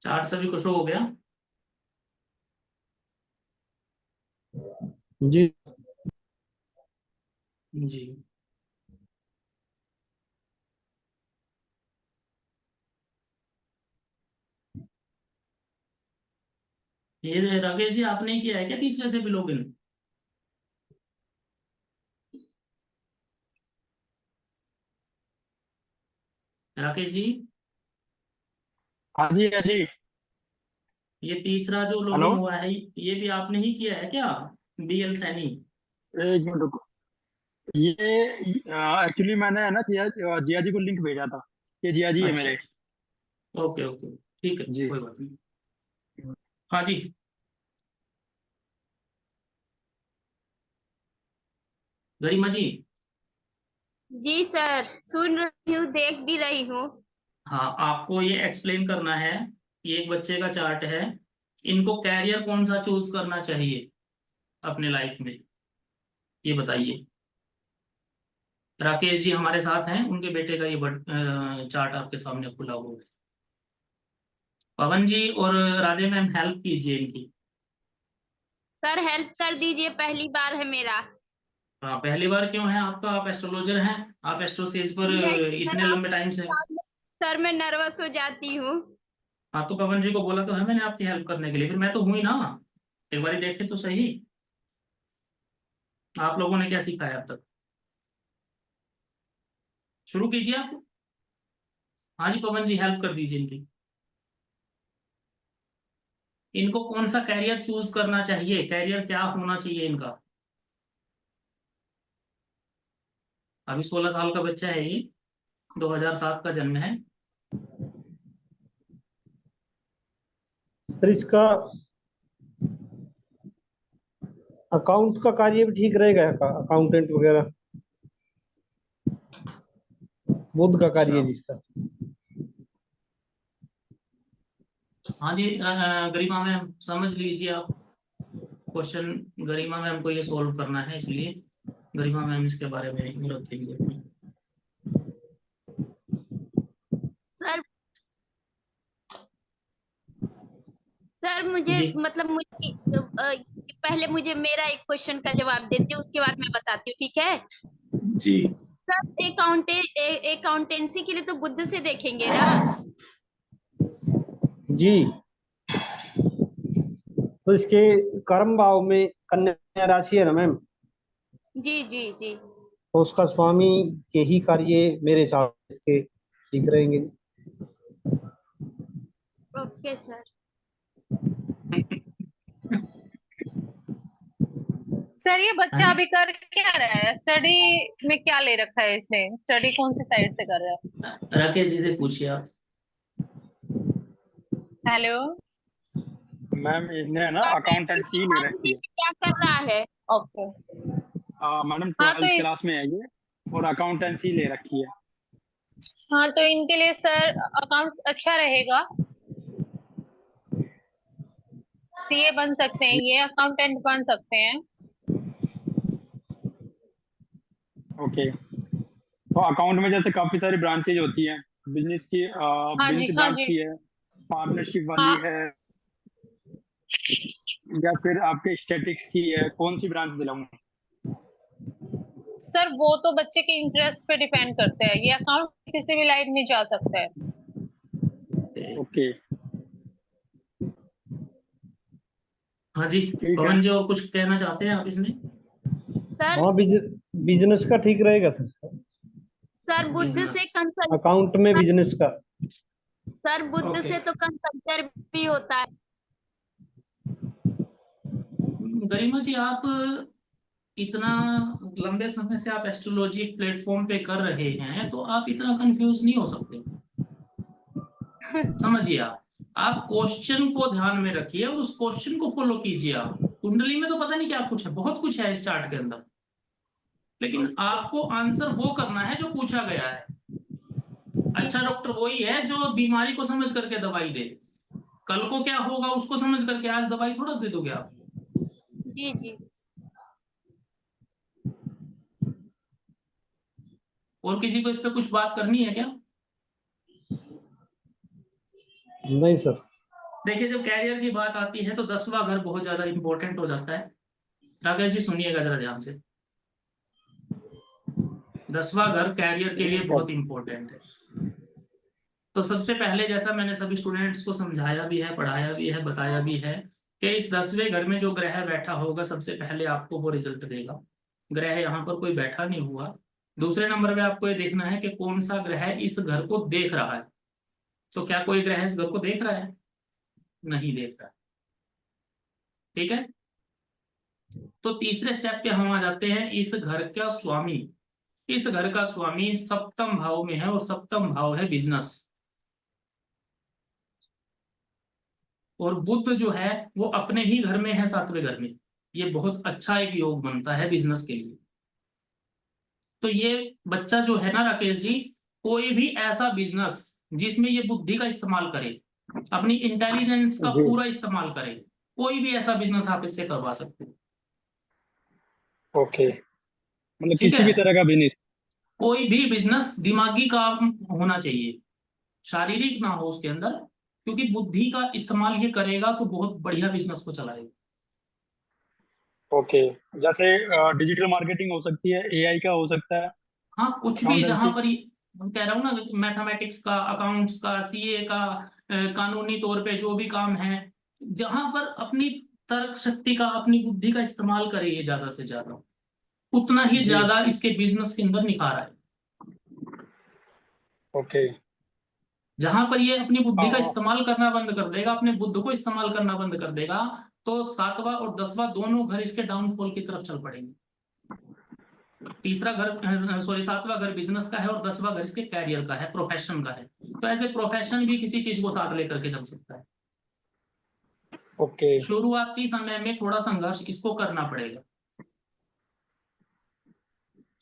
Chart सभी को show हो गया? जी। जी। ये राकेश जी, आपने ही किया है क्या तीसरे से भी लॉगिन? राकेश जी, हाँ जी, हाँ जी। ये तीसरा जो हेलो। लॉगिन हुआ है ये भी आपने ही किया है क्या? बीएल सैनी। एक मिनट रुको। ये एक्चुअली मैंने है ना जिया जी को लिंक भेजा था। ये जिया जी है अच्छा मेरे। अच्छा। ओके ओके, ठीक है, जी। कोई बात नहीं। हाँ जी। गरिमा जी। जी सर, सुन रही हूँ, देख भी रही हूँ। हाँ, आपको ये एक्सप्लेन करना है। ये एक बच्चे का चार्ट है। इनको कैरियर कौन सा चूज करना चाहिए अपने लाइफ में, ये बताइए। राकेश जी हमारे साथ हैं, उनके बेटे का ये चार्ट आपके सामने खुला हुआ है। पवन जी और राधे मैम, हेल्प कीजिए इनकी। सर हेल्प कर दीजिए, पहली बार है मेरा। हाँ, पहली बार क्यों है आपका? आप एस्ट्रोलॉजर हैं, आप एस्ट्रोसेज पर नहीं इतने सर, लंबे टाइम से। सर मैं नर्वस हो जाती हूँ। हाँ, तो पवन जी को बोला तो है मैंने आपकी हेल्प करने के लिए, फिर मैं तो हूं ही ना। एक बार देखे तो सही। आप लोगों ने क्या सीखा है अब तक? शुरू कीजिए आप। हाँ जी, पवन जी हेल्प कर दीजिए इनकी। इनको कौन सा कैरियर चूज करना चाहिए, कैरियर क्या होना चाहिए इनका? अभी 16 साल का बच्चा है ये, 2007 का जन्म है। सर इसका अकाउंट का कार्य भी ठीक रहेगा, अकाउंटेंट वगैरह। बुध का कार्य अच्छा। है जिसका। हाँ जी, गरिमा मैम समझ लीजिए आप क्वेश्चन। गरिमा मैम को ये सॉल्व करना है, इसलिए गरिमा मैम इसके बारे में रखेंगे अपनी। सर, सर मुझे जी। मतलब मुझे पहले मुझे मेरा एक क्वेश्चन का जवाब देते, उसके बाद मैं बताती हूँ, ठीक है? जी। सर अकाउंटेंसी के लिए तो बुद्ध से देखेंगे ना? जी। तो इसके कर्म भाव में कन्या राशि है ना मैम। जी जी जी। तो उसका स्वामी के ही कार्य मेरे हिसाब से ठीक रहेंगे। Okay sir. सर ये हाँ बच्चा जी। अभी कर क्या रहा है? स्टडी में क्या ले रखा है इसने? स्टडी कौन सी साइड से कर रहा है? राकेश जी से पूछिए आप। हेलो। मैम इसने है ना अकाउंटेंसी ले रखी है। क्या कर रहा है? ओके। मैडम हाँ तो 12th क्लास में है ये। और अकाउंटेंसी ले रखी है। हाँ तो इनके लिए सर अकाउंट्स अच्छा रहेगा। सीए बन सकते हैं, ये अकाउंटेंट बन सकते हैं। ओके। तो अकाउंट में जैसे काफी सारी ब्रांचेज होती हैं। बिजनेस की हाँ बिजनेस जी, हाँ ब्रांच जी। की है। पार्टनरशिप वाली हाँ है। या फिर आपके स्टैटिक्स की है, कौन सी ब्रांच दिलाऊं? सर वो तो बच्चे के इंटरेस्ट पे डिपेंड करता है, ये अकाउंट किसी भी लाइन में जा सकता है। ओके। हाँ जी। ठीक है। पवन जी, और कुछ कहना चाहते हैं आप इसमें? सर, हाँ, बिजनेस का ठीक रहेगा सर। Sir Buddha business. से कंसल्ट अकाउंट में बिजनेस का। Sir Buddha okay. से तो कंसल्टर भी होता है। गरिमा जी, आप इतना लंबे समय से आप एस्ट्रोलॉजी प्लेटफॉर्म पे कर रहे हैं, तो आप इतना कंफ्यूज नहीं हो सकते। समझिए आप क्वेश्चन को ध्यान में रखिए और उस क्वेश्चन को फॉलो कीजिए। आप कुंडली में तो पता नहीं क्या कुछ है, बहुत कुछ है इस चार्ट के अंदर, लेकिन आपको आंसर वो करना है जो पूछा गया है। जी अच्छा सर। डॉक्टर वही है जो बीमारी को समझ करके दवाई दे। कल को क्या होगा उसको समझ करके आज दवाई थोड़ा दे दोगे आप। जी जी। और किसी को इस पे कुछ बात करनी है क्या? नहीं सर। देखिए, जब कैरियर की बात आती है तो 10वां घर बहुत ज्यादा इंपॉर्टेंट हो जाता है। राकेश जी सुनिएगा जरा ध्यान से। 10वां घर कैरियर के लिए जी बहुत सर। इंपॉर्टेंट है। तो सबसे पहले, जैसा मैंने सभी स्टूडेंट्स को समझाया भी है, पढ़ाया भी है, बताया भी है कि इस 10वें घर में जो ग्रह बैठा होगा सबसे पहले आपको वो रिजल्ट देगा। ग्रह यहाँ पर कोई बैठा नहीं हुआ। दूसरे नंबर पे आपको ये देखना है कि कौन सा ग्रह इस घर को देख रहा है। तो क्या कोई ग्रह इस घर को देख रहा है? नहीं देख रहा है। ठीक है। तो तीसरे स्टेप पे हम आ जाते हैं, इस घर का स्वामी। इस घर का स्वामी सप्तम भाव में है और सप्तम भाव है बिजनेस। और बुध जो है वो अपने ही घर में है, 7वें घर में। ये बहुत अच्छा एक योग बनता है बिजनेस के लिए। तो ये बच्चा जो है ना राकेश जी, कोई भी ऐसा बिजनेस जिसमें ये बुद्धि का इस्तेमाल करे, अपनी इंटेलिजेंस का जी। पूरा इस्तेमाल करे, कोई भी ऐसा बिजनेस आप इससे करवा सकते हो। ओके, मतलब ठीक किसी है। भी तरह का बिजनेस। कोई भी बिजनेस दिमागी काम होना चाहिए, शारीरिक ना हो उसके अंदर, क्योंकि बुद्धि का इस्तेमाल ये करेगा तो बहुत बढ़िया बिजनेस को चलाएगा। ओके, जैसे डिजिटल मार्केटिंग हो सकती है, एआई का हो सकता है, हाँ, कुछ भी जहां अकाउंटेंसी। पर मैं कह रहा हूँ ना, मैथमेटिक्स का, अकाउंट्स का, सीए का, कानूनी तौर पे जो भी काम है, जहां पर अपनी तर्क शक्ति का, अपनी बुद्धि का इस्तेमाल करे ये ज्यादा से ज्यादा, उतना ही जी। ज्यादा इसके बिजनेस के अंदर निखार आए। ओके। जहां पर ये अपनी बुद्धि का हाँ। इस्तेमाल करना बंद कर देगा, अपने बुद्ध को इस्तेमाल करना बंद कर देगा, तो 7वां और 10वां दोनों घर इसके डाउनफॉल की तरफ चल पड़ेंगे। तीसरा घर, सॉरी, 7वां घर बिजनेस का है और 10वां घर इसके कैरियर का है, प्रोफेशन का है। तो ऐसे प्रोफेशन भी किसी चीज को साथ लेकर के चल सकता है। ओके। शुरुआती समय में थोड़ा संघर्ष इसको करना पड़ेगा।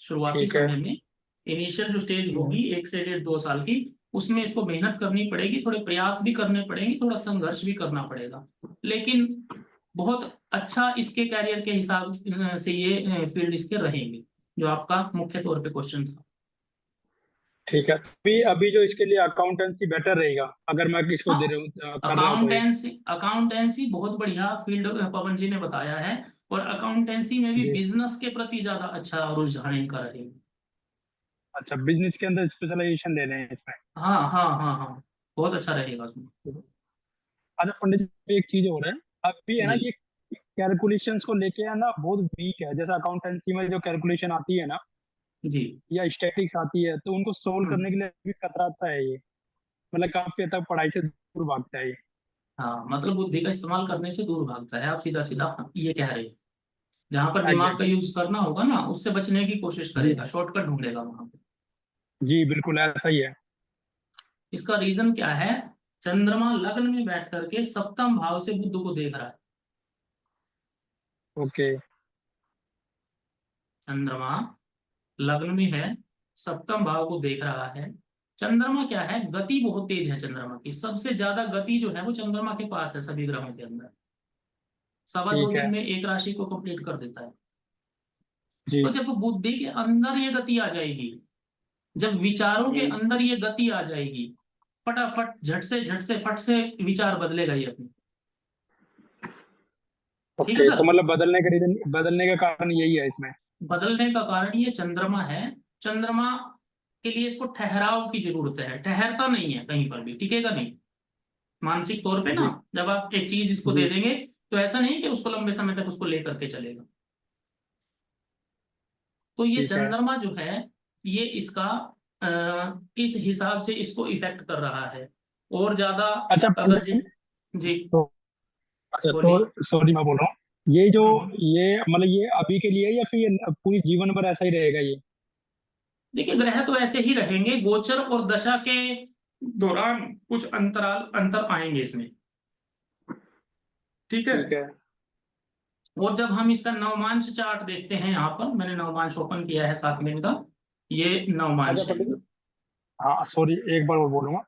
शुरुआती ठीक है। समय में इनिशियल जो स्टेज हम्म, होगी 1 से 1.5 2 साल की, उसमें इसको मेहनत करनी पड़ेगी, थोड़े प्रयास भी करने पड़ेंगे, थोड़ा संघर्ष भी करना पड़ेगा। लेकिन बहुत अच्छा इसके कैरियर के हिसाब से ये फील्ड इसके रहेंगे, जो आपका मुख्य तौर पे क्वेश्चन था। ठीक है। अभी अभी जो इसके लिए अकाउंटेंसी बेटर रहेगा, अगर मैं इसको हाँ, दे रहा हूँ, कर रहा हूँ तो ये। अकाउंटेंसी बहुत बढ़िया फील्ड पवन जी ने बताया है। और अकाउंटेंसी में भी जी। बिजनेस के प्रति ज्यादा अच्छा रुझान इनका रहेगा। अच्छा, बिजनेस के अंदर स्पेशलाइजेशन ले रहे हैं इसमें। हाँ हाँ हाँ हाँ, बहुत अच्छा रहेगा उसमें। अच्छा पंडित जी, एक चीज हो रहा है अभी है ना, जी ये कैलकुलेशंस को लेके है ना बहुत वीक है। जैसे अकाउंटेंसी में जो कैलकुलेशन आती है ना, जी। या स्टैटिक्स आती है, तो उनको सोल्व हम्म, करने के लिए भी कतराता है ये। मतलब काफी हद तक पढ़ाई से दूर भागता है ये। हाँ, मतलब बुद्धि का इस्तेमाल करने से दूर भागता है, आप सीधा सीधा ये कह रहे हैं। जहां पर दिमाग का एग्जैक्टली। यूज करना होगा ना, उससे बचने की कोशिश जी। करेगा, शॉर्टकट ढूंढेगा वहां पे। जी बिल्कुल ऐसा ही है। इसका रीजन क्या है? चंद्रमा लग्न में बैठ करके सप्तम भाव से बुध को देख रहा है। ओके। चंद्रमा लग्न में है, सप्तम भाव को देख रहा है। चंद्रमा क्या है, गति बहुत तेज है। चंद्रमा की सबसे ज्यादा गति जो है वो चंद्रमा के पास है सभी ग्रहों के अंदर। 2.25 ठीक है। दिन में एक राशि को कंप्लीट कर देता है। जी। तो जब बुद्धि के अंदर ये गति आ जाएगी, जब विचारों के हम्म, अंदर ये गति आ जाएगी, फटाफट झट से फट से विचार बदलेगा ये अपने। ठीक है ओके, तो सर। मतलब बदलने का रीजन, बदलने का कारण यही है इसमें। बदलने का कारण ये चंद्रमा है। चंद्रमा के लिए इसको ठहराव की जरूरत है, ठहरता नहीं है कहीं पर भी, टिकेगा नहीं मानसिक तौर पे ना। जी। जब आप एक चीज इसको दे जी। देंगे तो ऐसा नहीं कि उसको लंबे समय तक उसको लेकर के चलेगा। तो ये ठीक है। चंद्रमा जो है, ये इसका इस हिसाब से इसको इफेक्ट कर रहा है। और ज्यादा अच्छा अगर पंडित जी जी, तो अच्छा बोलिए। सॉरी मैं बोल रहा हूँ। ये जो हम्म। ये मतलब ये अभी के लिए है या फिर ये पूरी जीवन भर ऐसा ही रहेगा ये? देखिए, ग्रह तो ऐसे ही रहेंगे, गोचर और दशा के दौरान कुछ अंतर आएंगे इसमें। ठीक है। ठीक है। और जब हम इसका नवमांश चार्ट देखते हैं, यहाँ पर मैंने नवमांश ओपन किया है 7 दिन का, ये अच्छा नवमांश है। पंडित जी, हाँ सॉरी एक बार और बोलूंगा।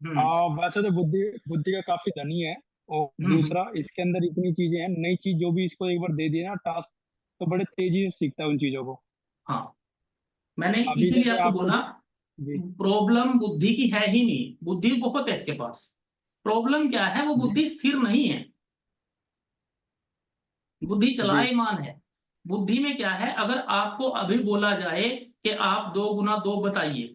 हम्म वैसे तो बुद्धि बुद्धि का काफी धनी है। और हम्म। दूसरा इसके अंदर इतनी चीजें हैं, नई चीज जो भी इसको एक बार दे दिए ना टास्क, तो बड़े तेजी से सीखता है उन चीजों को। हाँ, मैंने अभी इसीलिए जैसे आपको आपको बोला, जी। प्रॉब्लम बुद्धि की है ही नहीं, बुद्धि बहुत है इसके पास। प्रॉब्लम क्या है, वो बुद्धि स्थिर नहीं है, बुद्धि चलायमान है। बुद्धि में क्या है, अगर आपको अभी बोला जाए कि आप 2 गुना 2 बताइए,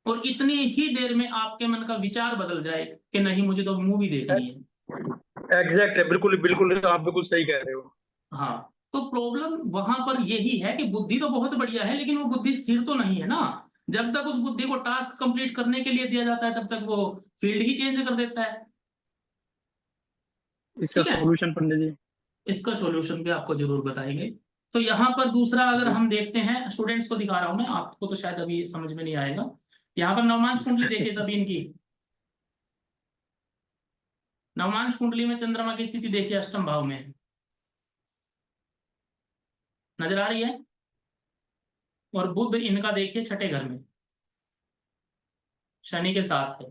और इतनी ही देर में आपके मन का विचार बदल जाए कि नहीं मुझे तो मूवी देखनी है। एग्जैक्ट है, बिल्कुल बिल्कुल, आप बिल्कुल सही कह रहे हो। हाँ, तो प्रॉब्लम वहां पर यही है कि बुद्धि तो बहुत बढ़िया है, लेकिन वो बुद्धि स्थिर तो नहीं है ना। जब तक उस बुद्धि को टास्क कंप्लीट करने के लिए दिया जाता है, तब तक वो फील्ड ही चेंज कर देता है। इसका ठीक है, सॉल्यूशन पंडित जी? इसका सॉल्यूशन भी आपको जरूर बताएंगे। तो यहाँ पर दूसरा अगर जी। हम देखते हैं, स्टूडेंट्स को दिखा रहा हूं मैं, आपको तो शायद अभी समझ में नहीं आएगा। यहाँ पर नवमांश कुंडली देखिए सभी इनकी। नवमांश कुंडली में चंद्रमा की स्थिति देखिए अष्टम भाव में, नजर आ रही है। और बुध इनका देखिए छठे घर में, शनि के साथ है।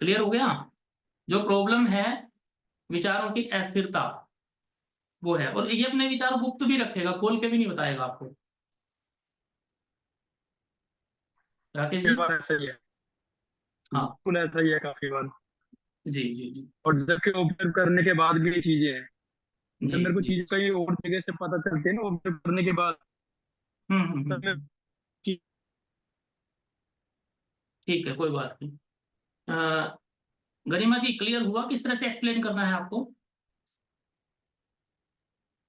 क्लियर हो गया। जो प्रॉब्लम है विचारों की अस्थिरता, वो है। और ये अपने विचार गुप्त भी रखेगा, खोल के भी नहीं बताएगा आपको। राकेश काफी जी। बार ऐसा ही है, हाँ बिल्कुल ऐसा ही है काफी बार। जी जी जी और जबकि ऑब्जर्व करने के बाद भी ये चीजें हैं, जब जी मेरे को जी। चीज कहीं और जगह से पता चलती है ना ऑब्जर्व करने के बाद, तब मैं हम्म। ठीक है, कोई बात नहीं। गरिमा जी, क्लियर हुआ किस तरह से एक्सप्लेन करना है आपको?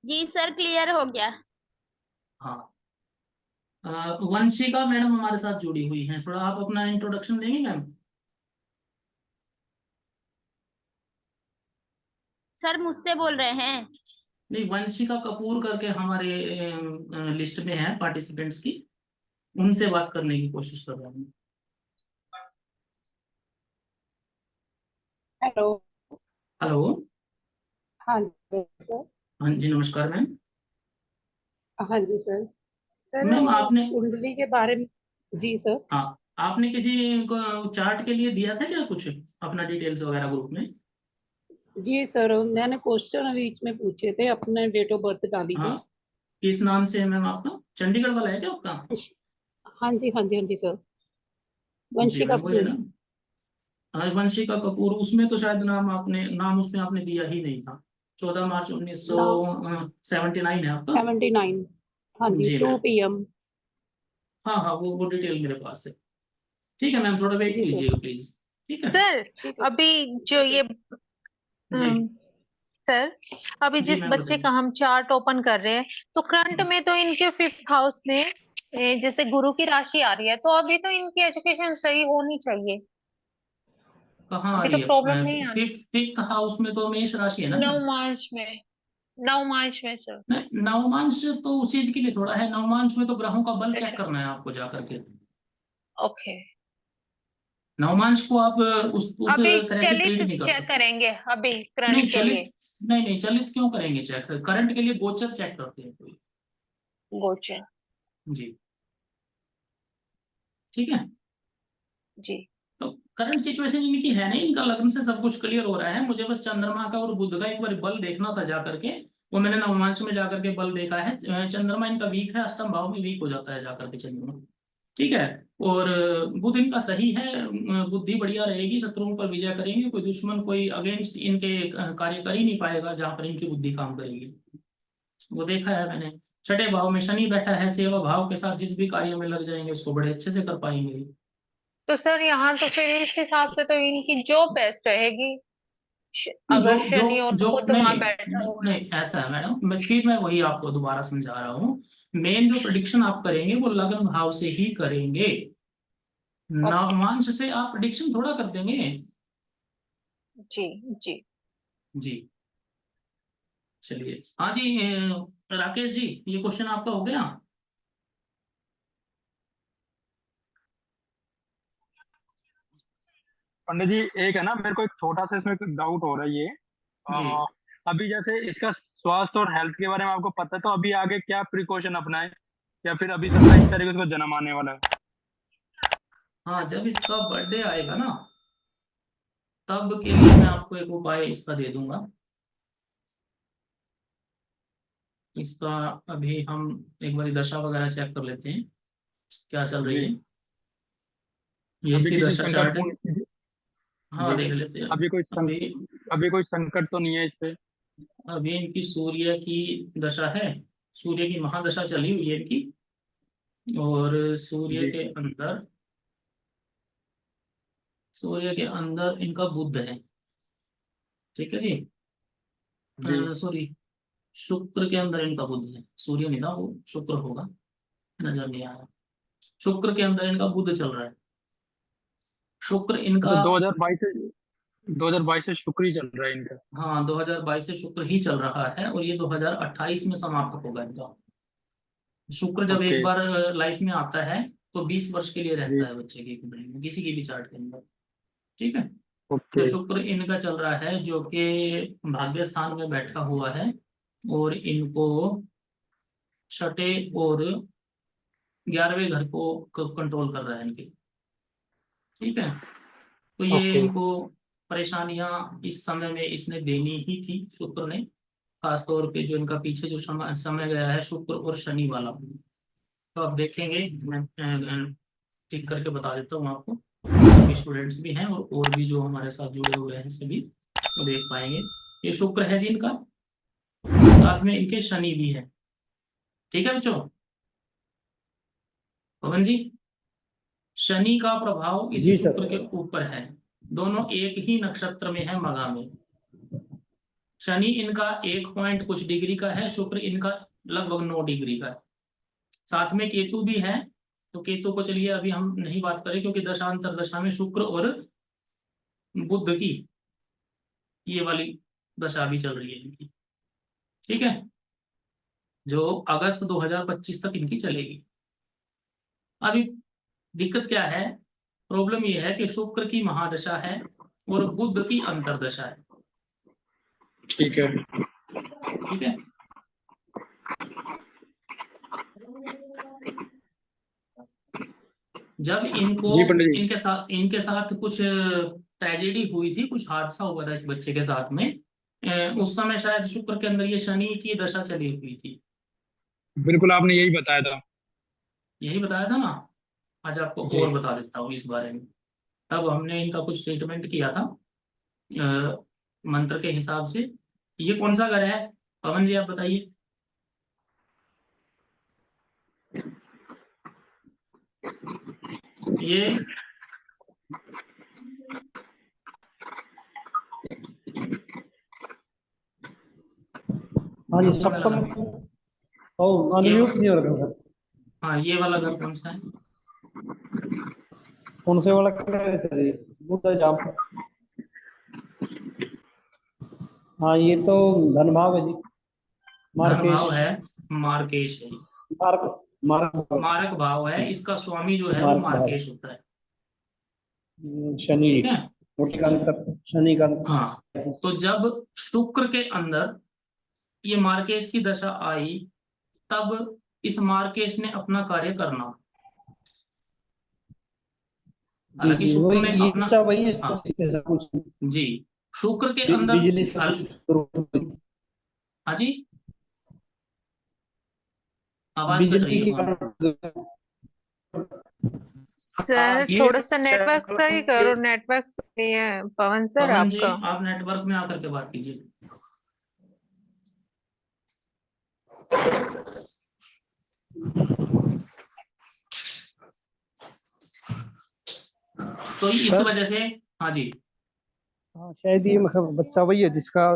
जी सर, क्लियर हो गया। हाँ। वंशिका मैडम हमारे साथ जुड़ी हुई हैं, थोड़ा आप अपना इंट्रोडक्शन देंगे मैम? सर मुझसे बोल रहे हैं? नहीं, वंशिका कपूर करके हमारे लिस्ट में है पार्टिसिपेंट्स की, उनसे बात करने की कोशिश कर रहा हूँ। हेलो। हेलो। हाँ जी सर। हाँ जी, नमस्कार मैम। हाँ जी सर। सर मैम आपने, कुंडली के बारे में। जी सर। हाँ, आपने किसी को चार्ट के लिए दिया था क्या कुछ अपना डिटेल्स वगैरह ग्रुप में? जी सर, मैंने क्वेश्चन बीच में पूछे थे, अपने डेट ऑफ बर्थ डाली हाँ, थी। किस नाम से है मैम आपका? चंडीगढ़ वाला है क्या आपका? हाँ जी हाँ जी हाँ जी सर। जी वंशिका मैम, वो है कपूर। ना। हाँ, वंशिका कपूर, उसमें तो शायद नाम उसमें आपने दिया ही नहीं था। 14 मार्च उन्नीस सौ नाम सेवेंटी नाइन है आपका। 79। हाँ जी, जी 2 मैम। PM। हाँ हाँ, वो डिटेल मेरे पास है। ठीक है मैम, थोड़ा वेट जी सर। कीजिएगा प्लीज। ठीक है। सर ठीक है। अभी जो ये जी अम, सर अभी जी जिस मैम, बच्चे बताइए। का हम चार्ट ओपन कर रहे हैं, तो करंट में तो इनके 5th हाउस में जैसे गुरु की राशि आ रही है, तो अभी तो इनकी एजुकेशन सही होनी चाहिए। कहाँ आ अभी तो रही है? प्रॉब्लम नहीं आनी। फिफ्थ फिफ्थ हाउस में तो मेष राशि है ना मैम। 9 मार्च में, 9 मार्च में सर। नहीं, नवमांश तो उस चीज के लिए थोड़ा है, नवमांश में तो ग्रहों का बल चेक अच्छा। करना है आपको जाकर के। ओके। नवमांश को आप उस अभी तरह से चलित ट्रीट नहीं कर चेक सकते। करेंगे अभी करंट नहीं के लिए। चलित, नहीं नहीं, चलित क्यों करेंगे चेक? करंट के लिए गोचर चेक करते हैं कोई। गोचर। जी। ठीक है। जी। तो करंट सिचुएशन इनकी है नहीं, इनका लग्न से सब कुछ क्लियर हो रहा है। मुझे बस चंद्रमा का और बुध का एक बार बल देखना था जाकर के। वो मैंने नवमांश में जाकर के बल देखा है। चंद्रमा इनका वीक है, अष्टम भाव में वीक हो जाता है जाकर के चंद्रमा। ठीक है। और बुध इनका सही है, बुद्धि बढ़िया रहेगी, शत्रुओं पर विजय करेंगे, कोई दुश्मन कोई अगेंस्ट इनके कार्य कर ही नहीं पाएगा जहां पर इनकी बुद्धि काम करेगी। वो देखा है मैंने। छठे भाव में शनि बैठा है, सेवा भाव के साथ जिस भी कार्य में लग जाएंगे उसको बड़े अच्छे से कर पाएंगे। तो सर यहाँ तो फिर इस हिसाब से तो इनकी जॉब बेस्ट रहेगी, नहीं, अगर जो जो शनि और जो बुध नहीं वहां नहीं बैठा नहीं, हुआ है। नहीं ऐसा है मैडम, मैं वही आपको दोबारा समझा रहा हूँ। मेन जो प्रिडिक्शन आप करेंगे वो लग्न भाव से ही करेंगे। ओके। नवमांश से आप प्रिडिक्शन थोड़ा कर देंगे। जी। जी। जी। चलिए, हाँ जी, राकेश जी, ये क्वेश्चन आपका हो गया। पंडित जी, एक है ना, मेरे को एक छोटा सा इसमें डाउट हो रहा है ये। जी। अभी जैसे इसका स्वास्थ्य और हेल्थ के बारे में आपको पता है, तो अभी आगे क्या प्रिकॉशन अपनाए, या फिर अभी 27 तारीख को इसको जन्म आने वाला है? हाँ, जब इसका बर्थडे आएगा ना, तब के लिए मैं आपको एक उपाय इसका दे दूंगा। इसका अभी हम एक बार दशा वगैरह चेक कर लेते हैं क्या चल रही जी। है। ये अभी इसकी किसी दशा चार्ट है। संकटपूर्ण हाँ जी, देख लेते हैं। अभी अभी कोई संकट तो नहीं है इस पे? अभी इनकी सूर्य की दशा है, सूर्य की महादशा चली हुई है इनकी, और जी सूर्य के अंदर इनका बुध है। ठीक है जी। जी सॉरी, शुक्र के अंदर इनका बुध है, सूर्य नहीं था वो, शुक्र होगा, नजर नहीं आया। शुक्र के अंदर इनका बुध चल रहा है। शुक्र इनका, अच्छा, 2022 से शुक्र ही चल रहा है इनका। हाँ 2022 से शुक्र ही चल रहा है, और ये 2028 में समाप्त होगा इनका। शुक्र जब एक ओके बार लाइफ में आता है तो 20 वर्ष के लिए जी रहता है बच्चे की कुंडली में, किसी की भी चार्ट के अंदर। ठीक है। तो ओके शुक्र इनका चल रहा है जो कि भाग्य स्थान में बैठा हुआ है, और इनको छठे और 11वें घर को कंट्रोल कर रहा है इनके। ठीक है। तो ये ओके इनको परेशानियां इस समय में इसने देनी ही थी शुक्र ने, खास तौर पे जो इनका पीछे जो समय गया है शुक्र और शनि वाला। तो आप देखेंगे, मैं ठीक करके बता देता हूँ आपको। सभी स्टूडेंट्स भी हैं और भी जो हमारे साथ जुड़े हुए हैं सभी तो देख पाएंगे। ये शुक्र है जी इनका, साथ में इनके शनि भी है। ठीक है बच्चों। पवन जी, शनि का प्रभाव इस जी शुक्र सर। के ऊपर है। दोनों एक ही नक्षत्र में है, मघा में। शनि इनका 1 पॉइंट कुछ डिग्री का है, शुक्र इनका लगभग 9 डिग्री का है। साथ में केतु भी है, तो केतु को चलिए अभी हम नहीं बात करें, क्योंकि दशांतर दशा में शुक्र और बुध की ये वाली दशा भी चल रही है इनकी। ठीक है, जो अगस्त 2025 तक इनकी चलेगी। अभी दिक्कत क्या है, प्रॉब्लम ये है कि शुक्र की महादशा है और बुध की अंतरदशा है। ठीक है ठीक है। जब इनको जी पंडित जी। इनके साथ कुछ ट्रेजेडी हुई थी, कुछ हादसा हुआ था इस बच्चे के साथ में, उस समय शायद शुक्र के अंदर ये शनि की दशा चली हुई थी। बिल्कुल आपने यही बताया था। यही बताया था ना। आज आपको जी और बता देता हूँ इस बारे में। तब हमने इनका कुछ ट्रीटमेंट किया था मंत्र के हिसाब से। ये कौन सा घर है पवन जी, आप बताइए। ये हाँ जी, कौन सा वाला सप्तम। घर? ओ, ये अनम्यूट नहीं हो रहा था सर। हाँ, ये वाला घर कौन सा है? कौन से वाला कह रहे सर? ये बुद्ध जाप। हाँ, ये तो धन भाव है जी। धन मार्केश। भाव है, मार्केश है। मार्क मार्क मारक भाव है, इसका स्वामी जो है वो मार्क भाव। मार्केश होता है। शनि। ठीक है। मूर्ति का अंतर शनि का। हाँ, तो जब शुक्र के अंदर ये मार्केश की दशा आई, तब इस मार्केश ने अपना कार्य करना। जी हालांकि जी, शुक्र वही ने ये अपना, बच्चा वही है हाँ इसके सब कुछ। जी, शुक्र के अंदर, बिजली से कुछ हाँ जी, आवाज कट रही बिजली है के फोन। कारण। सर ये थोड़ा सा नेटवर्क सही करो, नेटवर्क सही है पवन सर पवन जी, आपका। आप नेटवर्क में आकर के बात कीजिए। तो इस सर? वजह से, हाँ जी, हाँ, शायद ये मतलब बच्चा वही है जिसका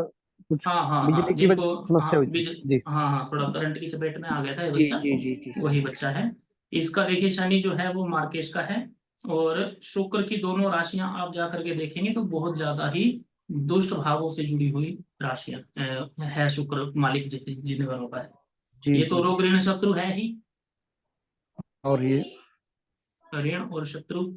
कुछ हाँ हाँ हाँ, बिजली की जिनको, समस्या हुई हाँ थी जी। हाँ हाँ, थोड़ा करंट की चपेट में आ गया था ये जी बच्चा। जी जी जी। वही बच्चा है। इसका देखिए शनि जो है वो मार्केश का है, और शुक्र की दोनों राशियां आप जा करके देखेंगे तो बहुत ज्यादा ही दुष्ट भावों से जुड़ी हुई राशियां है शुक्र मालिक जिन घरों का है। जी ये तो जी। रोग ऋण शत्रु है ही, और ये ऋण और शत्रु,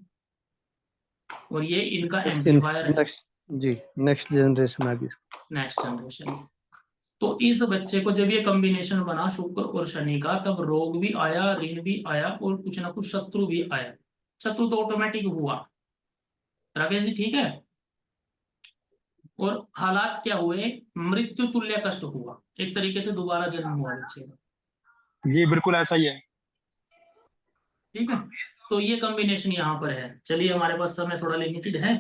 और ये इनका नेक्स्ट एम्प्लीफायर है। नेक्स्ट जी, नेक्स्ट जनरेशन में भी। Next generation. तो इस बच्चे को जब ये कॉम्बिनेशन बना शुक्र और शनि का, तब रोग भी आया, ऋण भी आया, और कुछ ना कुछ शत्रु भी आया। शत्रु तो ऑटोमेटिक हुआ, राकेश जी, ठीक है। और हालात क्या हुए, मृत्यु तुल्य कष्ट हुआ, एक तरीके से दोबारा जन्म हुआ बच्चे का। जी बिल्कुल ऐसा ही है। ठीक है। तो ये कॉम्बिनेशन यहाँ पर है। चलिए, हमारे पास समय थोड़ा लिमिटेड है,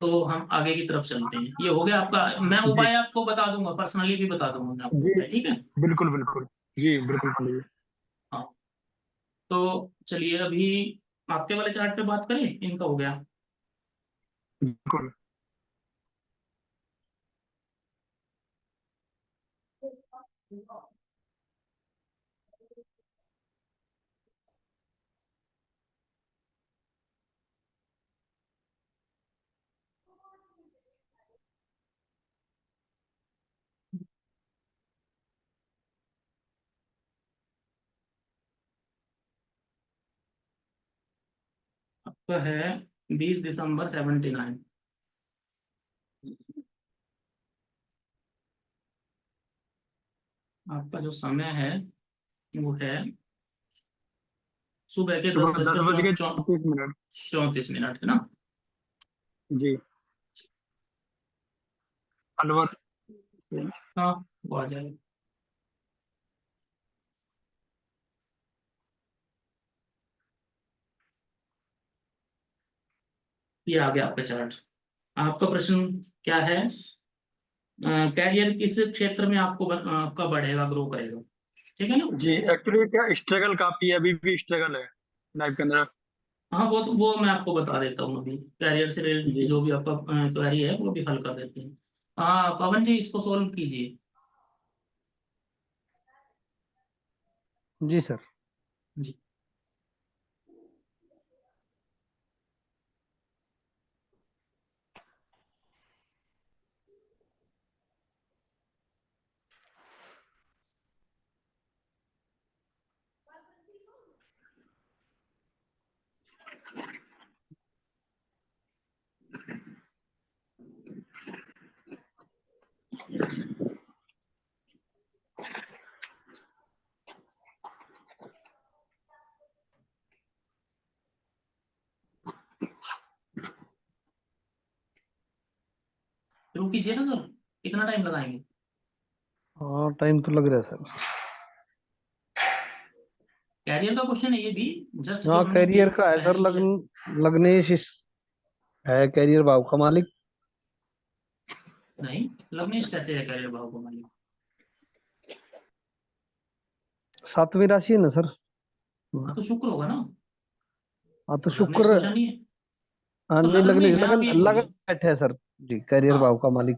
तो हम आगे की तरफ चलते हैं। ये हो गया आपका। मैं जी उपाय आपको बता दूंगा, पर्सनली भी बता दूंगा मैं आपको जी, उपाय, ठीक है। बिल्कुल बिल्कुल। जी बिल्कुल चलिए। हाँ, तो चलिए अभी आपके वाले चार्ट पे बात करें, इनका हो गया। बिल्कुल। आपका है 20 दिसंबर 79। आपका जो समय है वो है सुबह के दस सुबह बजकर 10 बज के 34 मिनट। 34 मिनट, है ना। जी। अलवर। हाँ, वो आ जाएगा। ये आ गया आपका चार्ट। आपका प्रश्न क्या है? कैरियर किस क्षेत्र में आपका बढ़ेगा, ग्रो करेगा, ठीक है ना। जी एक्चुअली क्या स्ट्रगल काफी है, अभी भी स्ट्रगल है लाइफ के अंदर। हाँ, वो मैं आपको बता देता हूँ अभी। कैरियर से रिलेटेड जी जो भी आपका क्वेरी है वो भी हल कर देते हैं। हाँ पवन जी, इसको सोल्व कीजिए। जी सर। जी। शुरू कीजिए ना सर, कितना टाइम लगाएंगे? हाँ टाइम तो लग रहा है सर। कैरियर का क्वेश्चन है ये भी, जस्ट जो हाँ हमने कैरियर का है सर। पहले लिया। लग्नेश है कैरियर भाव का मालिक। नहीं, लग्नेश कैसे है कैरियर भाव का मालिक? 7वीं राशि है ना सर। हाँ, तो शुक्र होगा ना। हाँ तो लग्नेश शुक्र। तो शनि है। हाँ तो नहीं लग्न में लगने है, आप लगन ये लगन बोलिए। बैठे है सर। जी कैरियर भाव हाँ का मालिक।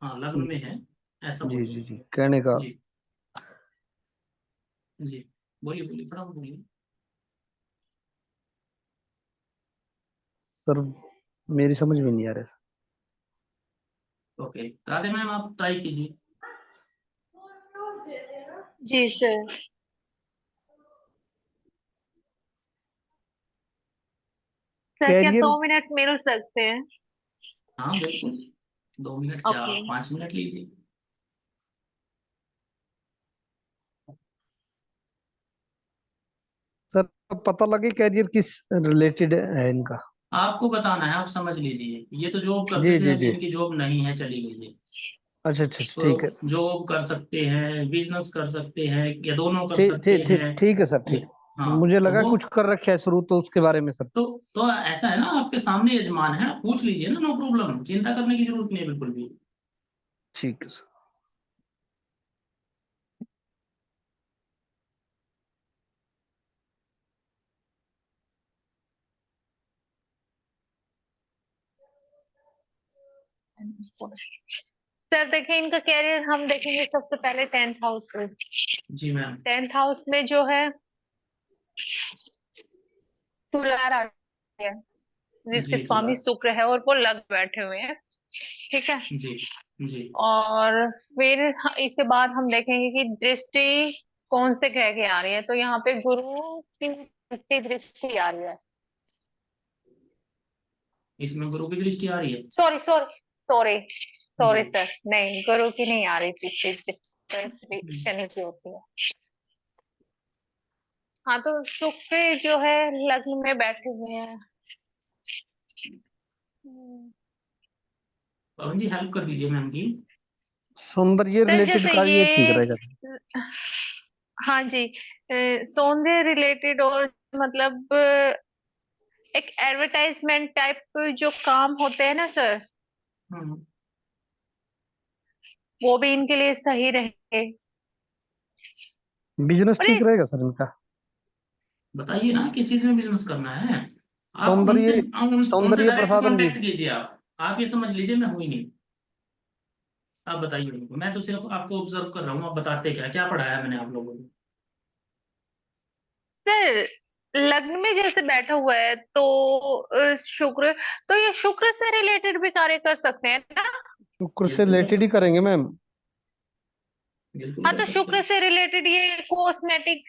हाँ, लग्न में है, ऐसा जी बोलिए। जी जी कहने का। जी जी, बोलिए बोलिए, फटाफट बोलिए। सर मेरी समझ में नहीं आ रहा। ओके, राधे मैम, आप ट्राई कीजिए। जी सर। सर क्या कैरियर 2 मिनट मिल सकते हैं? हाँ बिल्कुल, 2 मिनट क्या, ओके। 5 मिनट लीजिए। सर पता लगे कैरियर किस रिलेटेड है इनका। आपको बताना है, आप समझ लीजिए। ये तो जॉब करते जी थे, जी अभी जी। इनकी जॉब नहीं है, चली गई है। अच्छा अच्छा अच्छा, ठीक है। तो जॉब कर सकते हैं, बिजनेस कर सकते हैं, या दोनों कर ठीक सकते ठीक ठीक हैं। ठीक है सर ठीक। हाँ, मुझे तो लगा वो कुछ कर रखे है शुरू तो उसके बारे में सर। तो ऐसा है ना, आपके सामने यजमान है, आप पूछ लीजिए ना, नो प्रॉब्लम, चिंता करने की जरूरत नहीं है बिल्कुल भी। ठीक है सर। सर देखिए, इनका कैरियर हम देखेंगे सबसे पहले 10th हाउस से। जी मैम। 10th हाउस में जो है तुला राशि है, जिसके जी तुला। स्वामी शुक्र है और वो लग बैठे हुए हैं। ठीक है। जी जी और फिर इसके बाद हम देखेंगे कि दृष्टि कौन से ग्रह की आ रही है, तो यहाँ पे गुरु की सच्ची दृष्टि आ रही है। इसमें गुरु की दृष्टि आ रही है। सॉरी सॉरी सॉरी जी सॉरी सर, नहीं गुरु की नहीं आ रही थी, शनि की होती है। हाँ तो शुक्र जो है लग्न में बैठे हुए हैं। हम्म, पवन जी, हेल्प कर दीजिए मैम की। सौंदर्य सर रिलेटेड जैसे का ये ठीक ये, रहेगा। हाँ जी, सौंदर्य रिलेटेड और मतलब एक एडवर्टाइजमेंट टाइप जो काम होते हैं ना सर, हम्म, वो भी इनके लिए सही रहे। बिजनेस और ठीक इस रहेगा सर इनका। बताइए ना किस चीज में बिजनेस करना है। आप सौंदर्य उनसे सौंदर्य डायरेक्ट प्रसाधन जी। कांटेक्ट कीजिए। आप ये समझ लीजिए मैं हुई नहीं। आप बताइए उनको, मैं तो सिर्फ आपको ऑब्जर्व कर रहा हूँ, आप बताते क्या क्या पढ़ाया मैंने आप लोगों को। सर लग्न में जैसे बैठा हुआ है तो शुक्र, तो ये शुक्र से रिलेटेड भी कार्य कर सकते हैं ना? शुक्र से बिल्कुल कर रिलेटेड ही सकते करेंगे मैम। बिल्कुल हाँ, कर तो सकते शुक्र हैं। से रिलेटेड ये कॉस्मेटिक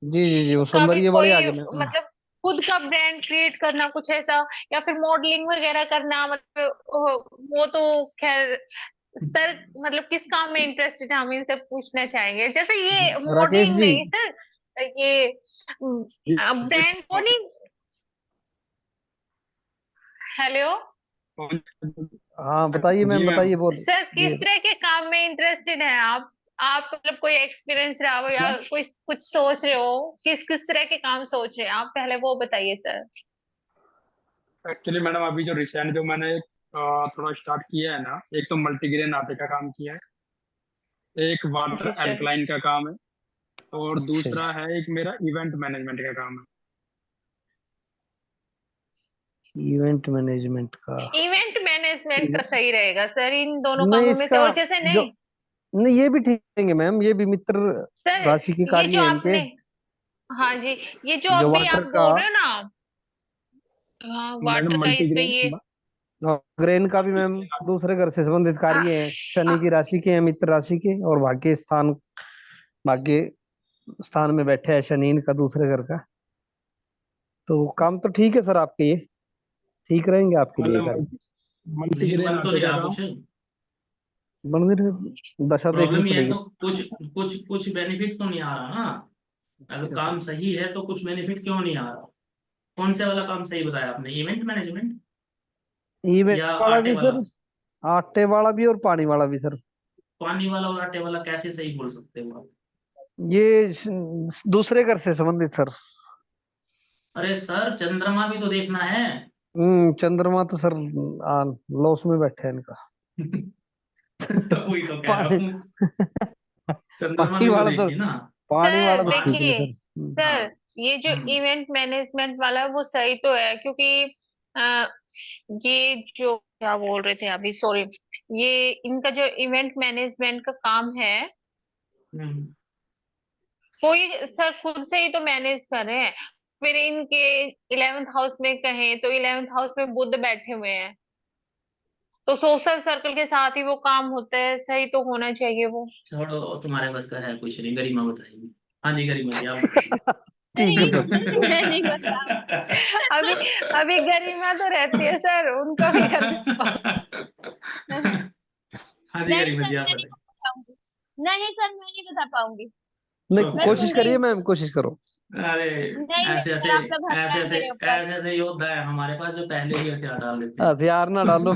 जी जी जी, वो का भी सौंदर्य वाले कोई आगे मैम। मतलब खुद का ब्रांड क्रिएट करना कुछ ऐसा, या फिर मॉडलिंग वगैरह करना, मतलब वो तो खैर सर, मतलब किस काम में इंटरेस्टेड है हम इनसे पूछना चाहेंगे। जैसे ये राकेश मॉडलिंग जी। नहीं सर, ये ब्रांड को नहीं। हेलो हाँ बताइए जी मैम, मैम। बताइए बोल। सर, किस जी तरह के काम में इंटरेस्टेड है आप मतलब कोई एक्सपीरियंस रहा हो या कोई कुछ सोच रहे हो, किस किस तरह के काम सोच रहे हैं आप, पहले वो बताइए सर। एक्चुअली मैडम अभी जो रिसेंट जो मैंने थोड़ा स्टार्ट किया है ना, एक तो मल्टीग्रेन आटे का काम किया है, एक जी वाटर सर। एल्कलाइन का काम है, और अच्छा दूसरा है एक मेरा इवेंट मैनेजमेंट का काम है। इवेंट मैनेजमेंट का। इवेंट मैनेजमेंट का सही रहेगा सर इन दोनों नहीं कामों में से, इसका और जैसे जो, नहीं नहीं ये भी ठीक रहेंगे मैम, ये भी मित्र सर, राशि के ये जो कार्य है इनके। आपने, हाँ जी, ये जो जो अभी आप वाटर का, बोल रहे हो ना, हाँ वाटर मैडम का इस पे मल्टीग्रेन ये, और ग्रेन का भी मैम दूसरे घर से संबंधित हाँ, कार्य है, शनि की राशि के हैं, मित्र राशि के, और भाग्य स्थान में बैठे है शनि इनका दूसरे घर का। तो काम तो ठीक है सर आपके, ये ठीक रहेंगे आपके लिए कार्य। लेकिन मल्टीग्रेन बन तो आटे का रहा काम। कुछ। मंदिर दशा देखनी प्रॉब्लम ये है पड़ेगी। तो कुछ कुछ कुछ बेनिफिट तो नहीं आ रहा ना। अगर अच्छा सर। काम सही है तो कुछ बेनिफिट क्यों नहीं आ रहा। कौन से वाला काम सही बताया आपने, इवेंट मैनेजमेंट इवेंट या वाला आटे भी वाला। सर, आटे वाला भी और पानी वाला भी सर। पानी वाला और आटे वाला कैसे सही बोल सकते हो आप। दूसरे घर से संबंधित सर। अरे सर चंद्रमा भी तो देखना है। चंद्रमा तो सर लॉस में बैठे हैं इनका। तो वही तो कह रहा पानी हूँ, चंद्रमा पानी भी तो वाला सर, देखिए ना। पानी वाला सर तो ठीक है देखिए सर। हाँ। सर, ये जो हम्म, इवेंट मैनेजमेंट वाला है वो सही तो है, क्योंकि अ, ये जो क्या बोल रहे थे अभी, सॉरी, ये इनका जो इवेंट मैनेजमेंट का काम है हम्म। वो ये सर खुद से ही तो मैनेज कर रहे हैं। फिर इनके 11th हाउस में कहें तो 11th हाउस में बुध बैठे हुए हैं, तो सोशल सर्कल के साथ ही वो काम होता है, सही तो होना चाहिए वो। छोड़ो तुम्हारे बस का है कुछ नहीं, गरिमा बताएगी। हाँ जी गरिमा जी आप बताइए। ठीक है नहीं सर। मैं नहीं बता। अभी अभी गरिमा तो रहती है सर, उनको भी कर हाँ जी नहीं गरिमा सर जी आप मैं नहीं बताइए। बता पाऊंगी। नहीं सर मैं नहीं बता पाऊंगी। नहीं मैं ओके कोशिश सुन ओके। रही करिए हूँ। मैम, कोशिश करो। अरे नहीं नहीं ऐसे ऐसे सर, आप लोग हंस रहे ऐसे हैं ऐसे मेरे ऊपर। ऐसे ऐसे योद्धा है हमारे पास जो पहले ही हथियार डाल देते हैं। हथियार ना डालो।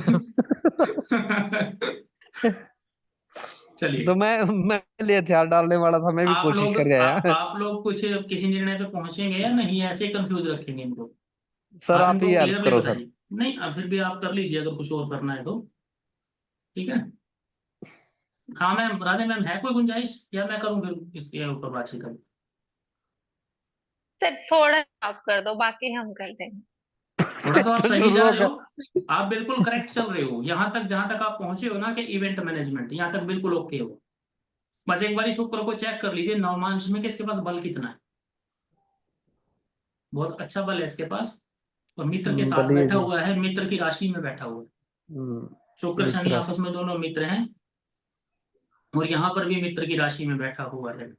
चलिए। तो मैं लिए हथियार डालने वाला था, मैं भी कोशिश कर गया। आप लोग कुछ किसी निर्णय पे पहुंचेंगे या नहीं, ऐसे कंफ्यूज रखेंगे इनको। सर आप आप इनको ये हेल्प क्लियरली करो सर। बताइए। नहीं फिर भी आप कर लीजिए अगर कुछ और करना है तो। ठीक है। हाँ मैम, राधे मैम, है कोई गुंजाइश या मैं करूँ फिर इसके ऊपर बातचीत करूँ। सर थोड़ा आप कर दो, बाकी हम कर देंगे। थोड़ा तो आप तो सही शुरू जा हो रहे गया। हो। आप बिल्कुल करेक्ट चल रहे हो यहाँ तक, जहां तक आप पहुंचे हो ना कि इवेंट मैनेजमेंट, यहाँ तक बिल्कुल ओके हो। बस एक बार शुक्र को चेक कर लीजिए नवमांश में कि इसके पास बल कितना है। बहुत अच्छा बल है इसके पास। और मित्र के साथ बलिए बैठा जी। हुआ है, मित्र की राशि में बैठा हुआ है। शुक्र शनि मित्र। आपस में दोनों मित्र हैं। और यहाँ पर भी मित्र की राशि में बैठा हुआ है।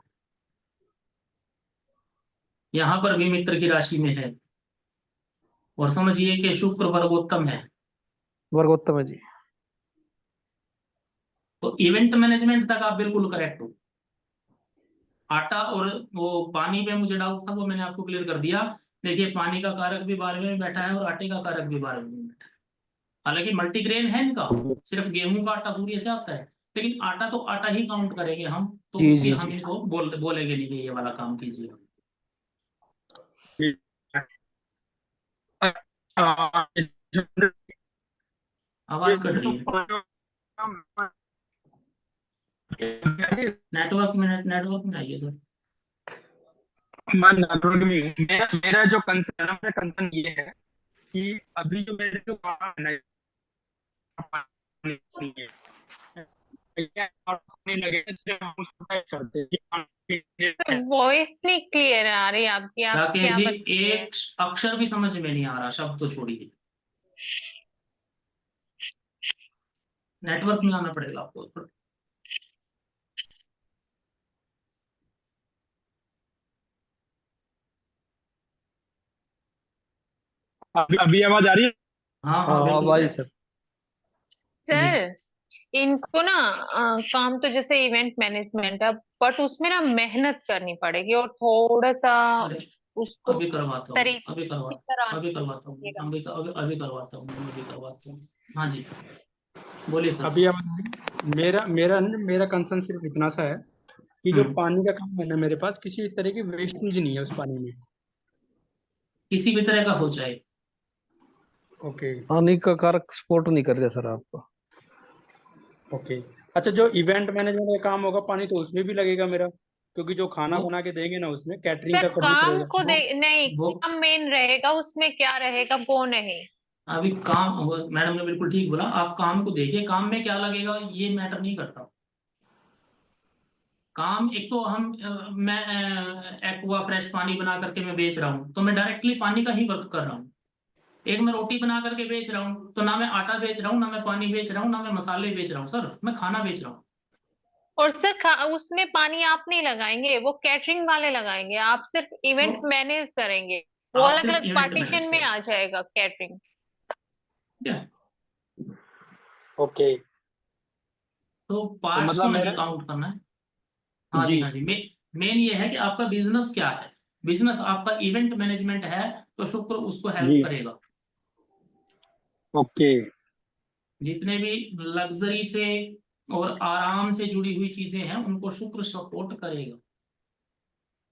यहाँ पर भी मित्र की राशि में है। और समझिए कि शुक्र वर्गोत्तम है। वर्गोत्तम है जी। तो इवेंट मैनेजमेंट तक आप बिल्कुल करेक्ट हो। आटा और वो पानी में मुझे डाउट था, वो मैंने आपको क्लियर कर दिया। देखिए पानी का कारक भी 12वें में बैठा है और आटे का कारक भी 12वें में बैठा है। हालांकि मल्टीग्रेन है इनका, सिर्फ गेहूं का आटा सूर्य से आता है, लेकिन आटा तो आटा ही काउंट करेंगे हम, तो जी उसकी जी हम जी। इनको बोलेंगे नहीं कि ये वाला काम कीजिए। आवाज कट रही है। नेटवर्क में आइए सर। मैं नेटवर्क में हूँ। मेरा जो कंसर्न है, मेरा कंसर्न ये है कि अभी जो मेरे जो काम है ना, पानी नहीं है। क्या पानी लगे तो हम उसको क्या करते हैं कि सर वॉइस नहीं क्लियर आ रही आपकी, आप राकेश क्या जी, बता रहे हैं? एक अक्षर भी समझ में नहीं आ रहा, शब्द तो छोड़िए। नेटवर्क में आना पड़ेगा आपको। अभी आवाज आ रही है? हाँ हाँ हाँ बिल्कुल भाई है। सर। जी सर इनको ना काम तो जैसे इवेंट मैनेजमेंट है, बट उसमें ना मेहनत करनी पड़ेगी और थोड़ा सा अरे उसको अभी करवाता हूँ, तरीके अभी से कराना अभी करवाता हूँ, पड़ेगा। अभी करवाता हूँ, अभी करवाता हूँ। हाँ जी बोलिए सर। अभी अब मेरा मेरा मेरा कंसर्न सिर्फ इतना सा है कि जो हम्म, पानी का काम है ना, मेरे पास किसी तरह की वेस्टेज नहीं है उस पानी में। किसी भी तरह का हो चाहे। ओके। पानी का कारक सपोर्ट नहीं कर रहे सर आपको। ओके। अच्छा, जो इवेंट मैनेजमेंट का काम होगा पानी तो उसमें भी लगेगा मेरा, क्योंकि जो खाना वो बना के देंगे ना उसमें कैटरिंग सर का सब कुछ काम रहेगा। को दे नहीं, वो काम मेन रहेगा उसमें, क्या रहेगा वो नहीं। अभी काम, मैडम ने बिल्कुल ठीक बोला, आप काम को देखिए, काम में क्या लगेगा ये मैटर नहीं करता। काम एक तो मैं एक्वा फ्रेश पानी बना करके मैं बेच रहा हूँ, तो मैं डायरेक्टली पानी का ही वर्क कर रहा हूँ। एक मैं रोटी बना करके बेच रहा हूँ, तो ना मैं आटा बेच रहा हूँ, ना मैं पानी बेच रहा हूँ, ना मैं मसाले बेच रहा हूँ सर, मैं खाना बेच रहा हूँ। और सर उसमें पानी आप नहीं लगाएंगे, वो कैटरिंग वाले लगाएंगे, आप सिर्फ इवेंट तो मैनेज करेंगे। वो आप अलग सिर्फ अलग इवेंट मैनेज पार्टीशन में करें, आ जाएगा कैटरिंग। ठीक है। ओके। तो तो पार्ट्स को मतलब नहीं मेरा काउंट करना है। हाँ जी जी। हाँ जी, मेन ये है कि आपका बिजनेस क्या है। बिजनेस आपका इवेंट मैनेजमेंट है, तो शुक्र उसको हेल्प जी। करेगा। ओके। जितने भी लग्जरी से और आराम से जुड़ी हुई चीजें हैं उनको शुक्र सपोर्ट करेगा।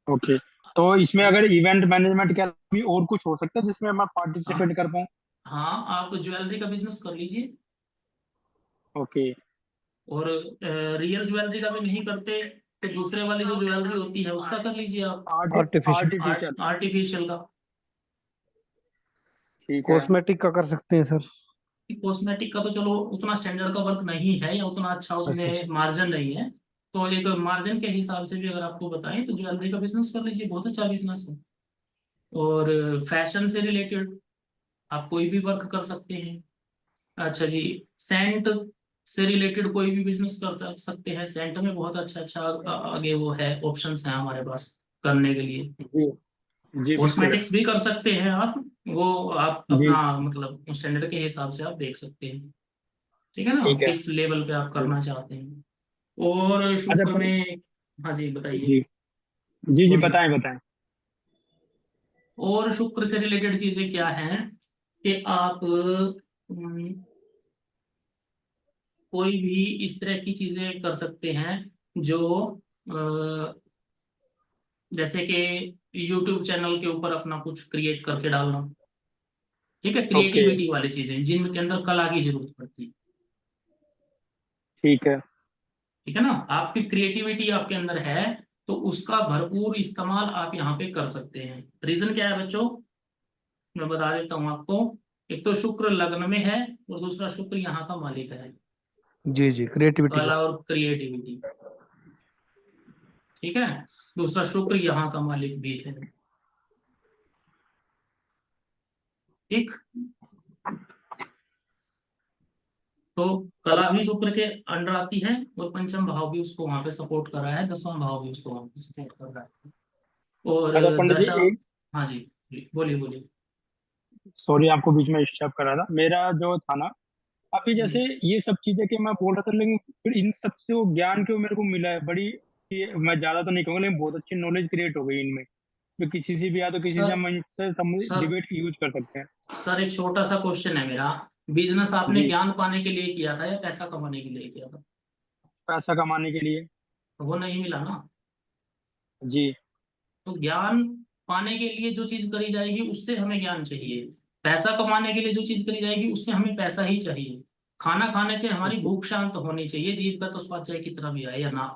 ओके। तो इसमें अगर इवेंट मैनेजमेंट के अलावा भी और कुछ हो सकता है जिसमें मैं हाँ पार्टिसिपेट कर पाऊँ? हाँ, आप ज्वेलरी का बिजनेस कर लीजिए। ओके। और रियल ज्वेलरी का भी नहीं करते तो दूसरे वाली जो ज्वेलरी होती है उसका कर लीजिए आप। Artificial artificial. आर्टिफिशियल का। ठीक है। कॉस्मेटिक का कर सकते हैं सर। कॉस्मेटिक का तो चलो उतना स्टैंडर्ड का वर्क नहीं है, या उतना अच्छा अच्छा उसमें अच्छा। मार्जिन नहीं है। तो एक मार्जिन के हिसाब से भी अगर आपको बताएं तो ज्वेलरी का बिजनेस कर लीजिए, बहुत अच्छा बिजनेस है। और फैशन से रिलेटेड आप कोई भी वर्क कर सकते हैं। अच्छा जी, सेंट से रिलेटेड कोई भी बिजनेस कर सकते हैं। सेंट में बहुत अच्छा अच्छा आगे वो है, ऑप्शंस हैं हमारे पास करने के लिए। जी। जी बिल्कुल। कॉस्मेटिक्स भी कर सकते हैं आप, वो आप जी। अपना मतलब स्टैंडर्ड के हिसाब से आप देख सकते हैं। ठीक है ना, ठीक है। किस लेवल पे आप जी। करना चाहते हैं। और अच्छा शुक्र तो में, हाँ जी बताइए, जी। जी जी, बोलिए। बताएं बताएं। और शुक्र से रिलेटेड चीजें क्या हैं कि आप कोई भी इस तरह की चीजें कर सकते हैं जो अ, जैसे कि यूट्यूब चैनल के ऊपर अपना कुछ क्रिएट करके डालना। ठीक है, ओके। क्रिएटिविटी वाली चीजें जिनके अंदर कला की जरूरत पड़ती है। ठीक है। ठीक है ना, आपकी क्रिएटिविटी आपके अंदर है तो उसका भरपूर इस्तेमाल आप यहाँ पे कर सकते हैं। रीजन क्या है बच्चों, मैं बता देता हूँ आपको। एक तो शुक्र लग्न में है, और दूसरा शुक्र यहाँ का मालिक है, जी जी, क्रिएटिविटी का। कला और क्रिएटिविटी। ठीक है, दूसरा शुक्र यहाँ का मालिक भी है। ठीक, तो कला भी शुक्र के अंडर आती है, और पंचम भाव भी उसको वहां पे सपोर्ट कर रहा है, 10वां भाव भी उसको वहां पे सपोर्ट कर रहा है। और अच्छा पंडित जी, दशा, एक हाँ जी बोलिए बोलिए। सॉरी आपको बीच में डिस्टर्ब कर रहा था। मेरा जो था ना, अभी जैसे जी ये सब चीजें कि मैं बोल रहा था, लेकिन फिर इन सब से वो ज्ञान क्यों मेरे को मिला है बड़ी, ये मैं ज्यादा तो नहीं कहूंगा लेकिन बहुत अच्छी नॉलेज क्रिएट हो गई इनमें। जो किसी से भी या तो किसी से सर, हम इनसे सर डिबेट यूज कर सकते हैं। सर एक छोटा सा क्वेश्चन है मेरा। बिजनेस आपने जी। ज्ञान पाने के लिए किया था या पैसा कमाने के लिए किया था? पैसा कमाने के लिए। तो वो नहीं मिला ना। जी। तो ज्ञान पाने के लिए जो चीज करी जाएगी उससे हमें ज्ञान चाहिए। पैसा कमाने के लिए जो चीज करी जाएगी उससे हमें पैसा ही चाहिए। खाना खाने से हमारी भूख शांत होनी चाहिए, जीभ का तो स्वाद चाहे कितना भी आए या ना।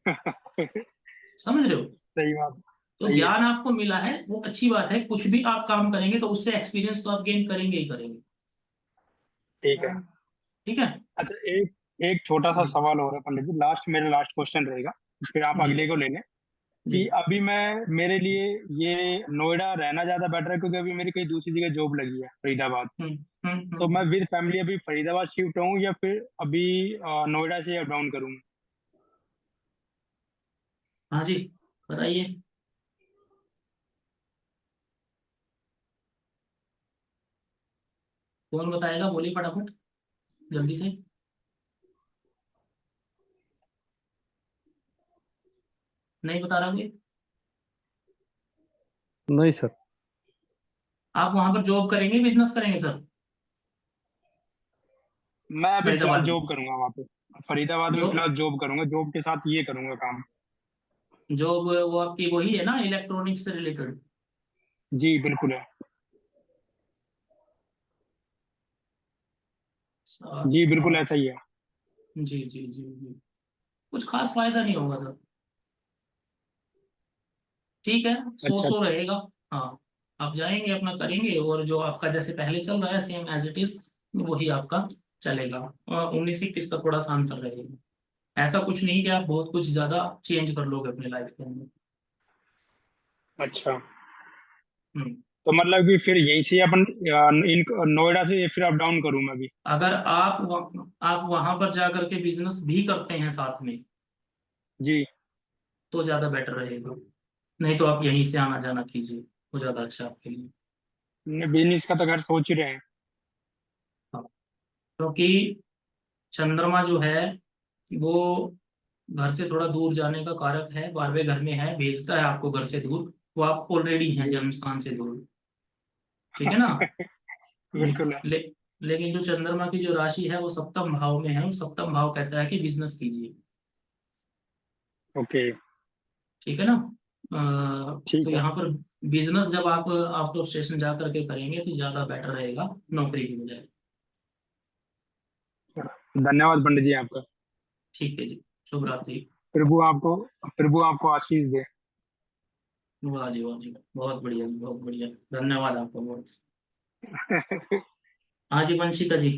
समझ रहे हो? सही बात। तो सही है। ज्ञान आपको मिला है वो अच्छी बात है, कुछ भी आप काम करेंगे तो उससे एक्सपीरियंस तो आप गेन करेंगे ही करेंगे। ठीक है। ठीक है। अच्छा, एक एक छोटा सा जी सवाल हो रहा है पंडित जी, मेरा लास्ट क्वेश्चन रहेगा, फिर आप जी अगले को ले लें। जी। कि अभी मेरे लिए ये नोएडा रहना ज्यादा बेटर है, क्योंकि अभी मेरी कहीं दूसरी जगह जॉब लगी है फरीदाबाद। हम्म हम्म तो मैं हम्म। विद फैमिली अभी फरीदाबाद शिफ्ट हूँ, या फिर अभी नोएडा से अप डाउन करूँ? हाँ जी, बताइए। कौन बताएगा, बोलिए फटाफट जल्दी से। नहीं बता रहा कोई? नहीं सर। आप वहां पर जॉब करेंगे, बिजनेस करेंगे सर? मैं अभी फिलहाल फरीदाबाद में जॉब करूंगा वहाँ पे। फरीदाबाद में जो फिलहाल जॉब करूंगा, जॉब के साथ ये करूंगा काम। जॉब वो आपकी वही है ना, इलेक्ट्रॉनिक्स से रिलेटेड? जी बिल्कुल है। जी बिल्कुल ऐसा ही है। जी जी जी जी। कुछ खास फायदा नहीं होगा सर। ठीक है, सो अच्छा। सो रहेगा। हाँ, आप जाएंगे अपना करेंगे, और जो आपका जैसे पहले चल रहा है सेम एज इट इज वही आपका चलेगा। और 19-21 का थोड़ा सा अंतर रहेगा। ऐसा कुछ नहीं कि आप बहुत कुछ ज्यादा चेंज कर लोगे अपने लाइफ के अंदर। अच्छा, हम्म। तो मतलब कि फिर यहीं से अपन इन नोएडा से फिर अप डाउन करूँ मैं भी? अगर आप वहां पर जाकर के बिजनेस भी करते हैं साथ में जी। तो ज्यादा बेटर रहेगा। नहीं तो आप यहीं से आना जाना कीजिए, वो ज्यादा अच्छा है आपके लिए। बिजनेस का तो घर सोच ही रहे हैं। हाँ, क्योंकि चंद्रमा जो है वो घर से थोड़ा दूर जाने का कारक है, 12वें घर में है, भेजता है आपको घर से दूर। वो आप ऑलरेडी हैं जी। जन्म स्थान से दूर। ठीक है ना? बिल्कुल है। ले, लेकिन जो चंद्रमा की जो राशि है वो सप्तम भाव में है, और सप्तम भाव कहता है कि बिजनेस कीजिए। ओके। ठीक है ना? तो ठीक है। यहाँ पर बिजनेस जब आप आउट ऑफ स्टेशन जा करके करेंगे तो ज्यादा बेटर रहेगा नौकरी की बजाय। धन्यवाद पंडित जी आपका। ठीक है जी। शुभ रात्रि। प्रभु आपको प्रभु आपको आशीष दे। वाह जी, वाह जी, बहुत बढ़िया जी, बहुत बढ़िया। धन्यवाद आपका बहुत। हाँ जी, वंशिका जी।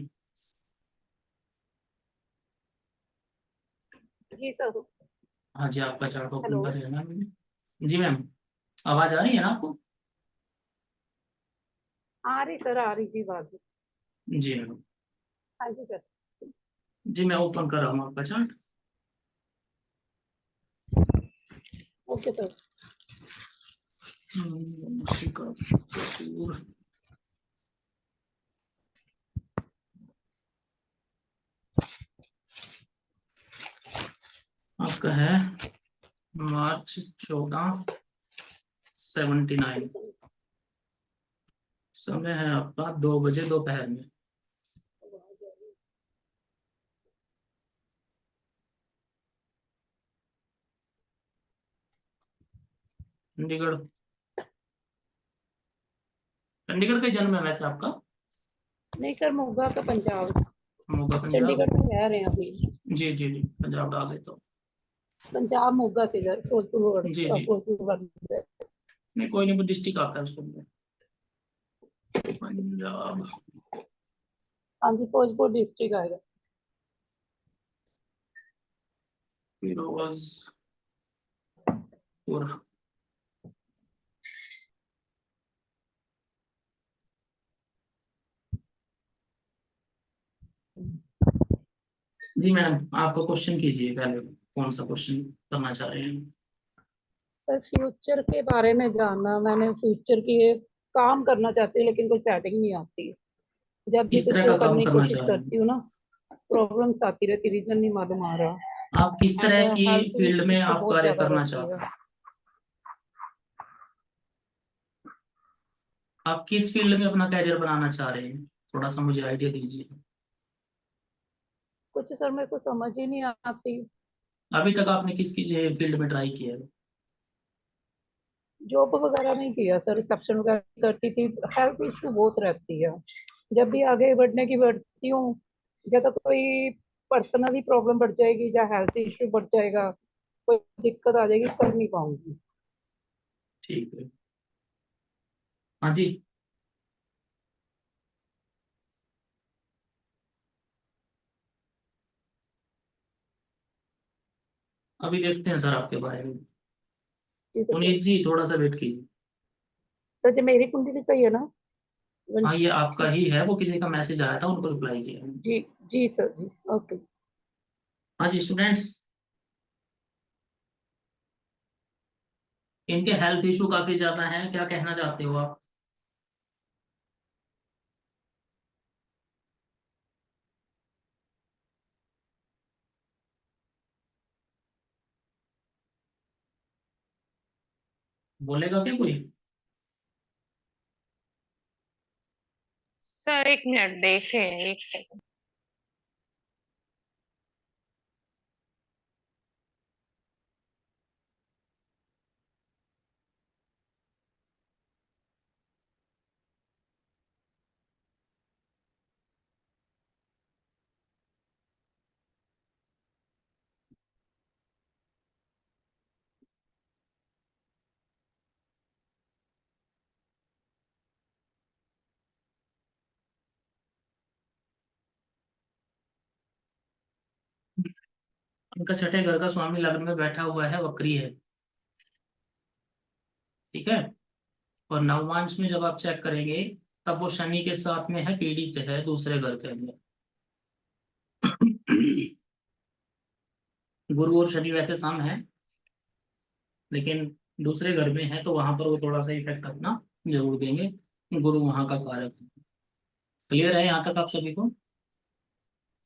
जी सर। हाँ जी, आपका चार्ट ओपन हेलो। कर लेना मैंने। जी मैम, आवाज आ रही है ना आपको? आ रही सर, आ रही जी बात। जी मैम। हाँ जी सर। जी मैं ओपन कर रहा हूँ आपका chart. Okay sir. Vanshika Kapoor. आपका है मार्च 1479। समय है आपका 2 बजे दोपहर में। चंडीगढ़। चंडीगढ़ का जन्म है वैसे आपका? नहीं सर, मोगा का पंजाब। मोगा पंजाब। चंडीगढ़ में रह रहे हैं अभी। जी जी जी, पंजाब डाल देता हूँ। पंजाब मोगा से इधर फिरोजपुर जी जी। फिरोजपुर। नहीं कोई नहीं, वो डिस्ट्रिक्ट आता है उसको। पंजाब। हाँ जी, फिरोजपुर डिस्ट्रिक्ट आएगा। फिरोजपुर। जी मैडम, आपका क्वेश्चन कीजिए पहले, कौन सा क्वेश्चन करना चाह रहे हैं? सर फ्यूचर के बारे में जानना, मैंने फ्यूचर की काम करना चाहती हूँ लेकिन कोई सेटिंग नहीं आती। जब भी किस कुछ तरह का काम करने की करना कोशिश चाह रहे हैं? करती हूँ ना, प्रॉब्लम्स आती रहती, रीजन नहीं मालूम आ रहा। आप किस एंड तरह की हेल्थ भी फील्ड में इशू आप बहुत कार्य ज्यादा करना रहती चाहते है। हैं? आप किस फील्ड में अपना कैरियर बनाना चाह रहे हैं, थोड़ा सा मुझे आइडिया दीजिए। कुछ सर मेरे को समझ ही नहीं आती। अभी तक आपने किस फील्ड में ट्राई किया है? जॉब वगैरह नहीं किया सर, रिसेप्शन वगैरह करती थी। हेल्थ इशू बहुत रहती है, जब भी आगे बढ़ने की बढ़ती हूँ, जब तक कोई पर्सनली प्रॉब्लम बढ़ जाएगी या हेल्थ इशू बढ़ जाएगा, कोई दिक्कत आ जाएगी, कर नहीं पाऊंगी। ठीक है। हाँ जी, अभी देखते हैं सर आपके बारे में। ठीक है सर। पुनीत जी थोड़ा सा वेट कीजिए। सर जी मेरी कुंडली का ही है ना? हाँ ये आपका ही है, वो किसी का मैसेज आया था, उनको रिप्लाई किया। जी जी सर जी, ओके। हाँ जी स्टूडेंट्स, इनके हेल्थ इशू काफी ज्यादा हैं, क्या कहना चाहते हो आप? बोलेगा क्या कोई? सर 1 मिनट देख रहे हैं, 1 सेकंड। इनका छठे घर का स्वामी लग्न में बैठा हुआ है, वक्री है। ठीक है। और नवमांश में जब आप चेक करेंगे, तब वो शनि के साथ में है, पीड़ित है दूसरे घर के अंदर। गुरु और शनि वैसे सम है, लेकिन दूसरे घर में है, तो वहां पर वो थोड़ा सा इफेक्ट अपना जरूर देंगे। गुरु वहां का कारक है। क्लियर है यहाँ तक आप सभी को?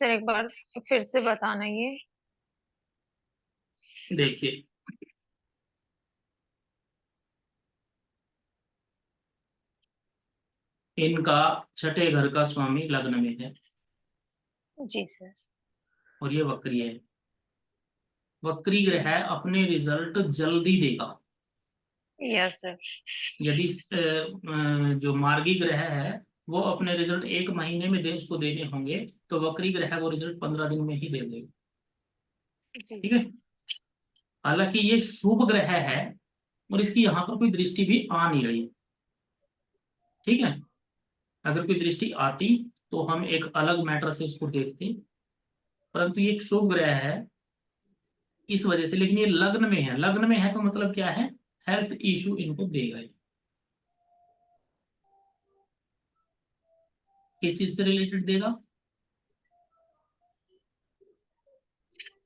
सर एक बार फिर से बताना ये। देखिए, इनका छठे घर का स्वामी लग्न में है, जी सर। और ये वक्री है। वक्री ग्रह अपने रिजल्ट जल्दी देगा। Yes sir. यदि जो मार्गी ग्रह है, वो अपने रिजल्ट 1 महीने में दे उसको देने होंगे, तो वक्री ग्रह वो रिजल्ट 15 दिन में ही दे देगा। जी ठीक है। हालांकि ये शुभ ग्रह है, और इसकी यहाँ पर कोई दृष्टि भी आ नहीं रही। ठीक है। अगर कोई दृष्टि आती तो हम एक अलग मैटर से उसको देखते, परंतु ये एक शुभ ग्रह है इस वजह से। लेकिन ये लग्न में है, लग्न में है तो मतलब क्या है, हेल्थ इशू इनको देगा ये। किस चीज से रिलेटेड देगा?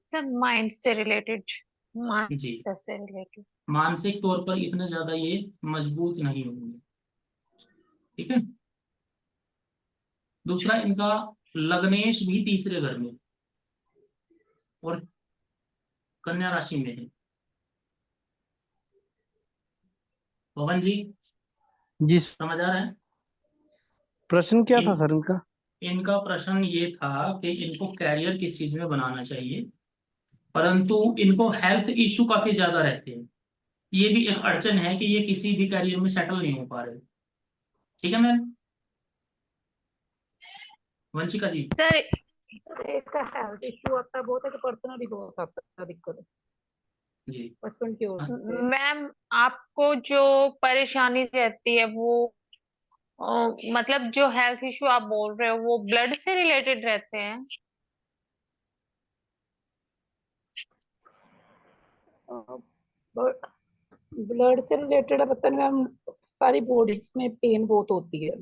सर माइंड से रिलेटेड, जी, मानसिक से रिलेटेड। मानसिक तौर पर इतना ज्यादा ये मजबूत नहीं होंगे। ठीक है। दूसरा, इनका लग्नेश भी तीसरे घर में और कन्या राशि में है। पवन जी जी समझ आ रहा है? प्रश्न क्या था इन सर इनका? इनका प्रश्न ये था कि इनको कैरियर किस चीज में बनाना चाहिए, परंतु इनको हेल्थ इश्यू काफी ज्यादा रहते हैं। ये भी एक अड़चन है कि ये किसी भी कैरियर में सेटल नहीं हो पा रहे। ठीक है मैम। वंशिका जी। सर एक हेल्थ इशू आता है बहुत है, तो पर्सनली बहुत आता है दिक्कत, जी। हस्बैंड की ओर हाँ, से। मैम आपको जो परेशानी रहती है वो मतलब जो हेल्थ इशू आप बोल रहे हो वो ब्लड से रिलेटेड रहते हैं? ब्लड से रिलेटेड है, पता नहीं मैम, सारी बॉडीज में पेन बहुत होती है,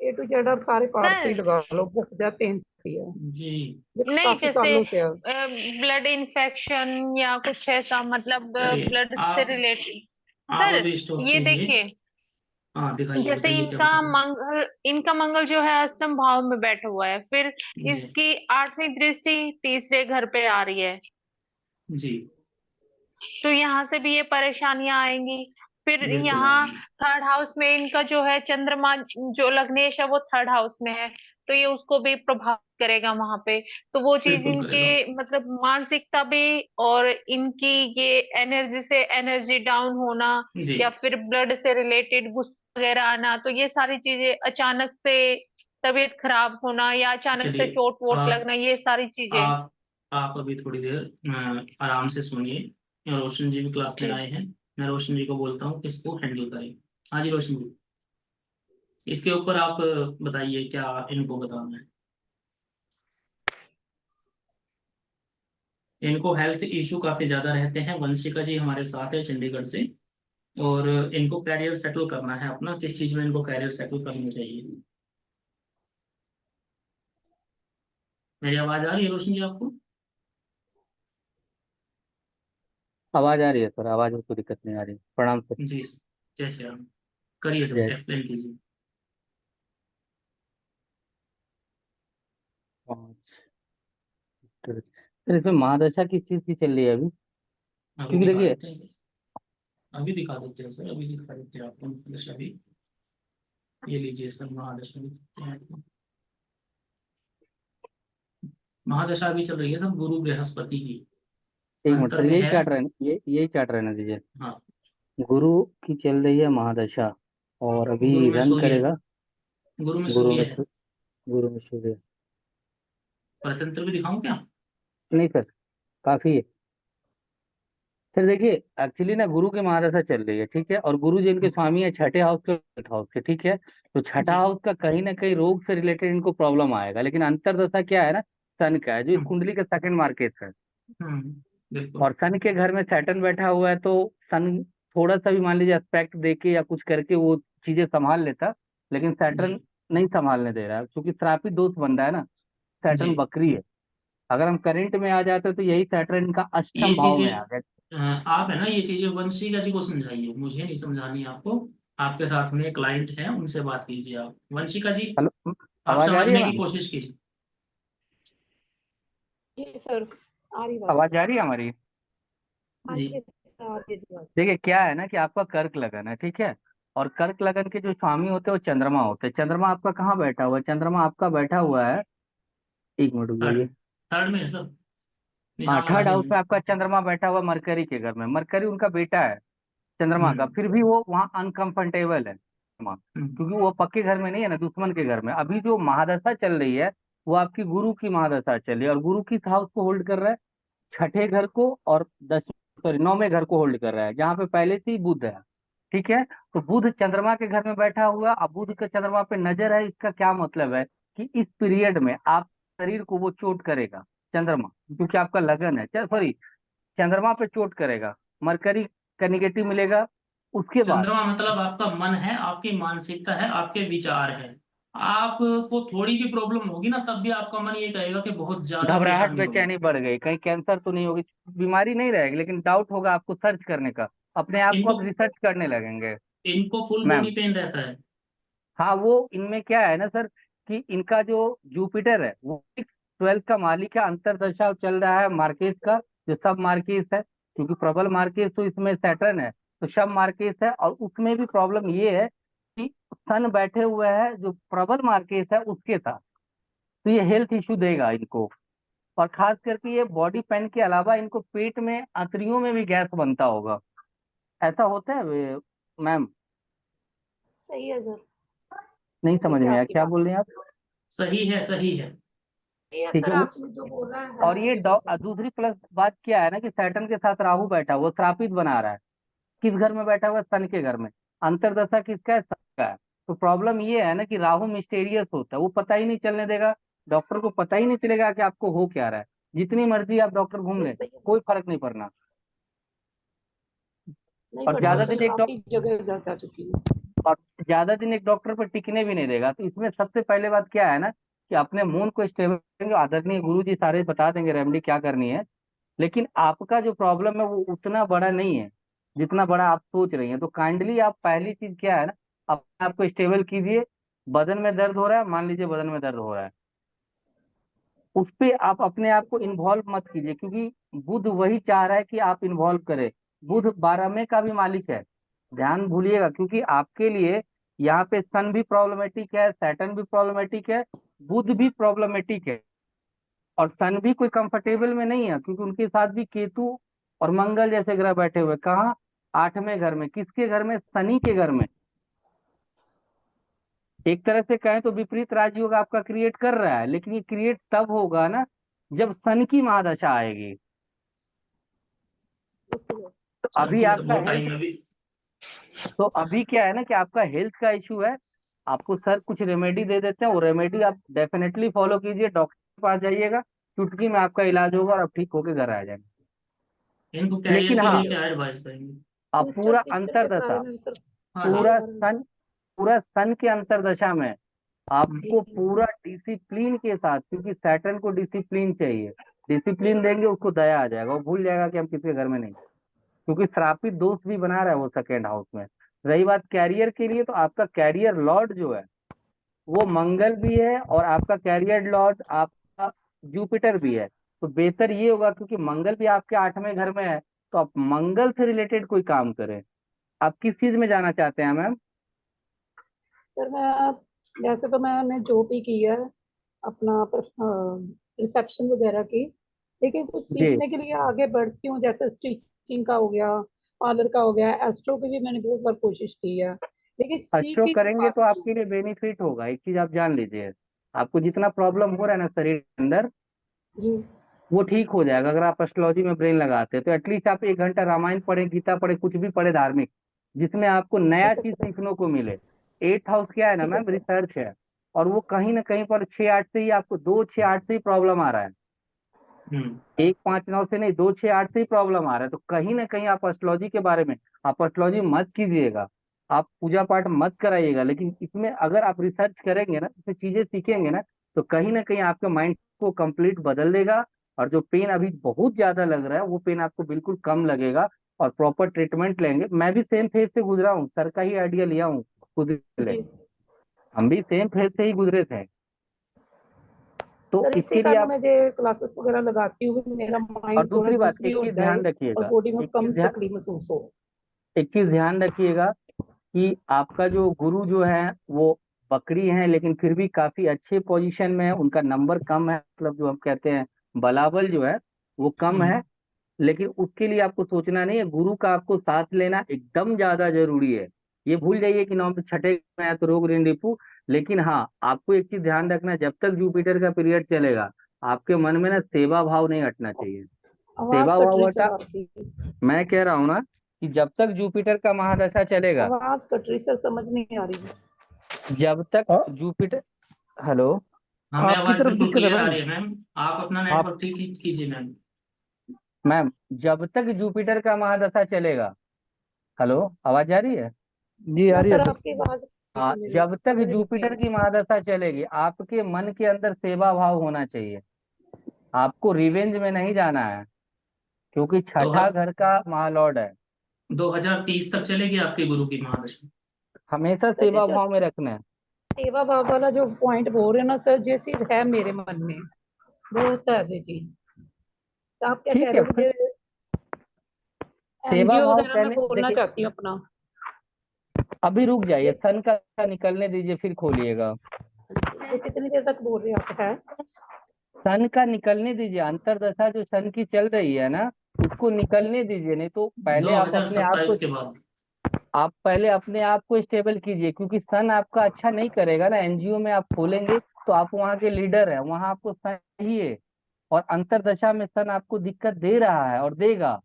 ए टू जेड, आप सारे पार्ट ही सर लगा लो, बहुत ज्यादा पेन होती है। जी। ये नहीं, काफी जैसे सालों से है। ब्लड इन्फेक्शन या कुछ ऐसा, मतलब चलिए, ब्लड से आप रिलेटेड। आप सर अभी स्टॉप ये कीजिए। देखिए, हाँ दिखाइए, जैसे बताइए क्या बता रहे इनका मंगल जो है अष्टम भाव में बैठा हुआ है, फिर हैं। जी। इसकी 8वीं दृष्टि तीसरे घर पे आ रही है, जी तो यहाँ से भी ये परेशानियां आएंगी। फिर बिल्कुल यहाँ आएंगे। थर्ड हाउस में इनका जो है चंद्रमा, जो लग्नेश है वो थर्ड हाउस में है, तो ये उसको भी प्रभावित करेगा वहां पे। तो वो चीज बिल्कुल इनके करेगा। मतलब मानसिकता भी, और इनकी ये एनर्जी से एनर्जी डाउन होना, जी। या फिर ब्लड से रिलेटेड गुस्सा वगैरह आना, तो ये सारी चीजें, अचानक से तबीयत खराब होना या अचानक से चलिए, चोट वोट आप लगना, ये सारी चीजें। आप आप अभी थोड़ी देर आराम से सुनिए। रोशन जी भी क्लास में जी। आए हैं। मैं रोशन जी को बोलता हूँ कि इसको हैंडल करें। हाँ जी रोशन जी, इसके ऊपर आप बताइए क्या इनको बताना है। इनको हेल्थ इशू काफी ज्यादा रहते हैं। वंशिका जी हमारे साथ है चंडीगढ़ से, और इनको कैरियर सेटल करना है अपना। किस चीज में इनको कैरियर सेटल करना चाहिए? मेरी आवाज आ रही है रोशन जी आपको? आवाज आ रही है सर, आवाज में कोई दिक्कत नहीं आ रही। प्रणाम सर। जी, जय श्री राम। करिए सर, जय। एक्सप्लेन कीजिए। सर इसमें महादशा किस चीज की चल रही है अभी? अभी क्योंकि दिखा देखिए, देते हैं सर। अभी दिखा देते हैं सर, अभी दिखा देते हैं आपको महादशा भी। ये लीजिए सर, महादशा भी दिखाते हैं आपको। महादशा अभी चल रही है सर गुरु बृहस्पति की। एक मिनट अंतर सर, में यही है। चार्ट रहने, यही चार्ट रहने दीजिए। हाँ, गुरु की चल रही है महादशा, और अभी गुरु में रन सूर्य है। करेगा। गुरु में गुरु सूर्य में है। गुरु में सूर्य। परतंत्र भी दिखाऊं क्या? नहीं सर, काफी है। सर देखिए, एक्चुअली ना गुरु की महादशा चल रही है, ठीक है, और गुरु जी इनके स्वामी है छठे हाउस के, छठा हाउस के, ठीक है। तो छठा जी। हाउस का कहीं ना कहीं रोग से रिलेटेड इनको प्रॉब्लम आएगा, लेकिन अंतरदशा क्या है ना, सन का है, जो इस हम्म। कुंडली का सेकंड मार्केट है। बिल्कुल। और सन के घर में सैटर्न बैठा हुआ है, तो सन थोड़ा सा भी मान लीजिए एस्पेक्ट देके या कुछ करके वो चीजें संभाल लेता, लेकिन जी। सैटर्न नहीं संभालने दे रहा है, क्योंकि श्रापित दोष बन रहा है ना। जी। सैटर्न बकरी है। अगर हम करंट में आ जाते तो यही सैटर्न का ये अष्टम भाव में आ चीजें गया। आप है ना, ये चीजें वंशिका जी को समझाइए, मुझे नहीं समझानी आपको। आपके साथ में क्लाइंट है, उनसे बात कीजिए आप। वंशिका जी, हेलो, आप आवाज आ रही है समझने की मैम? कोशिश कीजिए। जी सर, आ रही बात। आवाज आ रही है हमारी? हाँ जी। जी सर, आ रही बात। देखिए क्या है ना कि आपका कर्क लगन है, ठीक है। और कर्क लगन के जो स्वामी होते हैं वो चंद्रमा होते हैं। चंद्रमा आपका कहाँ बैठा हुआ है? चंद्रमा आपका बैठा हुआ है, एक मिनट रुक थर्ड जाइए। में। थर्ड में है सर, हाँ, निशान लगा थर्ड दिया हाउस मैंने। में आपका चंद्रमा बैठा हुआ मरकरी के घर में। मरकरी उनका बेटा है चंद्रमा का, हम्म। फिर भी वो वहाँ अनकंफर्टेबल है चंद्रमा, हम्म। क्योंकि वो पक्के घर में नहीं है ना, दुश्मन के घर में। अभी जो महादशा चल रही है वो आपकी गुरु की महादशा चल रही है, और गुरु किस हाउस को होल्ड कर रहा है? छठे घर को, और 9वें घर को होल्ड कर रहा है, जहाँ पे पहले से ही बुध है, ठीक है। तो बुध चंद्रमा के घर में बैठा हुआ, अब बुध का चंद्रमा पे नजर है, इसका क्या मतलब है कि इस पीरियड में आप शरीर को वो चोट करेगा चंद्रमा, क्योंकि आपका लगन है, सॉरी, चंद्रमा पे चोट करेगा। मरकरी का निगेटिव मिलेगा। उसके बाद चंद्रमा मतलब आपका मन है, आपकी मानसिकता है, आपके विचार है। आपको थोड़ी भी प्रॉब्लम होगी ना, तब भी आपका मन ये कहेगा कि बहुत ज्यादा घबराहट परेशानी होगी। बेचैनी बढ़ गई, कहीं कैंसर तो नहीं होगी, बीमारी नहीं रहेगी, लेकिन डाउट होगा आपको सर्च करने का, अपने आप को इनको आप रिसर्च करने लगेंगे इनको फुल मैम। बॉडी पेन रहता है। हाँ, वो इनमें क्या है ना सर, कि इनका जो जुपिटर है वो 12th का मालिक है, अंतरदशा चल रहा है मार्केस का, जो सब मार्केस है, क्योंकि प्रबल मार्केस तो इसमें सैटर्न है, तो सब मार्केस है। और उसमें भी प्रॉब्लम ये है कि सन बैठे हुए हैं जो प्रबल मार्केस है उसके साथ, तो ये हेल्थ इश्यू देगा इनको। और खास करके ये बॉडी पेन के अलावा इनको पेट में, आंतड़ियों में भी गैस बनता होगा। ऐसा होता है मैम? सही है सर, नहीं समझ ठीक है में आया, आपकी क्या बात। बोल रहे हैं आप? सही है, सही है। सही है ठीक सर, है। आपने जो बोला है और ये बिल्कुल सही। दूसरी प्लस बात क्या है ना कि सैटर्न के साथ राहु बैठा हुआ, वो श्रापित बना रहा है। किस घर में बैठा हुआ है? सन के घर में। अंतरदशा किसका है? सन का है। तो प्रॉब्लम ये है ना कि राहु मिस्टेरियस होता है, वो पता ही नहीं चलने देगा, डॉक्टर को पता ही नहीं चलेगा कि आपको हो क्या रहा है। जितनी मर्जी आप डॉक्टर घूम जी लें, सही है। कोई फर्क नहीं पड़ना। नहीं और पड़ता ज्यादा सर, दिन एक काफी जगह जा चुकी है। और ज्यादा दिन एक डॉक्टर पर टिकने भी नहीं देगा। तो इसमें सबसे पहले बात क्या है ना कि अपने मूड को स्टेबल करेंगे, आदरणीय गुरु जी सारे बता देंगे रेमेडी क्या करनी है। लेकिन आपका जो प्रॉब्लम है वो उतना बड़ा नहीं है जितना बड़ा आप सोच रही हैं। तो काइंडली आप पहली चीज क्या है ना, अपने आप को स्टेबल कीजिए। बदन में दर्द हो रहा है, मान लीजिए बदन में दर्द हो रहा है, उस पे आप अपने आप को इन्वॉल्व मत कीजिए, क्योंकि बुध वही चाह रहा है कि आप इन्वॉल्व करें। बुध 12वें का भी मालिक है, ध्यान भूलिएगा, क्योंकि आपके लिए यहाँ पे सन भी प्रॉब्लमेटिक है, सैटर्न भी प्रॉब्लमेटिक है, बुध भी प्रॉब्लमेटिक है और सन भी कोई कंफर्टेबल में नहीं है, क्योंकि उनके साथ भी केतु और मंगल जैसे ग्रह बैठे हुए। कहाँ? 8वें घर में। किसके घर में? शनि के घर में। एक तरह से कहें तो विपरीत राजयोग आपका क्रिएट कर रहा है, लेकिन ये क्रिएट तब होगा ना जब सन की महादशा आएगी। तो सर अभी की तो आपका बहुत हेल्थ, टाइम है अभी। तो अभी क्या है ना कि आपका हेल्थ का इशू है। आपको सर कुछ रेमेडी दे देते हैं, वो रेमेडी आप डेफिनेटली फॉलो कीजिए, डॉक्टर के पास जाइएगा, चुटकी में आपका इलाज होगा और आप ठीक होके घर आ जाएंगे। इनको कैरियर लेकिन के हाँ, लिए क्या एडवाइस करेंगे? अब फ्यूचर पूरा फ्यूचर के बारे अंतरदशा, में सर हाँ हाँ। पूरा सन, पूरा सन के अंतरदशा में आपको जी पूरा डिसिप्लिन के साथ, क्योंकि सैटर्न को डिसिप्लिन चाहिए, डिसिप्लिन देंगे उसको दया आ जाएगा, वो भूल जाएगा कि हम किसी के घर में नहीं, क्योंकि श्रापित दोस्त भी बना रहा है वो सेकेंड हाउस में। रही बात कैरियर के लिए, तो आपका कैरियर लॉर्ड जो है वो मंगल भी है और आपका कैरियर लॉर्ड आपका जुपिटर भी है। तो बेहतर ये होगा, क्योंकि मंगल भी आपके 8वें घर में है, तो आप मंगल से रिलेटेड कोई काम करें। आप किस चीज में जाना चाहते हैं मैम? सर, मैं वैसे तो मैंने जॉब ही की है अपना रिसेप्शन वगैरह की, लेकिन कुछ जी, सीखने के लिए आगे बढ़ती हूँ, जैसे स्टिचिंग का हो गया, पार्लर का हो गया, एस्ट्रो की भी मैंने बहुत बार कोशिश की है, लेकिन सीख अच्छो ही नहीं करेंगे तो पाती। आपके लिए बेनिफिट होगा। एक चीज आप जान लीजिए, आपको जितना प्रॉब्लम हो रहा है ना शरीर के अंदर, जी वो ठीक हो जाएगा अगर आप एस्ट्रोलॉजी में ब्रेन लगाते हैं। तो एटलीस्ट आप 1 घंटा रामायण पढ़े, गीता पढ़े, कुछ भी पढ़े धार्मिक, जिसमें आपको नया ठीक है चीज सर। सीखने को मिले। 8th हाउस क्या है ना ठीक है मैम, सर। रिसर्च है, और वो कहीं ना कहीं पर 6-8 से ही आपको, 2-6-8 से ही प्रॉब्लम आ रहा है। 1-5-9 से नहीं, 2-6-8 से ही प्रॉब्लम आ रहा है। तो कहीं ना कहीं आप एस्ट्रोलॉजी के बारे में, आप एस्ट्रोलॉजी मत कीजिएगा, आप पूजा पाठ मत कराइएगा, लेकिन इसमें अगर आप रिसर्च करेंगे ना, इसमें चीजें सीखेंगे ना, तो कहीं ना कहीं आपके माइंड को कंप्लीट बदल देगा। और जो पेन अभी बहुत ज्यादा लग रहा है वो पेन आपको बिल्कुल कम लगेगा, और प्रॉपर ट्रीटमेंट लेंगे। मैं भी सेम फेज से गुजरा हूँ, सर का ही आइडिया लिया हूँ खुद से। जी हम भी सेम फेज से ही गुजरे थे। तो सर, इसी इसके लिए कारण आप, मैं जो क्लासेस वगैरह लगाती हूँ, मेरा और माइंड थोड़ा दूसरी बात, दूसरी हो जाए और बॉडी में कम तकलीफ महसूस हो। एक चीज ध्यान रखिएगा कि आपका जो गुरु जो है वो बकरी है, लेकिन फिर भी काफी अच्छे पोजीशन में है, उनका नंबर कम है, मतलब जो हम कहते हैं बलाबल जो है वो कम है। लेकिन उसके लिए आपको सोचना नहीं है, गुरु का आपको साथ लेना एकदम ज्यादा जरूरी है। ये भूल जाइए कि 9 से 6 में है तो रोग ऋण रिपू। लेकिन हाँ, आपको एक चीज ध्यान रखना है, जब तक जुपिटर का पीरियड चलेगा आपके मन में ना सेवा भाव नहीं हटना चाहिए। आवाज सेवा कट भाव रही हटा, सर आपकी। मैं कह रहा हूँ ना कि जब तक जुपिटर का महादशा चलेगा, आवाज कट रही सर, समझ नहीं आ रही। जब तक आ, जुपिटर, हेलो हमें आपकी आवाज तरफ बिल्कुल दिक्कत है क्लियर आ मैम? रही है मैम। आप अपना आप नेटवर्क ठीक कीजिए मैम। मैम, जब तक जुपिटर का महादशा चलेगा, हेलो आवाज आ रही है? जी आ ना रही है सर, सर। आपकी आवाज हाँ, मेरे जब तक समझ नहीं आ जुपिटर की रही। महादशा चलेगी आपके मन के अंदर सेवा भाव होना चाहिए। आपको रिवेंज में नहीं जाना है, क्योंकि तो छठा घर का महालॉर्ड है। 2030 तक चलेगी आपके गुरु की महादशा। हमेशा सर जी, सेवा जो भाव में रखना है। सेवा भाव वाला जो पॉइंट बोल रहे हो ना सर, ये चीज है मेरे मन में, बहुत है ये चीज। तो आप क्या कह ठीक है, रहे हो, फिर मुझे सेवा एनजीओ भाव वगैरह में कहने खोलना देखिए, चाहती हूँ अपना। अभी रुक जाइए, ये सन का निकलने दीजिए फिर खोलिएगा। ये कितनी देर तक बोल रहे हो आप? है सन का निकलने दीजिए, अंतरदशा जो सन की चल रही है ना, उसको निकलने दीजिए। नहीं तो पहले आप अपने आप को, 2027 के बाद। आप पहले अपने आप को स्टेबल कीजिए, क्योंकि सन आपका अच्छा नहीं करेगा ना। एनजीओ में आप खोलेंगे तो आप वहाँ के लीडर हैं, वहाँ आपको सन चाहिए, और अंतरदशा में सन आपको दिक्कत दे रहा है और देगा।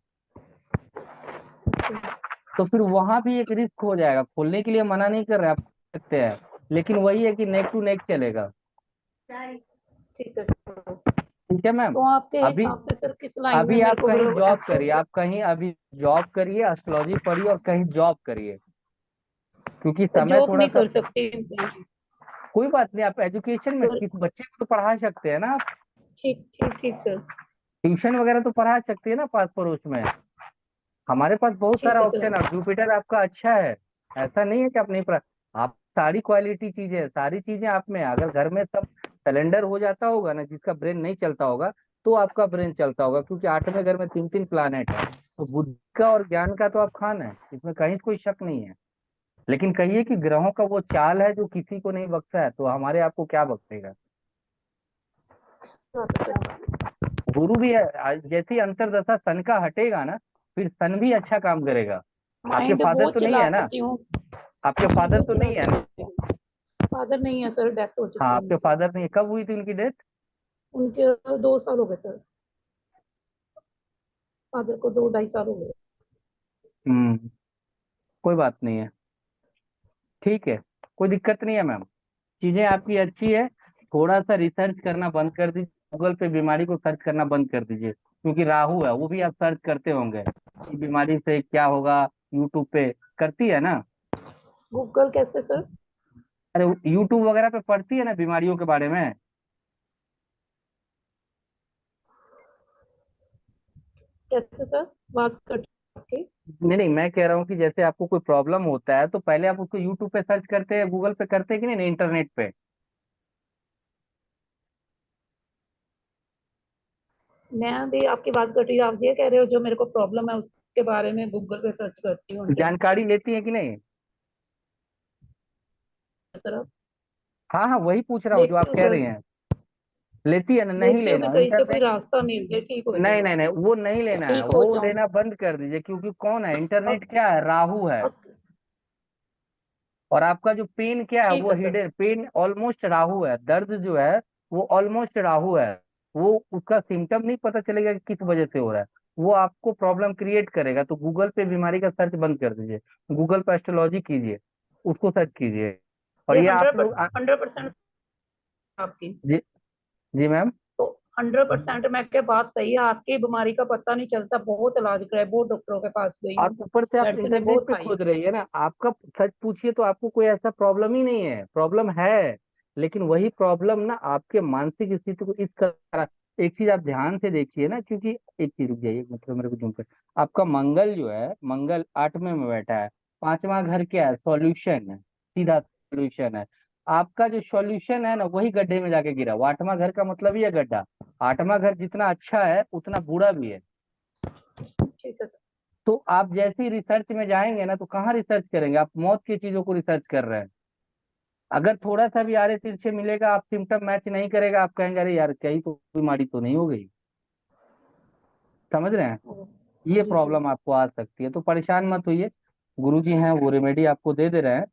तो फिर वहां भी एक रिस्क हो जाएगा। खोलने के लिए मना नहीं कर रहे, आप कर सकते हैं, लेकिन वही है कि नेक टू नेक चलेगा। ठीक है सर। ठीक है मैम। तो आपके अभी हिसाब से सर किस लाइन में अभी मेरे आप को कहीं मतलब जॉब एस्ट्रो करिए, वगैरह? आप कहीं अभी जॉब करिए, एस्ट्रोलॉजी पढ़िए और कहीं जॉब करिए, क्योंकि सर समय जॉब थोड़ा नहीं सा, कर सकती। कोई बात नहीं, आप एजुकेशन में सर किस बच्चे को तो पढ़ा सकते हैं ना आप। ठीक ठीक ठीक सर। ट्यूशन वगैरह तो पढ़ा सकते हैं ना पास पड़ोस में। हमारे पास बहुत ठीक सारा है ऑप्शन है, सर। और जुपिटर आपका अच्छा है। ऐसा नहीं है कि आप नहीं पढ़ा, आप सारी क्वालिटी चीजें, सारी चीजें आप में हैं। अगर घर में सब सिलेंडर हो जाता होगा ना, जिसका ब्रेन नहीं चलता होगा, तो आपका ब्रेन चलता होगा, क्योंकि 8वें घर में 3-3 प्लानेट है। तो बुद्धि का और ज्ञान का तो आप खान है, इसमें कहीं कोई शक नहीं है। लेकिन कहिए कि ग्रहों का वो चाल है जो किसी को नहीं बख्शा है, तो हमारे आपको क्या बख्शेगा। बात है सर। गुरु भी जैसे ही अंतर्दशा सन का हटेगा ना, फिर सन भी अच्छा काम करेगा। आपके माइंड फादर बहुत तो नहीं है ना? चलाती हूँ, आपके माइंड फादर बहुत तो नहीं है ना? चलाती हूँ। फादर नहीं है सर, डेथ हो हाँ, चुकी है आपके उनकी। फादर नहीं है। कब हुई थी उनकी डेथ? उनके 2 साल हो गए सर, फादर को 2-2.5 साल हो गए। हम्म, कोई बात नहीं है, ठीक है, कोई दिक्कत नहीं है मैम। चीजें आपकी अच्छी है। थोड़ा सा रिसर्च करना बंद कर दीजिए, गूगल पे बीमारी को सर्च करना बंद कर दीजिए, क्योंकि राहु है, वो भी आप सर्च करते होंगे कि बीमारी से क्या होगा। यूट्यूब पे करती है ना? गूगल कैसे सर? अरे यूट्यूब वगैरह पे पढ़ती है ना बीमारियों के बारे में? कैसे सर, आवाज कट आपकी। नहीं नहीं, मैं कह रहा हूँ कि जैसे आपको कोई प्रॉब्लम होता है तो पहले आप उसको यूट्यूब पे सर्च करते हैं, गूगल पे करते हैं कि नहीं, इंटरनेट पे? मैं अभी आपकी बात कट रही है, आप ये कह रहे हो जो मेरे को प्रॉब्लम है उसके बारे में गूगल पे सर्च करती हूँ इंटरनेट जानकारी लेती है कि नहीं? की तरफ। हाँ हाँ, वही पूछ रहा हूँ जो लेती आप हूँ कह सर, रही हैं। लेती है ना? नहीं लेती हूँ मैं, लेना कहीं से कोई इंटरनेट। रास्ता मिल जाए ठीक हो नहीं जाए, नहीं नहीं, वो नहीं लेना है, ठीक वो हो जाऊं। लेना बंद कर दीजिए, क्योंकि कौन है, इंटरनेट अब क्या है, राहु है। अब और आपका जो पेन क्या है, ठीक वो है sir. Hidden pain almost Rahu है, दर्द जो है वो ऑलमोस्ट राहु है। वो उसका सिम्टम नहीं पता चलेगा कि किस वजह से हो रहा है, वो आपको प्रॉब्लम क्रिएट करेगा। तो गूगल पे बीमारी का सर्च बंद कर दीजिए, गूगल पे एस्ट्रोलॉजी कीजिए, उसको सर्च कीजिए। और ये ये आप हंड्रेड लोग 100% आपकी, जी, जी मैम। तो 100% मैं क्या बात सही है आपकी, बीमारी का पता नहीं चलता, बहुत इलाज कराए, बहुत डॉक्टरों के पास गई और हूँ, ऊपर से आप मेडिसिन इंटरनेट बहुत पे खाई। खोज रही है ना, आपका सच पूछिए तो आपको कोई ऐसा प्रॉब्लम ही नहीं है, प्रॉब्लम है, लेकिन वही प्रॉब्लम ना आपके मानसिक स्थिति को इस तरह। एक चीज आप ध्यान से देखिए ना, क्योंकि एक चीज रुक जाइए, मतलब मेरे को जूम कर। आपका मंगल जो है, मंगल 8वें में बैठा है। 5वां घर क्या है, सॉल्यूशन है, सीधा सॉल्यूशन है। आपका जो सॉल्यूशन है ना, वही गड्ढे में जाके गिरा। वो 8वां घर का मतलब ही है गड्ढा। 8वां घर जितना अच्छा है उतना बुरा भी है। ठीक है सर। तो आप जैसे ही रिसर्च में जाएंगे ना, तो कहाँ रिसर्च करेंगे, आप मौत की चीजों को रिसर्च कर रहे हैं। अगर थोड़ा सा भी आरे तिरछे मिलेगा, आप सिम्टम मैच नहीं करेगा, आप कहेंगे अरे यार कहीं तो बीमारी तो नहीं हो गई। समझ रहे हैं? ये जी जी। प्रॉब्लम आपको आ सकती है, तो परेशान मत होइए। गुरु जी हैं, वो रेमेडी आपको दे दे रहे हैं।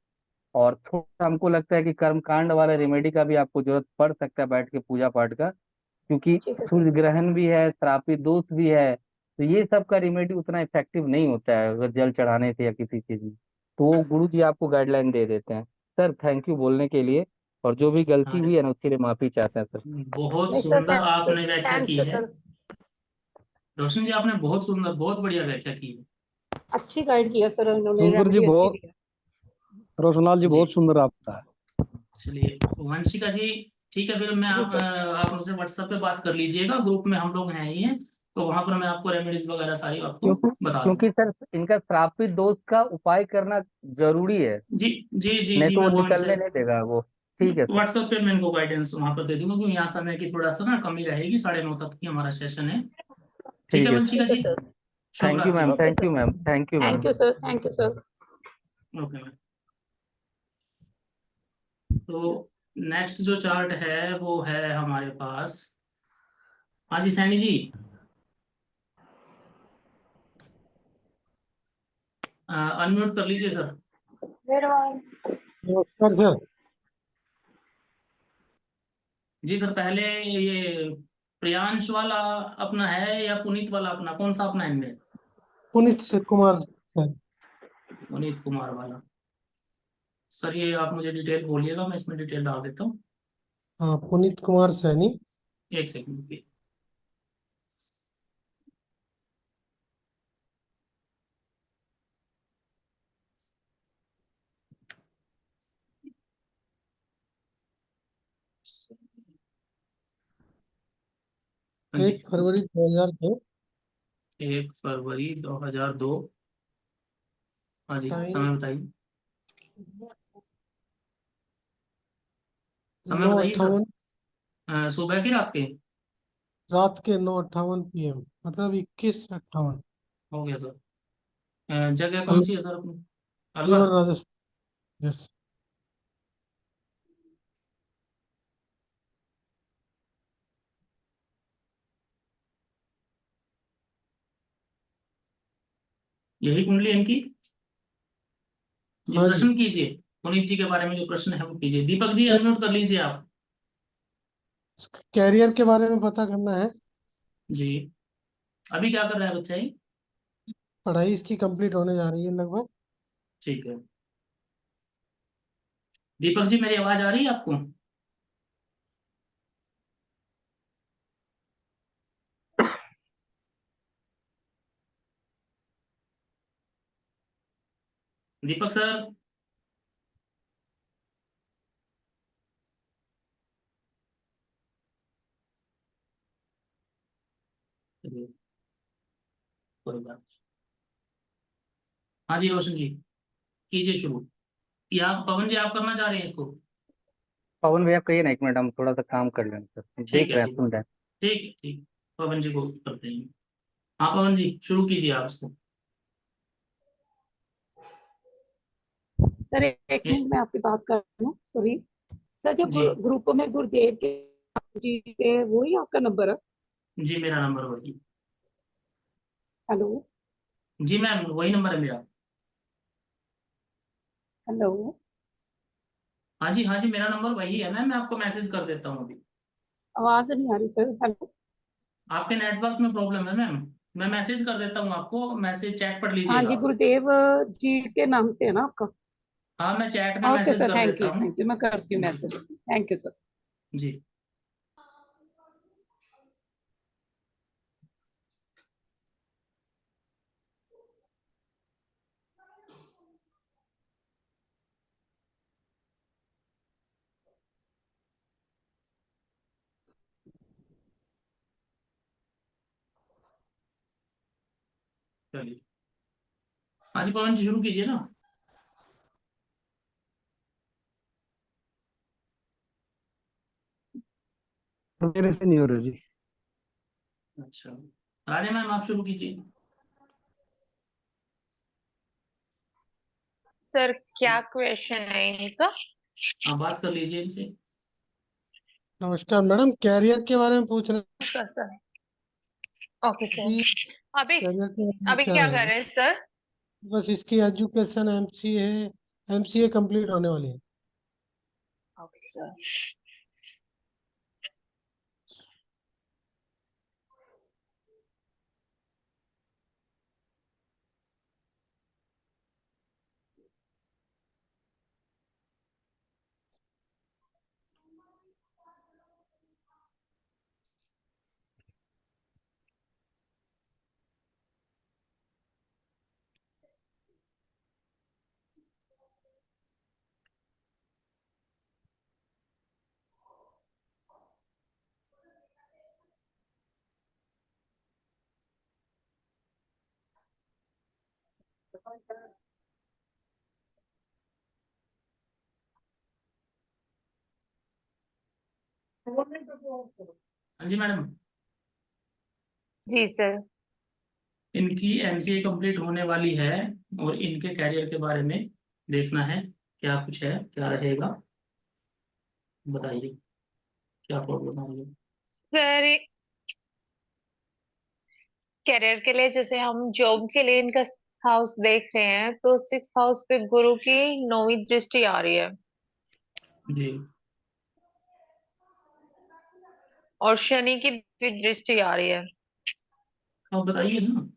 और थोड़ा हमको लगता है कि कर्म कांड वाला रेमेडी का भी आपको जरूरत पड़ सकता है, बैठ के पूजा पाठ का, क्योंकि ठीक है सर। सूर्य ग्रहण भी है, श्रापित दोष भी है। तो ये सब का रेमेडी उतना इफेक्टिव नहीं होता है अगर जल चढ़ाने से या किसी चीज में। तो वो गुरु जी आपको गाइडलाइन दे देते हैं। सर थैंक यू बोलने के लिए, और जो भी गलती हाँ, हुई है ना उसके लिए माफी चाहते हैं सर। बहुत नहीं सर, सुंदर आपने व्याख्या थैंक्स की है। सर, रोशन जी, आपने बहुत सुंदर, बहुत बढ़िया व्याख्या की है। अच्छी गाइड किया सर उन्होंने, सुंदर जी रेमेडी अच्छी बहुत, दी है। रोशनलाल जी जी, बहुत सुंदर आपका है। चलिए वंशिका जी, ठीक है, फिर मैं जी सर। आप मुझसे व्हाट्सएप पे बात कर लीजिएगा, ग्रुप में हम लोग हैं ही हैं, तो वहां पर मैं आपको रेमेडीज वगैरह सारी आपको क्योंकि बता दूंगा। क्योंकि सर इनका श्रापित दोष का उपाय करना जरूरी है, जी जी जी नहीं जी, तो मैं वो वो इनसे निकलने नहीं देगा वो। ठीक है सर। व्हाट्सएप पे मैं इनको गाइडेंस वहां पर दे दूंगा, क्योंकि यहाँ समय की थोड़ा सा ना कमी रहेगी, 9:30 तक की हमारा सेशन है। ठीक है ठीक है सर। वंशिका ठीक है जी, सर। शुभ थैंक यू मैम, रात्रि। Okay thank sir. You ma'am, thank you ma'am. Thank you sir, thank you sir. Okay ma'am. तो नेक्स्ट जो चार्ट है वो है हमारे पास। हाँ जी सैनी जी, अनम्यूट कर लीजिए सर। नमस्कार सर। जी सर, पहले ये प्रियांश वाला अपना है या पुनीत वाला अपना, कौन सा अपना है इनमें? Puneet sir Kumar sir. पुनीत कुमार वाला। सर ये आप मुझे डिटेल बोलिएगा, मैं इसमें डिटेल डाल देता हूँ। हाँ, पुनीत कुमार सैनी। एक सेकंड की। हाँ जी, 1 फरवरी 2002। 1 फरवरी 2002। हाँ जी, टाइम समय बताइए, समय नौ बताइए सर। अट्ठावन सुबह की रात के? रात के 9:58 PM, मतलब 21:58। हो गया सर। जगह कौन अल, सी है सर अपनी? अलवर अलवर। राजस्थान। यस। यही कुंडली है इनकी। जी हाँ प्रश्न जी। कीजिए, पुनीत जी के बारे में जो प्रश्न है वो कीजिए। दीपक जी अनम्यूट कर लीजिए आप। कैरियर के बारे में पता करना है। जी अभी क्या कर रहा है बच्चा ये? पढ़ाई इसकी कंप्लीट होने जा रही है लगभग। ठीक है। दीपक जी मेरी आवाज आ रही है आपको? दीपक सर। चलिए, कोई बात नहीं। हाँ जी रोशन जी कीजिए शुरू। या आप पवन जी आप करना चाह रहे हैं इसको? पवन भैया कहिए ना, एक मिनट हम थोड़ा सा काम कर लें सर, ठीक देख है रहे हैं ठीक है सुन रहे हैं। ठीक है ठीक। पवन जी को करते हैं। हाँ पवन जी शुरू कीजिए आप इसको। सर एक ये- मिनट, मैं आपकी बात कर रही हूँ, सॉरी। सर जब जी ग्रुप में गुरुदेव के जी के, वही आपका नंबर है? जी मेरा नंबर वही। हेलो। जी मैम वही नंबर है मेरा। हेलो। हाँ जी मेरा नंबर वही है मैम, मैं आपको मैसेज कर देता हूँ अभी। आवाज नहीं आ रही सर। हेलो। आपके नेटवर्क में प्रॉब्लम है मैम, मैं मैसेज कर देता हूँ आपको, मैसेज चैट पढ़ हाँ लीजिएगा जी, आप। गुरुदेव जी के नाम से है ना आपका? हाँ मैं चैट में ओके मैसेज सर, कर देता हूँ। थैंक यू, मैं करती हूँ जी मैसेज। Thank you sir. जी। चलिए हाँ जी पवन जी शुरू कीजिए ना। मेरे से नहीं हो रहा जी। अच्छा राधे मैम आप शुरू कीजिए। सर क्या क्वेश्चन है इनका? आप बात कर लीजिए इनसे। नमस्कार मैडम, कैरियर के बारे में पूछ रहे हैं। उसका सर। Okay sir. अभी अभी कैरियर के बारे में अभी क्या क्या कर रहेगा? रहे हैं सर? बस इसकी एजुकेशन एमसीए कंप्लीट होने वाली है। Okay sir. हाँ जी मैडम। जी सर। इनकी एमसीए कंप्लीट होने वाली है और इनके कैरियर के बारे में देखना है क्या कुछ है, क्या रहेगा, बताइए क्या प्रॉब्लम आ रही है। सर करियर के लिए जैसे हम जॉब के लिए इनका हाउस देख रहे हैं, तो 6 हाउस पे गुरु की 9वीं दृष्टि आ रही है जी और शनि की 10वीं दृष्टि आ रही है। आप बताइए ना।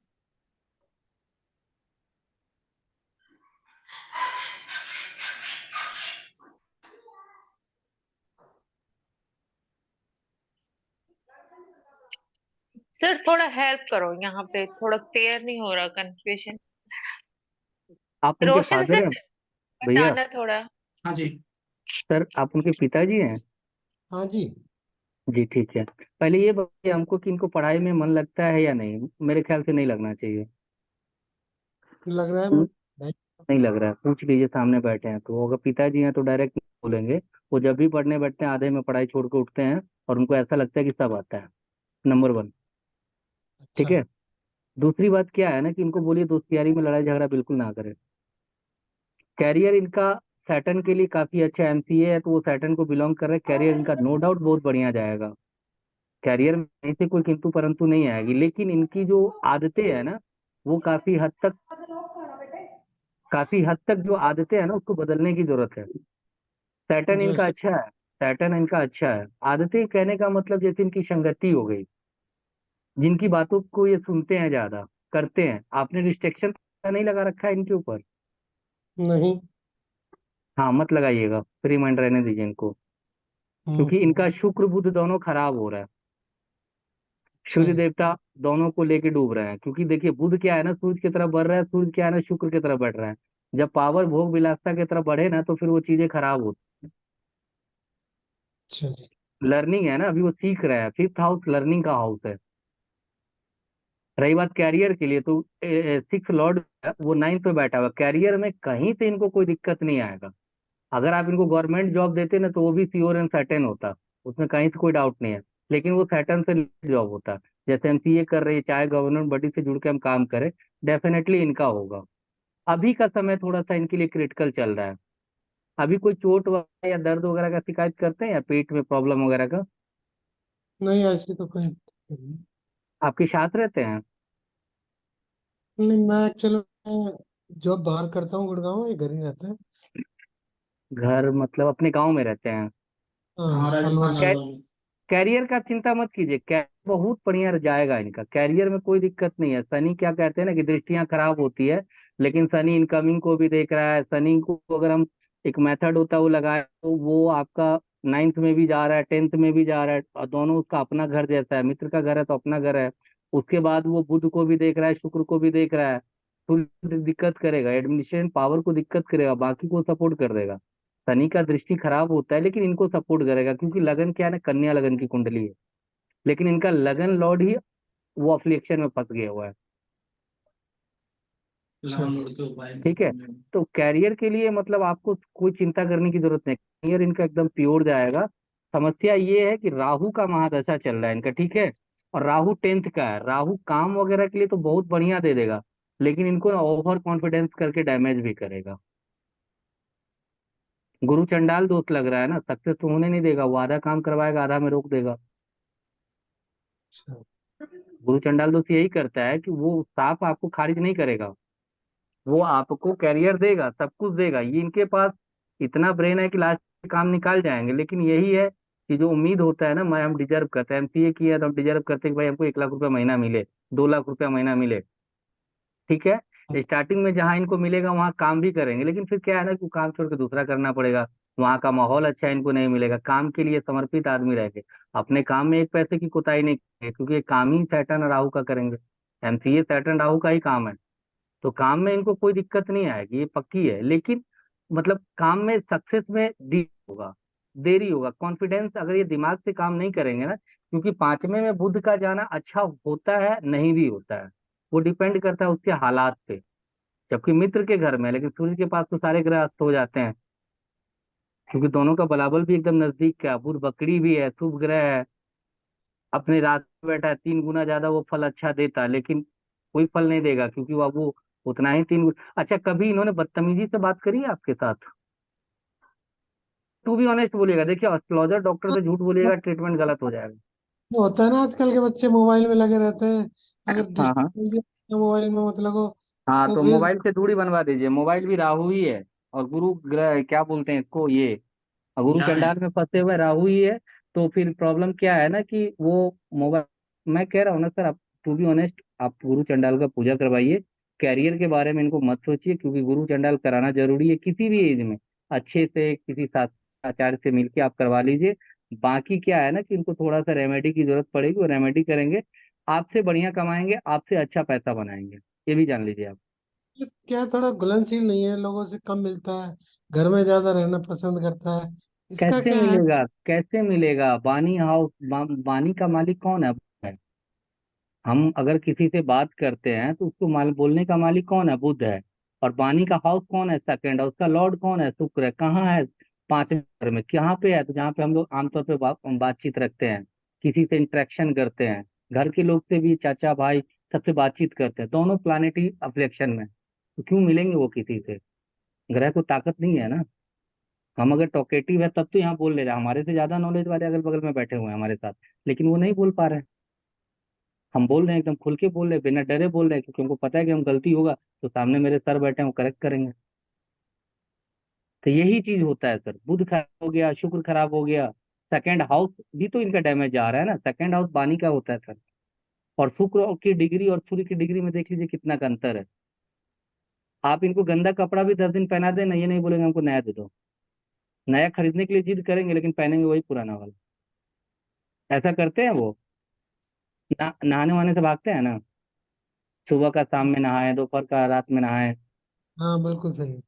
सर थोड़ा हेल्प करो, यहाँ पे थोड़ा क्लियर नहीं हो रहा, कंफ्यूजन। आप उनके रोशन फादर सर हैं भैया? बताना थोड़ा। हाँ जी सर आप उनके पिताजी हैं? हाँ जी। जी ठीक है। पहले ये बताइए हमको कि इनको पढ़ाई में मन लगता है या नहीं, मेरे ख्याल से नहीं लगना चाहिए। लग रहा है पूछ- नहीं। नहीं लग रहा है, पूछ लीजिए, सामने बैठे हैं तो। अगर पिताजी हैं तो डायरेक्ट बोलेंगे। वो जब भी पढ़ने बैठते हैं आधे में पढ़ाई छोड़ के उठते हैं, और उनको ऐसा लगता है कि सब आता है। नंबर 1। ठीक अच्छा। है। दूसरी बात क्या है ना, कि इनको बोलिए दोस्त यारी में लड़ाई झगड़ा बिल्कुल ना करें। कैरियर इनका सैटर्न के लिए काफी अच्छा, एमसीए है तो वो सैटर्न को बिलोंग कर रहे हैं। कैरियर इनका नो डाउट बहुत बढ़िया जाएगा। कैरियर में ऐसे कोई किंतु परंतु नहीं आएगी, लेकिन इनकी जो आदतें है ना, वो काफी हद तक काफी हद तक जो आदतें हैं ना उसको बदलने की जरूरत है। सैटर्न इनका जैसे अच्छा है, सैटर्न इनका अच्छा है। आदतें कहने का मतलब जैसे इनकी संगति हो गई, जिनकी बातों को ये सुनते हैं, ज्यादा करते हैं। आपने रिस्ट्रिक्शन नहीं लगा रखा है इनके ऊपर? नहीं। हाँ, मत लगाइएगा, फ्री माइंड रहने दीजिए इनको, क्योंकि इनका शुक्र बुध दोनों खराब हो रहा है। अच्छा। सूर्य देवता दोनों को लेके डूब रहे हैं, क्योंकि देखिए बुध क्या है ना, सूर्य की तरफ बढ़ रहा है, सूर्य क्या है ना, शुक्र की तरफ बढ़ रहा है। जब पावर भोग विलासिता की तरफ बढ़े ना, तो फिर वो चीजें खराब होती। अच्छा जी। लर्निंग है ना, अभी वो सीख रहा है, फिफ्थ हाउस लर्निंग का हाउस है। रही बात कैरियर के लिए, तो सिक्स लॉर्ड वो नाइन्थ पे बैठा हुआ, कैरियर में कहीं से इनको कोई दिक्कत नहीं आएगा। अगर आप इनको गवर्नमेंट जॉब देते ना, तो वो भी श्योर एंड सर्टेन होता, उसमें कहीं से कोई डाउट नहीं है। लेकिन वो सैटर्न से जॉब होता। जैसे हम सीए कर रहे हैं, चाहे गवर्नमेंट बॉडी से जुड़ के हम काम करें, डेफिनेटली इनका होगा। अभी का समय थोड़ा सा इनके लिए क्रिटिकल चल रहा है। अभी कोई चोट वगैरह या दर्द वगैरह का शिकायत करते हैं, या पेट में प्रॉब्लम वगैरह का? नहीं, ऐसी तो कोई दिक्कत नहीं। आपके साथ रहते हैं? नहीं, मैं एक्चुअली जॉब बाहर करता हूँ गुड़गांव, ये घर ही रहता है। घर मतलब अपने गांव में रहते हैं? हाँ, हाँ, अलवर राजस्थान से। अलवर। कैरियर का चिंता मत कीजिए, कैरियर बहुत बढ़िया जाएगा इनका, कैरियर में कोई दिक्कत नहीं है। शनि क्या कहते हैं ना कि दृष्टियां खराब होती है, लेकिन शनि इनकमिंग को भी देख रहा है। शनि को अगर हम एक मेथड होता है वो लगाए, तो वो आपका नाइन्थ में भी जा रहा है, टेंथ में भी जा रहा है, और दोनों उसका अपना घर जैसा है। मित्र का घर है तो अपना घर है। उसके बाद वो बुध को भी देख रहा है, शुक्र को भी देख रहा है, तो दिक्कत करेगा, एडमिनिस्ट्रेशन पावर को दिक्कत करेगा, बाकी को सपोर्ट कर देगा। शनि का दृष्टि खराब होता है, लेकिन इनको सपोर्ट करेगा, क्योंकि लगन क्या है ना, कन्या लगन की कुंडली है। लेकिन इनका लगन लॉर्ड ही वो अफ्लिक्शन में फंस गया हुआ है। अच्छा जी। ठीक है, तो कैरियर के लिए मतलब आपको कोई चिंता करने की जरूरत नहीं, कैरियर इनका एकदम प्योर जाएगा। समस्या ये है कि राहु का महादशा चल रहा है इनका, ठीक है, और राहु टेंथ का है। राहु काम वगैरह के लिए तो बहुत बढ़िया दे देगा, लेकिन इनको ओवर कॉन्फिडेंस करके डैमेज भी करेगा। गुरु चंडाल दोस्त लग रहा है ना, सक्सेस तो होने नहीं देगा, वो आधा काम करवाएगा, आधा में रोक देगा। अच्छा। गुरु चंडाल दोस्त यही करता है कि वो साफ आपको खारिज नहीं करेगा, वो आपको कैरियर देगा, सब कुछ देगा। ये इनके पास इतना ब्रेन है कि लास्ट में काम निकाल जाएंगे। लेकिन यही है कि जो उम्मीद होता है ना, मैं हम डिजर्व करते हैं, एमसीए किया है तो हम डिजर्व करते हैं कि भाई हमको 1 लाख रुपया महीना मिले, 2 लाख रुपया महीना मिले। ठीक है, स्टार्टिंग में जहाँ इनको मिलेगा वहाँ काम भी करेंगे, लेकिन फिर क्या है ना कि वो काम छोड़ के दूसरा करना पड़ेगा। वहाँ का माहौल अच्छा इनको नहीं मिलेगा, काम के लिए समर्पित आदमी रहेंगे, अपने काम में एक पैसे की कुताही नहीं करेंगे, क्योंकि ये काम ही सैटर्न और राहु का करेंगे। एमसीए सैटर्न राहु का ही काम है, तो काम में इनको कोई दिक्कत नहीं आएगी, ये पक्की है। लेकिन मतलब काम में सक्सेस में होगा, देरी होगा। कॉन्फिडेंस अगर ये दिमाग से काम नहीं करेंगे ना, क्योंकि पांचवें में बुध का जाना अच्छा होता है, नहीं भी होता है, वो डिपेंड करता है उसके हालात पे। जबकि मित्र के घर में, लेकिन सूर्य के पास तो सारे ग्रह अस्त हो जाते हैं, क्योंकि दोनों का बलाबल भी एकदम नजदीक का है। बुध बकरी भी है, शुभ ग्रह है, अपने राशि में बैठा है, 3 गुना ज्यादा वो फल अच्छा देता है, लेकिन कोई फल नहीं देगा, क्योंकि वो उतना ही 3 गुना। अच्छा, कभी इन्होंने बदतमीजी से बात करी है आपके साथ? टू बी ऑनेस्ट बोलिएगा, देखिए एस्ट्रोलॉजर डॉक्टर पे झूठ बोलिएगा, ट्रीटमेंट गलत हो जाएगा। वो होता है ना, आजकल के बच्चे मोबाइल में लगे रहते हैं। अगर हाँ हाँ। दृष्टि मोबाइल में मत लगो हाँ, तो तो फिर। मोबाइल से दूरी बनवा दीजिए, मोबाइल भी राहु ही है, और गुरु ग्रह क्या बोलते हैं इसको, ये गुरु क्या है? चंडाल में फंसे हुए राहु ही है। तो फिर प्रॉब्लम क्या है ना कि वो मोबाइल, मैं कह रहा हूँ ना सर, आप टू बी ऑनेस्ट आप गुरु चंडाल का पूजा करवाइए। कैरियर के बारे में इनको मत सोचिए, क्योंकि गुरु चंडाल कराना जरूरी है किसी भी एज में। अच्छे से किसी आचार्य से मिलके आप करवा लीजिए। बाकी क्या है ना कि इनको थोड़ा सा रेमेडी की जरूरत पड़ेगी, वो रेमेडी करेंगे, आपसे बढ़िया कमाएंगे, आपसे अच्छा पैसा बनाएंगे, ये भी जान लीजिए आप। क्या थोड़ा घुलनशील नहीं है, लोगों से कम मिलता है, घर में ज्यादा रहना पसंद करता है, इसका कैसे क्या है? मिलेगा, कैसे मिलेगा? बानी हाउस, बानी का मालिक कौन है? हम अगर किसी से बात करते हैं तो उसको माल बोलने का मालिक कौन है? बुध है। और बानी का हाउस कौन है? सेकंड। और उसका लॉर्ड कौन है? शुक्र है। कहाँ है? पांचवें घर में। कहाँ पे है? तो जहाँ पे हम लोग आमतौर पे बातचीत रखते हैं, किसी से इंटरेक्शन करते हैं, घर के लोग से भी, चाचा भाई सबसे बातचीत करते हैं, दोनों प्लानिटरी अफ्लेक्शन में, तो क्यों मिलेंगे वो किसी से? ग्रह को ताकत नहीं है ना। हम अगर टॉकेटिव है तब तो यहाँ बोल ले रहे हैं, हमारे से ज्यादा नॉलेज वाले अगल बगल में बैठे हुए हैं हमारे साथ, लेकिन वो नहीं बोल पा रहे हैं। हम बोल रहे हैं, एकदम खुल के बोल रहे हैं, बिना डरे बोल रहे हैं, क्योंकि हमको पता है कि हम गलती होगा तो सामने मेरे सर बैठे हैं, वो करेक्ट करेंगे। तो यही चीज होता है सर, बुध खराब हो गया, शुक्र खराब हो गया, सेकंड हाउस भी तो इनका डैमेज जा रहा है ना, सेकंड हाउस बानी का होता है सर। और शुक्र की डिग्री और सूर्य की डिग्री में देख लीजिए कितना का अंतर है। आप इनको गंदा कपड़ा भी 10 दिन पहना देना, ये नहीं बोलेंगे हमको नया दे दो। नया खरीदने के लिए जिद करेंगे, लेकिन पहनेंगे वही पुराना वाला। ऐसा करते हैं वो, नहाने वहाने से भागते हैं ना, सुबह का शाम में नहाए, दोपहर का रात में नहाए। हाँ बिल्कुल सही।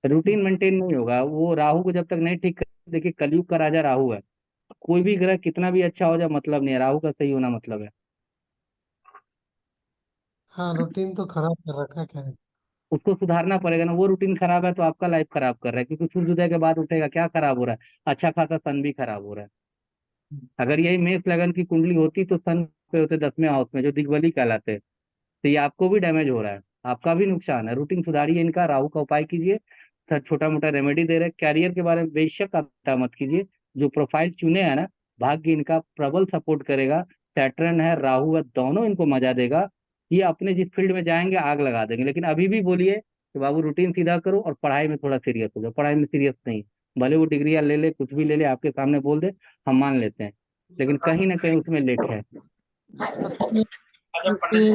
रूटीन मेंटेन नहीं होगा, वो राहु को जब तक नहीं ठीक कर, देखिए कलयुग का राजा राहु है। कोई भी ग्रह कितना भी अच्छा हो जाए मतलब नहीं है, राहु का सही होना मतलब है। हाँ रूटीन तो खराब कर रखा है, क्या है। उसको सुधारना पड़ेगा ना, वो रूटीन खराब है तो आपका लाइफ खराब कर रहा है, क्योंकि सूर्योदय के बाद उठेगा, क्या खराब हो रहा है, अच्छा खासा सन भी खराब हो रहा है। अगर यही मेष लगन की कुंडली होती तो सन पे होते 10वें हाउस में, जो दिग्बली कहलाते, तो ये आपको भी डैमेज हो रहा है, आपका भी नुकसान है। रूटीन सुधारिए इनका, राहु का उपाय कीजिए। सर छोटा मोटा रेमेडी दे रहे हैं। कैरियर के बारे में बेशक आप चिंता मत कीजिए, जो प्रोफाइल चुने हैं ना, भाग्य इनका प्रबल सपोर्ट करेगा। सैटर्न है, राहु है, दोनों इनको मजा देगा। ये अपने जिस फील्ड में जाएंगे आग लगा देंगे। लेकिन अभी भी बोलिए कि बाबू रूटीन सीधा करो और पढ़ाई में थोड़ा सीरियस हो जाओ। पढ़ाई में सीरियस नहीं, भले वो डिग्रियां ले ले, कुछ भी ले ले, आपके सामने बोल दे, हम मान लेते हैं, लेकिन कहीं ना कहीं उसमें लेख है। अच्छा पंडित जी,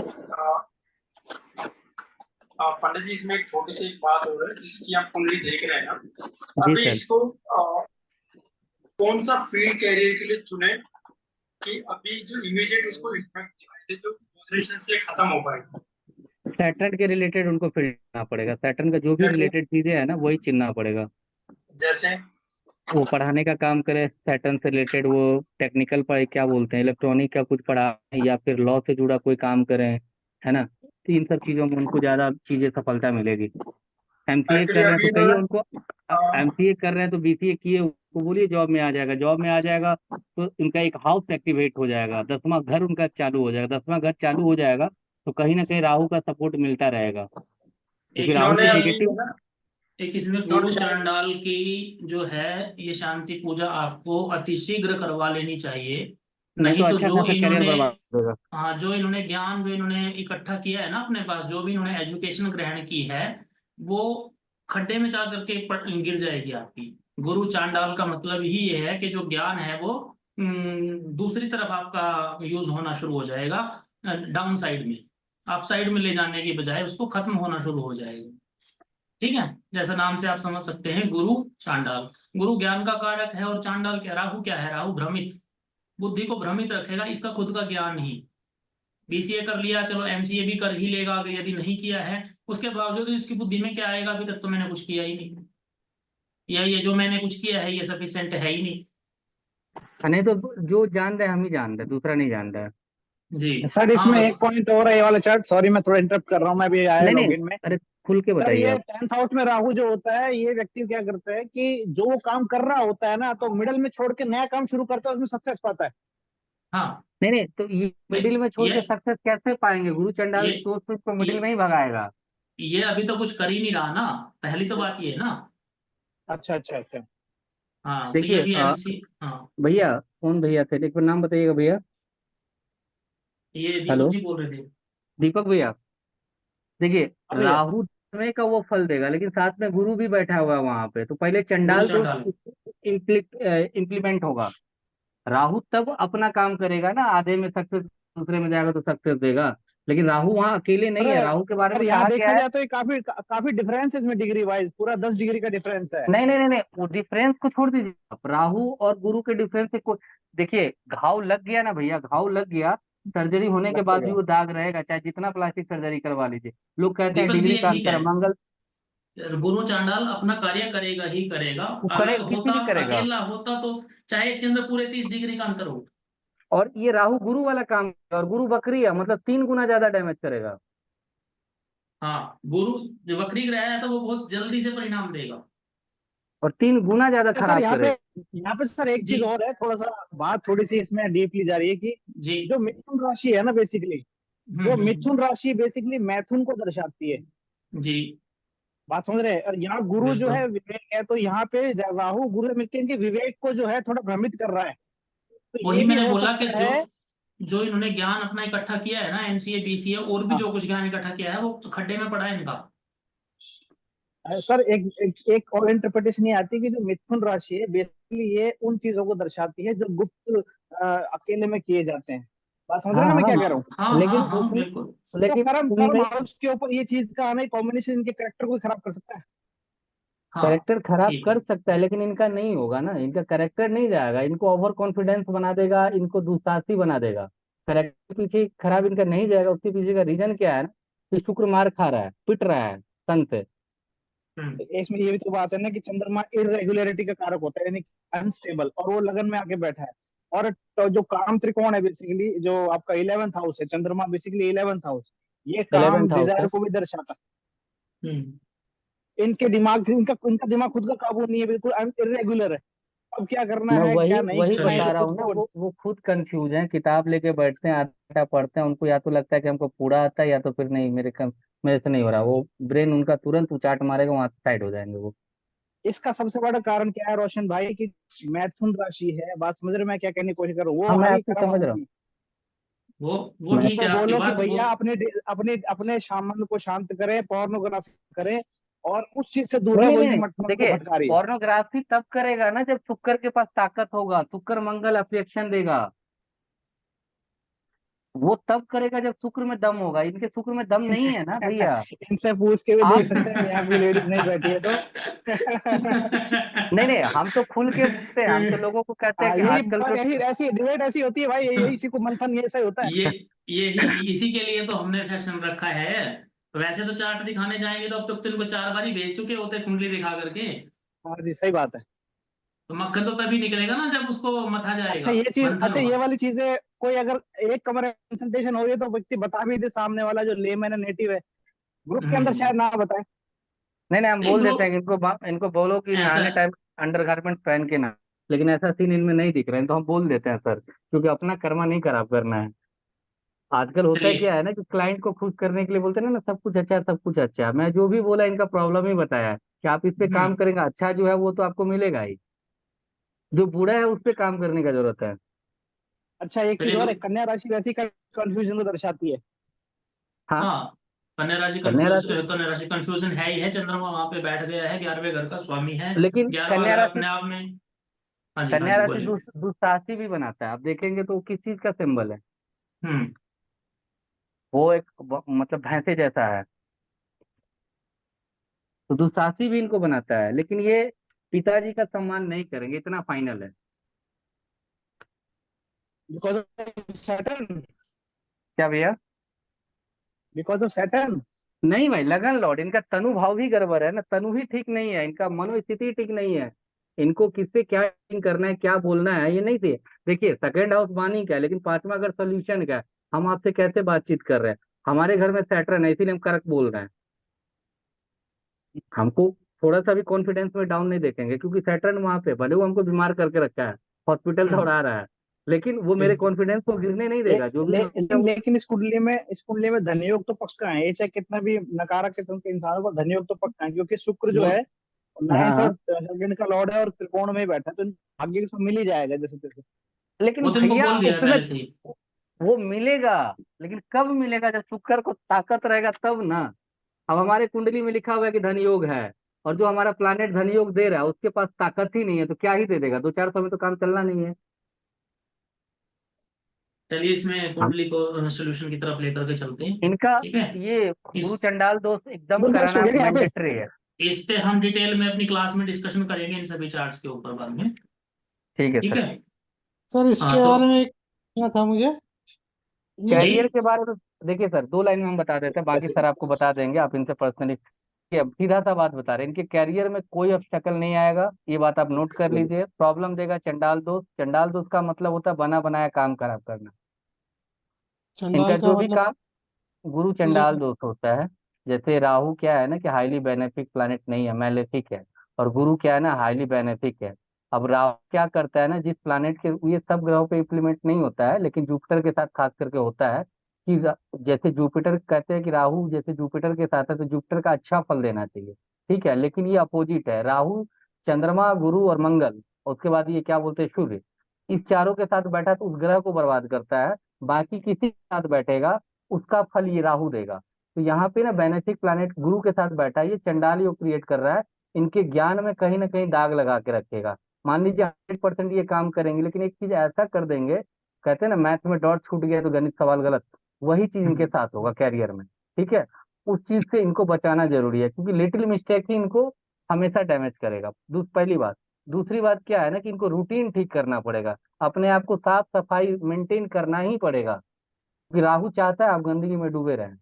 पंडित जी इसमें एक छोटी सी एक बात हो रही है जिसकी आप कुंडली देख रहे हैं ना, जी अभी सर। इसको कौन सा फील्ड कैरियर के लिए चुने कि अभी जो इमीडिएट उसको इफेक्ट दिखाई दे, जो ड्यूरेशन से खत्म हो पाए। सैटर्न के रिलेटेड उनको फिर चुनना पड़ेगा, सैटर्न का जो भी जैसे रिलेटेड चीजें है ना वही चुनना पड़ेगा। जैसे वो पढ़ाने का काम करे, सैटर्न से रिलेटेड, वो टेक्निकल पर क्या बोलते हैं, इलेक्ट्रॉनिक का कुछ पढ़ा, या फिर लॉ से जुड़ा कोई काम करें, है ना। तो इन सब चीजों में उनको ज्यादा चीजें सफलता मिलेगी। एमसीए एक्चुअली कर रहे हैं तो अभी कहिए ना उनको, एमसीए कर रहे हैं तो बीसीए किए, उसको बोलिए जॉब में आ जाएगा। जॉब में आ जाएगा तो उनका एक हाउस एक्टिवेट हो जाएगा, 10वां घर उनका चालू हो जाएगा। 10वां घर चालू हो जाएगा तो कहीं ना कहीं राहु का सपोर्ट मिलता रहेगा, क्योंकि एक राहु इन्होंने की इसमें अभी नेगेटिव। है ना, एक इसमें इन्होंने गुरु शायद चांडाल की जो है ये शांति पूजा आपको अतिशीघ्र करवा लेनी चाहिए। नहीं तो नहीं तो अच्छा जो खासा करियर इन्होंने, बर्बाद होगा। हाँ, जो इन्होंने ज्ञान जो इन्होंने इकट्ठा किया है ना अपने पास, जो भी इन्होंने एजुकेशन ग्रहण की है, वो खड्डे में जा करके गिर जाएगी आपकी। गुरु चांडाल का मतलब ही ये है कि जो ज्ञान है वो दूसरी तरफ आपका यूज होना शुरू हो जाएगा, डाउन साइड में, अप साइड में ले जाने की बजाय उसको खत्म होना शुरू हो जाएगा। ठीक है, जैसा नाम से आप समझ सकते हैं, गुरु चांडाल। गुरु ज्ञान का कारक है और चांडाल क्या, राहु क्या है, राहु भ्रमित, बुद्धि को भ्रमित रखेगा, इसका खुद का ज्ञान नहीं। बीसीए कर लिया, चलो एमसीए भी कर ही लेगा, अगर यदि नहीं किया है उसके बावजूद इसकी बुद्धि में क्या आएगा, अभी तक तो मैंने कुछ किया ही नहीं, या ये जो मैंने कुछ किया है ये सफिशिएंट है ही नहीं। नहीं तो जो जान रहे हैं हम ही जान रहे हैं, दूसरा नहीं जान रहा है। जी सर हाँ, इसमें बस एक पॉइंट और है, ये वाला चार्ट, सॉरी मैं थोड़ा इंटरप्ट कर रहा हूँ, मैं भी आया नहीं नहीं, लॉगिन में। अरे खुल के सर बताइए ये आप। 10th हाउस में राहु जो होता है, ये व्यक्ति क्या करता है कि जो वो काम कर रहा होता है ना, तो मिडल में छोड़ के नया काम शुरू करता है, उसमें सक्सेस पाता है। हाँ, नहीं नहीं, तो ये नहीं मिडिल में छोड़ के ये सक्सेस कैसे पाएंगे, गुरु चंडाल ये तो उसको मिडिल ये में ही भगाएगा। ये अभी तो कुछ कर ही नहीं रहा ना, पहली तो बात ये है ना। अच्छा अच्छा अच्छा। हाँ, तो देखिए यदि एमसी, हाँ, भैया, कौन भैया थे, एक बार नाम बताइएगा भैया। ये दीपक हेलो, जी बोल रहे थे। दीपक भैया। देखिए हाँ भैया। राहु समय का वो फल देगा, लेकिन साथ में गुरु भी बैठा हुआ है वहां पे, तो पहले गुरु चंडाल तो चांडाल, इम्प्लीमेंट होगा। राहु तब अपना काम करेगा ना, आधे में सक्सेस, दूसरे में जाएगा तो सक्सेस देगा। लेकिन राहु वहां अकेले नहीं है, अरे राहु के बारे सर में यहाँ कहा गया देखा है। जाए तो ये काफी काफी डिफरेंस है इसमें, डिग्री वाइज पूरा 10 डिग्री का डिफरेंस है। नहीं नहीं नहीं नहीं, वो डिफरेंस को छोड़ दीजिए आप, राहु और गुरु के डिफरेंस से कोई, देखिए घाव लग गया ना भैया, घाव लग गया, सर्जरी होने के लग तो बाद भी गया। वो दाग रहेगा, चाहे जितना प्लास्टिक सर्जरी करवा लीजिए। लोग कहते हैं दीपक जी डिग्री ये का ठीक अंतर है, है, मंगल। गुरु चांडाल अपना कार्य करेगा ही करेगा। वो करे, अलग किसी होता, भी करेगा। अकेला होता तो चाहे इसके अंदर पूरे 30 डिग्री का अंतर हो। और ये राहु गुरु वाला काम है, और गुरु बकरी है, मतलब 3 गुना ज्यादा डैमेज करेगा। हाँ, गुरु जो वक्री ग्रह है तो वो बहुत जल्दी से परिणाम देगा। और 3 गुना ज्यादा अच्छा सर खराब करेगा। यहाँ पे सर एक जी चीज और है, थोड़ा सा बात थोड़ी सी इसमें डीपली जा रही है कि जी। जो मिथुन राशि है ना, बेसिकली वो मिथुन राशि बेसिकली मैथुन को दर्शाती है। जी बात समझ रहे हैं? और यहाँ गुरु जो बिल्कुल। है विवेक है, तो यहाँ पे राहु गुरु मिलकर इनके विवेक को जो है थोड़ा भ्रमित कर रहा है। तो ये वही भी मैंने हो बोला कि सकता जो है। जो इन्होंने ज्ञान अपना इकट्ठा किया है ना, एमसीए बीसीए और भी हाँ। जो कुछ ज्ञान इकट्ठा किया है, वो खड्डे में पड़ा है इनका। सर एक और इंटरप्रिटेशन ये आती है कि जो मिथुन राशि है बेसिकली ये उन चीजों को दर्शाती है जो गुप्त अकेले में किए जाते हैं। बात समझ रहे हैं हाँ ना मैं क्या हाँ, कह रहा हूँ? हाँ लेकिन हाँ हाँ उसमें बिल्कुल। तो लेकिन कर्म उनमें हाउस के ऊपर ये चीज का आना कॉम्बिनेशन इनके कैरेक्टर को खराब कर सकता है। हाँ करेक्टर खराब ठीक है। कर सकता है, लेकिन इनका नहीं होगा ना, इनका करेक्टर नहीं जाएगा, इनको ओवर कॉन्फिडेंस बना देगा, इनको दुस्साहसी बना देगा। करेक्टर पीछे खराब इनका नहीं जाएगा, उसके पीछे का रीजन क्या है ना, कि शुक्र मार खा रहा है, पिट रहा है सन से। इसमें ये भी तो बात है ना कि चंद्रमा इरेगुलरिटी का कारक होता है, यानी अनस्टेबल, और वो लगन में आके बैठा है। और तो जो काम त्रिकोण है बेसिकली जो आपका 11th हाउस है, चंद्रमा बेसिकली 11th हाउस, ये काम 11th हाउस है। डिजायर को भी दर्शाता हम्म है। इनके दिमाग इनका दिमाग खुद का काबू नहीं है, बिल्कुल इरेगुलर है। अब क्या करना मैं है वही क्या नहीं वही करना है चलिए। बता ये रहा खुद हूँ ना, को। वो खुद कंफ्यूज है, किताब लेके बैठते हैं, आधा पढ़ते हैं, उनको या तो लगता है कि हमको पूरा आता है, या तो फिर नहीं, मेरे से नहीं हो रहा, वो ब्रेन उनका तुरंत उचाट मारेगा, वहां साइड हो जाएंगे वो। इसका सबसे बड़ा कारण क्या है रोशन भाई, कि मैथुन राशि है, बात समझ रहे हो मैं क्या कहने की कोशिश करूँ, वो हाँ, मैं हमारी आपकी कर्म समझ रहा हूँ। भूमि। वो मैं ठीक उनको है आपकी बोलो कि बात वो। भैया अपने अपने अपने सामन को शांत करे, पोर्नोग्राफी करे, और उस चीज से दूर नहीं है, नहीं वही नहीं, मन को देखिए, भटका रही है। पोर्नोग्राफी तब करेगा ना जब शुक्र के पास ताकत होगा, शुक्र मंगल अफेक्शन देगा, वो तब करेगा जब शुक्र में दम होगा, इनके शुक्र में दम नहीं है ना भैया। इनसे पूछ के भी देख आप सकते हैं, यहाँ कोई लेडीज नहीं बैठी है तो। नहीं नहीं, हम तो खुल के बोलते हैं, हम तो लोगों को कहते हैं हाँ, कि यही आजकल बात, जो ऐसी ऐसी डिबेट ऐसी होती है भाई, इसी को मंथन ये ऐसा ही होता है। ये यही इसी के लिए तो हमने सेशन रखा है। वैसे तो चार्ट दिखाने जाएंगे तो अब तक तो इनको 4 बार ही भेज चुके होते कुंडली दिखा करके। हाँ जी, सही बात है। तो मक्खन तो तभी निकलेगा ना जब उसको मथा अच्छा जाएगा, ये चीज, मंथन अच्छा होगा। ये वाली चीजें कोई अगर एक कमरे कंसल्टेशन हो रही है तो व्यक्ति बता भी दे, सामने वाला जो लेमैन है, नेटिव है, ग्रुप के अंदर हम्म। शायद ना बताए। नहीं नहीं, हम नहीं बोल देते ग्रुप हैं कि इनको बोलो कि ऐसा। नहाने टाइम अंडर गारमेंट पहन के ना, लेकिन ऐसा सीन इनमें नहीं दिख रहा है, तो हम बोल देते हैं सर, क्योंकि अपना कर्मा नहीं खराब करना है। आजकल होता है चलिए। क्या है ना, कि क्लाइंट को खुश करने के लिए बोलते हैं ना, सब कुछ अच्छा है, सब कुछ अच्छा है, मैं जो भी बोला इनका प्रॉब्लम ही बताया है, कि आप इस पे काम हम्म करेंगे, अच्छा जो है वो तो आपको मिलेगा ही, जो बुरा है उस पे काम करने का जरूरत है। अच्छा एक चीज चलिए और है, कन्या राशि वैसी कंफ्यूजन को दर्शाती है। हाँ, हाँ। कन्या राशि, कन्या राशि कंफ्यूजन है ही है, चंद्रमा वहां पे बैठ गया है, 11वें घर का स्वामी है। लेकिन 11वां कन्या घर राशि, अपने आप में। हाँ कन्या जी राशि बोलिए। दुस्साहसी भी बनाता है, आप देखेंगे तो वो किस चीज का सिंबल है, हम्म वो एक मतलब भैंसे जैसा है, तो दुस्साहसी भी इनको बनाता है, लेकिन ये पिताजी का सम्मान नहीं करेंगे, इतना फाइनल है। Because of Saturn. क्या भैया? Because of Saturn. नहीं भाई, लगन लॉर्ड, इनका तनु भाव भी गड़बड़ है ना, तनु ही ठीक नहीं है, इनका मनोस्थिति ठीक नहीं है, इनको किससे क्या करना है, क्या बोलना है, ये नहीं थी। देखिए, सेकंड हाउस वाणी का है, लेकिन पांचवा अगर सोल्यूशन का है, हम आपसे कैसे बातचीत कर रहे हैं, हमारे घर में सैटर्न है, इसीलिए हम करेक्ट बोल रहे हैं, हमको थोड़ा सा भी कॉन्फिडेंस में डाउन नहीं देखेंगे, क्योंकि सैटर्न वहां पे भले वो हमको बीमार करके रखा है, हॉस्पिटल हम्म दौड़ा रहा है, लेकिन वो मेरे बिल्कुल। कॉन्फिडेंस को गिरने नहीं ले, देगा, जो भी ले, है वो। लेकिन इस कुंडली में धनयोग तो पक्का है, ये चाहे कितना भी नकारा किस्म के इंसानों पर धनयोग तो पक्का है, क्योंकि शुक्र जो वो है हाँ 9th हाँ, और सेकंड का लॉर्ड है और त्रिकोण में ही बैठा है, तो भाग्य को मिल ही जाएगा जैसे तैसे। लेकिन वो तो इनको भैया बोल दिया है उसमें पहले से ही। वो मिलेगा, लेकिन कब मिलेगा, जब शुक्र को ताकत रहेगा तब ना। अब हमारे कुंडली में लिखा हुआ है कि धन योग है, और जो हमारा प्लानेट धन योग दे रहा है उसके पास ताकत ही नहीं है, तो क्या ही दे देगा, 2-4 सौ में तो काम चलना नहीं है। चलिए इसमें हम कुंडली को सोल्यूशन की तरफ लेकर के चलते हैं। इनका ठीक है। ये इस गुरु चंडाल दोष एकदम डबल बेस्ट हो कराना गया क्या यहाँ पे? मैंडेटरी है। इस पे हम डिटेल में अपनी क्लास में डिस्कशन करेंगे इन सभी चार्ट्स के ऊपर बाद में। ठीक है ठीक सर। है। सर इसके हाँ तो बारे में एक पूछना था मुझे, ये जी। कैरियर के बारे में देखिए सर, 2 लाइन में हम बता देते हैं, बाकी सर आपको बता देंगे, आप इनसे पर्सनली, अब सीधा सा बात बता रहे हैं, इनके कैरियर में कोई ऑब्स्टेकल नहीं आएगा, ये बात आप नोट कर लीजिए। प्रॉब्लम देगा चंडाल दोष, चंडाल दोष का मतलब होता है बना बनाया काम खराब करना, इनका चंडाल का जो भी मतलब काम गुरु चंडाल दोष होता है। जैसे राहु क्या है ना, कि हाईली बेनिफिक प्लैनेट नहीं है, मैलेफिक है, और गुरु क्या है ना, हाईली बेनिफिक है। अब राहु क्या करता है ना, जिस प्लैनेट के, ये सब ग्रहों पे इम्प्लीमेंट नहीं होता है, लेकिन जुपिटर के साथ खास करके होता है, कि जैसे जुपिटर कहते हैं कि राहु जैसे जुपिटर के साथ है, तो जुपिटर का अच्छा फल देना चाहिए, ठीक है, लेकिन ये अपोजिट है, राहु चंद्रमा गुरु और मंगल, और उसके बाद ये क्या बोलते हैं सूर्य, इस चारों के साथ बैठा तो उस ग्रह को बर्बाद करता है, बाकी किसी के साथ बैठेगा उसका फल ये राहु देगा। तो यहाँ पे ना बेनेफिक प्लैनेट गुरु के साथ बैठा है, ये चंडाल योग क्रिएट कर रहा है, इनके ज्ञान में कहीं ना कहीं दाग लगा के रखेगा। मान लीजिए 100% ये काम करेंगे, लेकिन एक चीज ऐसा कर देंगे, कहते हैं ना मैथ में डॉट छूट गया तो गणित सवाल गलत, वही चीज इनके साथ होगा कैरियर में। ठीक है, उस चीज से इनको बचाना जरूरी है, क्योंकि लिटिल मिस्टेक ही इनको हमेशा डैमेज करेगा। पहली बात। दूसरी बात क्या है ना कि इनको रूटीन ठीक करना पड़ेगा, अपने आप को साफ सफाई मेंटेन करना ही पड़ेगा, क्योंकि राहु चाहता है आप गंदगी में डूबे रहें।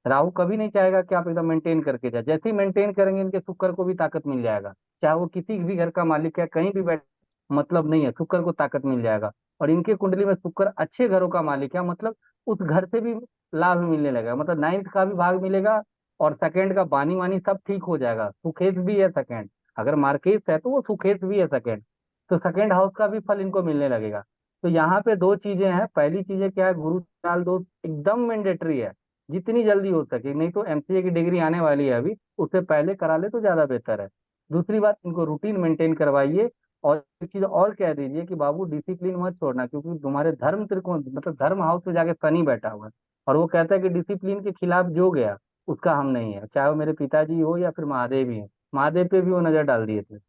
राहु कभी नहीं चाहेगा कि आप एकदम मेंटेन करके जाए। जैसे ही मेंटेन करेंगे इनके शुक्र को भी ताकत मिल जाएगा, चाहे वो किसी भी घर का मालिक है, कहीं भी बैठ, मतलब नहीं है, शुक्र को ताकत मिल जाएगा। और इनके कुंडली में शुक्र अच्छे घरों का मालिक है, मतलब उस घर से भी लाभ मिलने लगेगा, मतलब 9th का भी भाग मिलेगा और सेकंड का बानी वानी सब ठीक हो जाएगा। सुखेश भी है सेकंड, अगर मार्केस है तो वो सुखेश भी है सेकंड, तो सेकंड हाउस का भी फल इनको मिलने लगेगा। तो यहाँ पे दो चीजें हैं, पहली चीजें क्या है, गुरु चाल दोष एकदम मैंडेटरी है, जितनी जल्दी हो सके, नहीं तो एमसीए की डिग्री आने वाली है अभी, उससे पहले करा ले तो ज्यादा बेहतर है। दूसरी बात, इनको रूटीन मेंटेन करवाइए, और एक चीज और कह दीजिए कि बाबू डिसिप्लिन मत छोड़ना, क्योंकि तुम्हारे धर्म त्रिकोण मतलब धर्म हाउस में जाके शनि बैठा हुआ है, और वो कहता है कि डिसिप्लिन के खिलाफ जो गया उसका हम नहीं है, चाहे वो मेरे पिताजी हो या फिर महादेव ही है, महादेव पे भी वो नजर डाल दिए थे। अच्छा,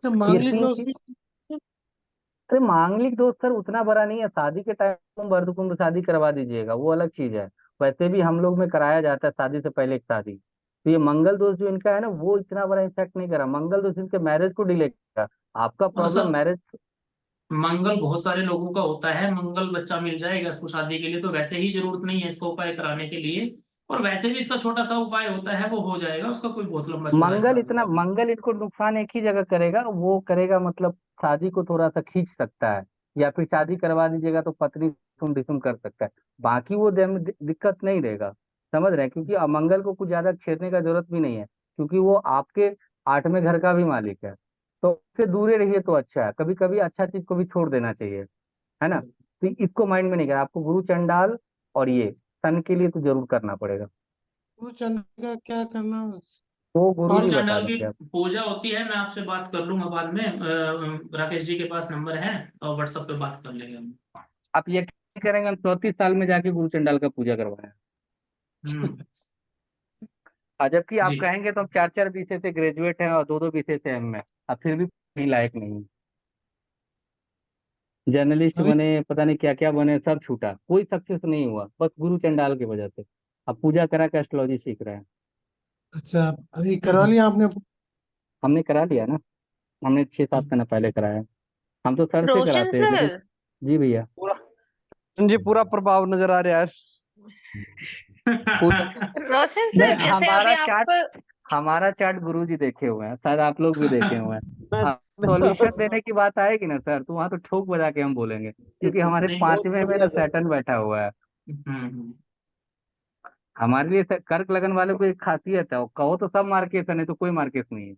ये मांगलिक तीन दोष चीज। भी अरे मांगलिक दोष सर उतना बड़ा नहीं है, शादी के टाइम तुम वर्ध कुंभ शादी करवा दीजिएगा, वो अलग चीज है। वैसे भी हम लोग में कराया जाता है शादी से पहले एक शादी। तो ये मंगल दोष जो इनका है ना, वो इतना बड़ा इफेक्ट नहीं करा, मंगल दोष इनके मैरिज को डिले करा। आपका और प्रॉब्लम सर मैरिज। मंगल बहुत सारे लोगों का होता है, मंगल बच्चा मिल जाएगा इसको शादी के लिए, तो वैसे ही जरूरत नहीं है इसका उपाय कराने के लिए। और वैसे भी इसका छोटा सा उपाय होता है, वो हो जाएगा, उसका कोई बहुत लंबा चौड़ा हिसाब किताब नहीं। मंगल इनको नुकसान एक ही जगह करेगा, वो करेगा मतलब शादी को थोड़ा सा खींच सकता है, या फिर शादी करवा दीजिएगा तो पत्नी सुम डिसुम कर सकता है, बाकी वो दिक्कत नहीं देगा। समझ रहे हैं, क्योंकि मंगल को कुछ ज्यादा छेड़ने का जरूरत भी नहीं है, क्योंकि वो आपके 8वें घर का भी मालिक है, तो उससे दूरे रहिए तो अच्छा है। कभी कभी अच्छा चीज को भी छोड़ देना चाहिए, है ना। तो इसको माइंड में नहीं करना, आपको गुरु चंडाल और ये सन के लिए तो जरूर करना पड़ेगा। गुरु चंद्र का क्या करना, वो गुरु गुरु जी बता चंडाल की देंगे आप। पूजा होती है, मैं आपसे बात कर लूंगा बाद में, राकेश जी के पास नंबर है, और व्हाट्सएप पे बात कर लेंगे हम। आप यकीन करेंगे, हम 34 साल में जाके गुरु चंडाल का पूजा करवाया, हम्म। और जबकि आप जी। कहेंगे तो हम 4 4 विषय से ग्रेजुएट हैं और 2 2 विषय से एम में, अब फिर भी कहीं लायक नहीं। जर्नलिस्ट अभी बने, पता नहीं क्या क्या बने, सब छूटा, कोई सक्सेस नहीं हुआ, बस गुरु चंडाल की वजह से। अब पूजा करा के एस्ट्रोलॉजी सीख रहे हैं। अच्छा, अभी करवा लिया आपने? हमने करा लिया ना, हमने 6 7 महीना पहले कराया। हम तो सर से रोशन कराते हैं, लेकिन सर। जी भैया। पूरा जी पूरा प्रभाव नजर आ रहा है। पूरा रोशन नहीं, सर जैसे अभी आप हमारा चार्ट गुरु जी देखे हुए हैं, शायद आप लोग भी देखे हुए हैं। मैं हाँ, मैं सॉल्यूशन देने की बात आएगी ना सर, तो वहां तो ठोक बजा के हम बोलेंगे, क्योंकि हमारे नहीं। 5वें में ना सैटर्न बैठा हुआ है। हम्म। हमारे लिए कर्क लगन वाले को एक खासियत है, वो कहो तो सब मार्केस है, नहीं तो कोई मार्केस नहीं है।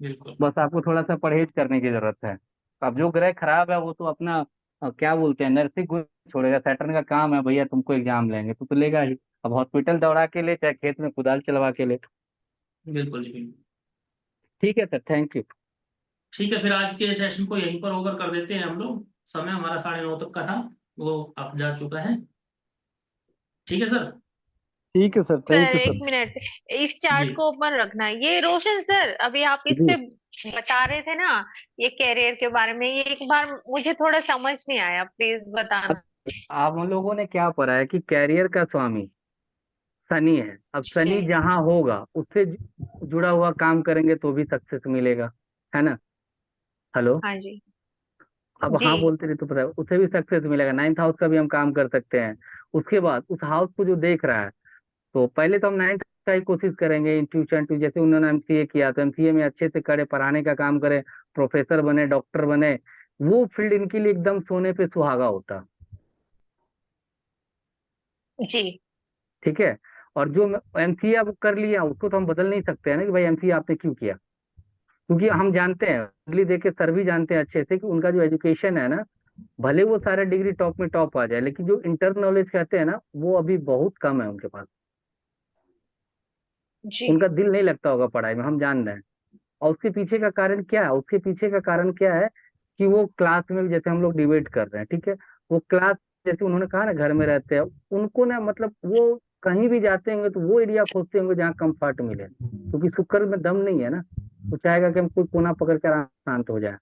बिल्कुल। बस आपको थोड़ा सा परहेज करने की जरूरत है। अब जो ग्रह खराब है वो तो अपना क्या बोलते हैं, नर्सिंग गुण छोड़ेगा। सैटर्न का काम है भैया, तुमको एग्जाम लेंगे तो लेगा ही। अब हॉस्पिटल दौड़ा के ले, चाहे खेत में कुदाल चलवा के ले। बिल्कुल जी बिल्कुल। ठीक है सर, थैंक यू। ठीक है, फिर आज के सेशन को यहीं पर ओवर कर देते हैं हम लोग, समय हमारा 9:30 तक का था, वो अब जा चुका है। ठीक है सर। ठीक है सर, थैंक सर यू एक सर। मिनट, इस जी। चार्ट को ओपन रखना। ये रोशन सर अभी आप इस जी पे बता रहे थे ना, ये कैरियर के बारे में, ये एक बार मुझे थोड़ा समझ नहीं आया, प्लीज बताना। आप हम लोगों ने क्या पढ़ा है कि कैरियर का स्वामी शनि है। अब शनि जी। जहाँ होगा उससे जुड़ा हुआ काम करेंगे तो भी सक्सेस मिलेगा, है ना। हेलो। हाँ जी। अब जी। हाँ बोलते रहे तो पता है, उसे भी सक्सेस मिलेगा, 9th हाउस का भी हम काम कर सकते हैं। उसके बाद उस हाउस को जो देख रहा है, तो पहले तो हम 9th का ही कोशिश करेंगे, इंट्यूशन टू, जैसे उन्होंने एमसीए किया तो एमसीए में अच्छे से करे, पढ़ाने का काम करे, प्रोफेसर बने, डॉक्टर बने, वो फील्ड इनके लिए एकदम सोने पे सुहागा होता। जी। ठीक है। और जो एमसीए अब कर लिया उसको तो हम बदल नहीं सकते हैं ना कि भाई एमसीए आपने क्यों किया, क्योंकि हम जानते हैं, डिग्री देके सर भी जानते हैं अच्छे से कि उनका जो एजुकेशन है ना, भले वो सारे डिग्री टॉप में टॉप आ जाए, लेकिन जो इंटरनल नॉलेज कहते हैं ना, वो अभी बहुत कम है उनके पास। जी। उनका दिल नहीं लगता होगा पढ़ाई में, हम जान रहे हैं। और उसके पीछे का कारण क्या है, उसके पीछे का कारण क्या है कि वो क्लास में भी जैसे हम लोग डिबेट कर रहे हैं, ठीक है, वो क्लास जैसे उन्होंने कहा ना घर में रहते हैं, उनको ना मतलब वो कहीं भी जाते होंगे तो वो एरिया खोजते होंगे जहाँ कंफर्ट मिले, क्योंकि शुक्र में दम नहीं है ना, वो चाहेगा कि हम कोई कोना पकड़ कर आराम शांत हो जाए।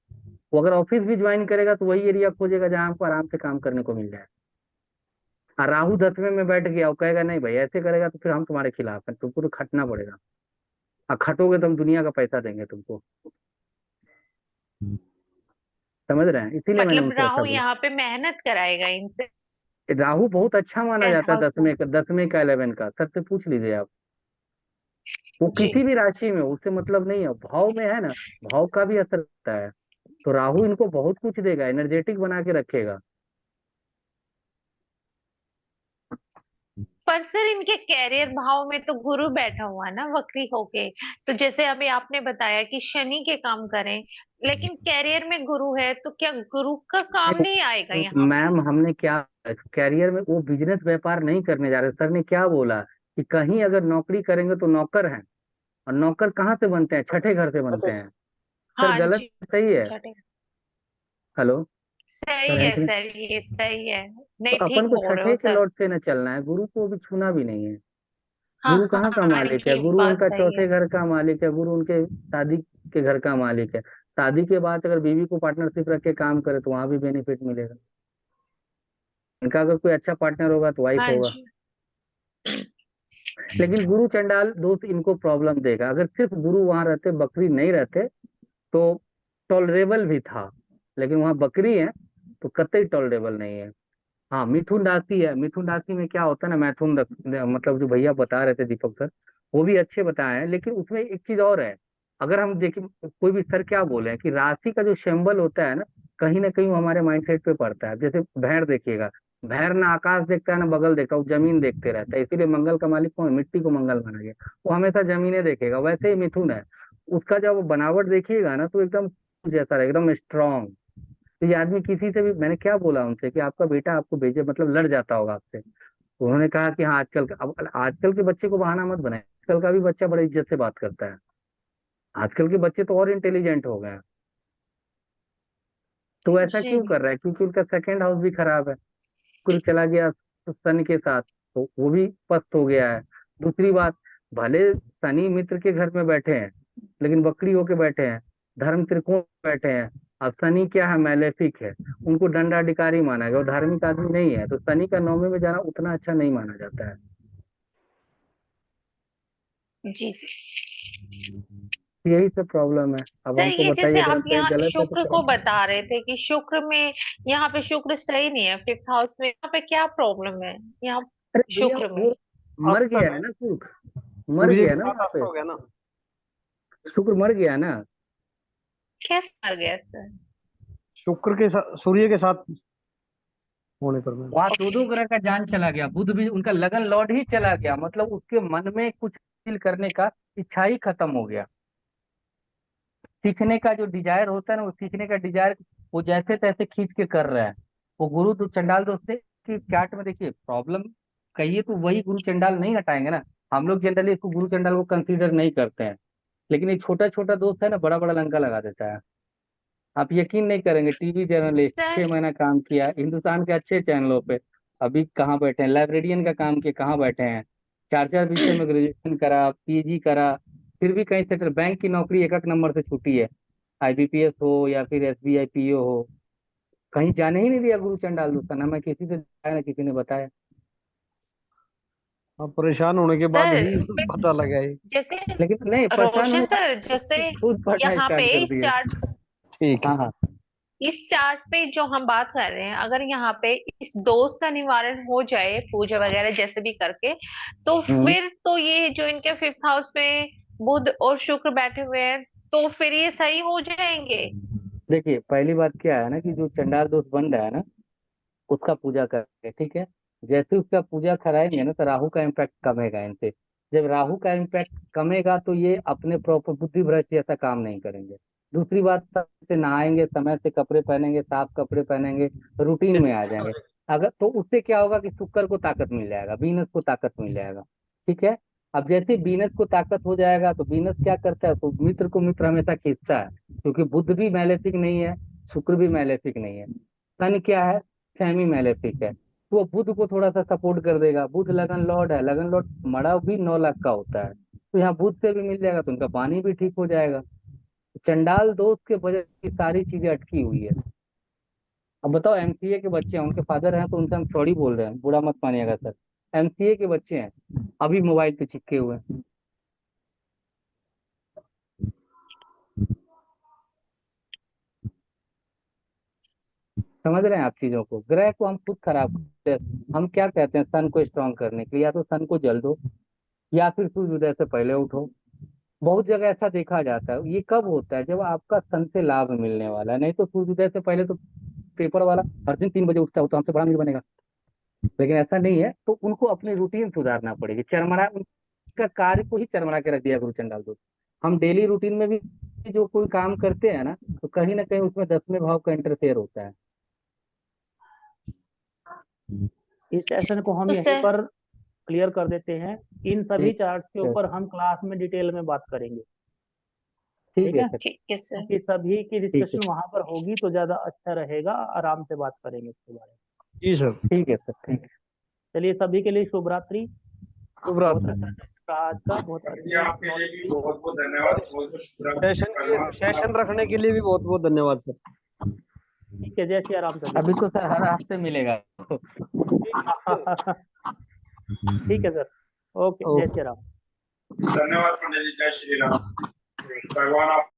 वो अगर ऑफिस भी ज्वाइन करेगा तो वही एरिया खोजेगा जहाँ हमको आराम से काम करने को मिल जाए। और राहु 10वें में बैठ गया, वो कहेगा नहीं भाई ऐसे करेगा तो फिर हम तुम्हारे खिलाफ हैं, तुमको तो खटना पड़ेगा, और खटोगे तो हम दुनिया का पैसा देंगे तुमको। समझ रहे हैं, इसीलिए मैंने मतलब उनको ऐसा राहु बोला। यहाँ पे मेहनत कराएगा इनसे राहु बहुत अच्छा माना 10th जाता है हाउस में। 10वें का 11 का, सर से पूछ लीजिए आप। वो जी किसी भी राशि में, उससे मतलब नहीं है, भाव में है ना, भाव का भी असर होता है। तो राहु इनको बहुत कुछ देगा, एनर्जेटिक बना के रखेगा। पर सर इनके कैरियर भाव में तो गुरु बैठा हुआ है ना वक्री होके, तो जैसे अभी आपने बताया कि शनि के काम करें, लेकिन कैरियर में गुरु है तो क्या गुरु का काम नहीं आएगा यहाँ पे? मैम हमने क्या कैरियर में वो बिजनेस व्यापार नहीं करने जा रहे, सर ने क्या बोला कि कहीं अगर नौकरी करेंगे तो नौकर हैं, और नौकर कहाँ से बनते हैं, छठे घर से बनते हैं। सर हाँ गलत जी, सही है? छठे। हेलो सही सर है है कि नहीं? सर, ये सही है, तो नहीं अपन ठीक को बोल रहे हो छठे के सर। लॉट से न चलना है, गुरु को भी छूना भी नहीं है। हाँ गुरु कहाँ का हाँ, मालिक है? ये गुरु बात उनका सही चौथे है। घर का मालिक है, गुरु उनके शादी के घर का मालिक है। शादी के बाद अगर बीवी को पार्टनरशिप रख के काम करे तो वहां भी बेनिफिट मिलेगा। इनका अगर कोई अच्छा पार्टनर होगा तो वाइफ हाँ होगा। जी। लेकिन गुरु चंडाल दोस्त इनको प्रॉब्लम देगा, अगर सिर्फ गुरु वहां रहते, बकरी नहीं रहते तो टॉलरेबल भी था, लेकिन वहां बकरी है तो कतई टॉलरेबल नहीं है। हाँ मिथुन राशि है, मिथुन राशि में क्या होता है ना, मतलब जो भैया बता रहे थे दीपक सर, वो भी अच्छे बताए हैं, लेकिन उसमें एक चीज और है। अगर हम देखें, कोई भी सर क्या बोले हैं कि राशि का जो सिंबल होता है ना कहीं वो हमारे माइंडसेट पे पड़ता है। जैसे भैंर देखिएगा, भैंर ना आकाश देखता है ना बगल देखता है, वो जमीन देखते रहता है, इसीलिए मंगल का मालिक कौन है? मिट्टी को मंगल माना गया, वो हमेशा जमीने देखेगा। वैसे ही मिथुन है, उसका जब बनावट देखिएगा ना तो एकदम जैसा रहेगा, एकदम स्ट्रांग। तो ये आदमी किसी से भी, मैंने क्या बोला उनसे कि आपका बेटा आपको भेजे मतलब लड़ जाता होगा आपसे, तो उन्होंने कहा कि हाँ अब आजकल के बच्चे को बहाना मत बनाए, आजकल का भी बच्चा बड़ी इज्जत से बात करता है, आजकल के बच्चे तो और इंटेलिजेंट हो गए हैं। तो ऐसा जी क्यों कर रहा है? क्योंकि उनका सेकंड हाउस भी खराब है, शुक्र चला गया शनि के साथ, तो वो भी पस्त हो गया है। दूसरी बात, भले शनि मित्र के घर में बैठे हैं लेकिन बकरी होके बैठे हैं, धर्म त्रिकोण में बैठे हैं। अब शनि क्या है? मैलेफिक है, उनको दंडाधिकारी माना गया, वो धार्मिक आदमी नहीं है, तो शनि का 9वें में जाना उतना अच्छा नहीं माना जाता है। जी जी। यही सब प्रॉब्लम है। अब सर हमको ये जैसे बताइए आप गलत है, यहाँ गलत है तो शुक्र को बता रहे थे कि शुक्र में, यहाँ पे शुक्र सही नहीं है 5th हाउस में, यहाँ पे क्या प्रॉब्लम है यहाँ अरे भैया शुक्र में? वो मर अस्त गया है, है ना, शुक्र मर सूर्य गया के ना साथ वहां अस्त पे, हो गया ना। शुक्र मर गया ना। कैसे मर गया सर? शुक्र के साथ, सूर्य के साथ होने पर में। वहां दो ओके। ग्रह का जान चला गया, बुध भी उनका लगन लौट ही चला गया, मतलब उसके मन में कुछ हासिल करने का इच्छा ही खत्म हो गया। सीखने का जो डिजायर होता है ना, वो सीखने का डिजायर वो जैसे तैसे खींच के कर रहा है। वो गुरु तो चंडाल दोस्त थे कि चार्ट में देखिए प्रॉब्लम कहिए तो वही गुरु चंडाल नहीं हटाएंगे ना। हम लोग जनरली इसको गुरु चंडाल को कंसीडर नहीं करते हैं, लेकिन ये छोटा छोटा दोस्त है ना, बड़ा बड़ा लंका लगा देता है। आप यकीन नहीं करेंगे, टीवी जर्नलिस्ट सर 6 महीना काम किया हिंदुस्तान के अच्छे चैनलों पे, अभी कहाँ बैठे हैं? लाइब्रेरियन का काम किया, कहाँ बैठे हैं? 4 4 विषय में ग्रेजुएशन करा, पीजी करा, फिर भी कहीं सेटल, बैंक की नौकरी एक नंबर से छूटी है, आईबीपीएस हो या फिर एसबीआई पीओ हो, कहीं जाने ही नहीं दिया गुरु चंडाल दोस्त, ना मैं किसी से बताया ना किसी ने बताया। अब परेशान होने के बाद सर ही पता लगा है। जैसे लेकिन नहीं, परेशान रोशन होने सर, जैसे से खुद पढ़ना यहाँ पे स्टार्ट कर इस दिए। चार्ट, ठीक है। हाँ हाँ। इस चार्ट पे जो हम बात कर रहे हैं, अगर यहाँ पे इस दोष का निवारण हो जाए पूजा वगैरह जैसे भी करके, तो हम्म। फिर तो ये जो इनके 5th हाउस में बुध और शुक्र बैठे हुए हैं, तो फिर ये सही हो जाएंगे। देखिए पहली बात क्या है ना कि जो चंडाल दोस्त बन रहा है ना, उसका पूजा करेंगे, ठीक है। जैसे उसका पूजा कराएंगे ना तो राहु का इम्पैक्ट कमेगा इनसे। जब राहु का इम्पैक्ट कमेगा तो ये अपने प्रॉपर बुद्धि भ्रष्ट जैसा काम नहीं करेंगे। दूसरी बात, समय से नहाएंगे, समय से कपड़े पहनेंगे, साफ कपड़े पहनेंगे, रूटीन में आ जाएंगे। अगर तो उससे क्या होगा कि शुक्र को ताकत मिल जाएगा, वीनस को ताकत मिल जाएगा, ठीक है। अब जैसे वीनस को ताकत हो जाएगा तो वीनस क्या करता है, तो मित्र को मित्र हमेशा खींचता है, क्योंकि बुध भी मैलेफिक नहीं है, शुक्र भी मैलेफिक नहीं है। सन क्या है, सेमी मैलेफिक है। तो वो बुध को थोड़ा सा सपोर्ट कर देगा। बुध लगन लॉर्ड है, लगन लॉर्ड मड़ा भी 9 लाख का होता है, तो यहाँ बुध से भी मिल जाएगा तो उनका पानी भी ठीक हो जाएगा। चंडाल दोस्त के वजह से सारी चीजें अटकी हुई है। अब बताओ, एमसीए के बच्चे हैं, उनके फादर हैं तो उनसे हम सॉरी बोल रहे हैं, बुरा मत मानिएगा सर। एमसीए के बच्चे हैं, अभी मोबाइल पे चिपके हुए हैं। समझ रहे हैं आप चीजों को? ग्रह को हम खुद खराब करते हैं। हम क्या कहते हैं, सन को स्ट्रांग करने के लिए या तो सन को जल दो या फिर सूर्योदय से पहले उठो। बहुत जगह ऐसा देखा जाता है। ये कब होता है, जब आपका सन से लाभ मिलने वाला है। नहीं तो सूर्योदय से पहले तो पेपर वाला हर दिन 3 बजे उठता हो तो हमसे बड़ा नहीं बनेगा। लेकिन ऐसा नहीं है, तो उनको अपनी रूटीन सुधारना पड़ेगी। चरमरा उनका कार्य को ही चरमरा के रख दिया गुरु चंडाल दोस्त। हम डेली रूटीन में भी जो कोई काम करते हैं ना, तो कहीं ना कहीं उसमें 10वें भाव का इंटरफेयर होता है। इस सेशन को हम तो यहीं सर पर क्लियर कर देते हैं। इन सभी ठीक चार्ट के है, ऊपर हम क्लास में डिटेल में बात करेंगे। ठीक ठीक है है, सर, ठीक है सर। क्योंकि सभी की ठीक है, डिस्कशन वहां पर होगी तो ज्यादा अच्छा रहेगा। आराम से बात करेंगे इसके बारे में। जी सर। ठीक है सर, ठीक है। चलिए, सभी के लिए शुभ रात्रि। शुभ बहुत रात्रि। अच्छा रहा आज का, बहुत अच्छा बहुत बहुत धन्यवाद। सेशन रखने के लिए भी बहुत बहुत धन्यवाद सर। ठीक है, जय श्री राम सभी अभी तो सर हर हफ्ते मिलेगा। ठीक है सर, ओके, जय श्री राम। धन्यवाद पंडित जी, जय श्री राम। भगवान आप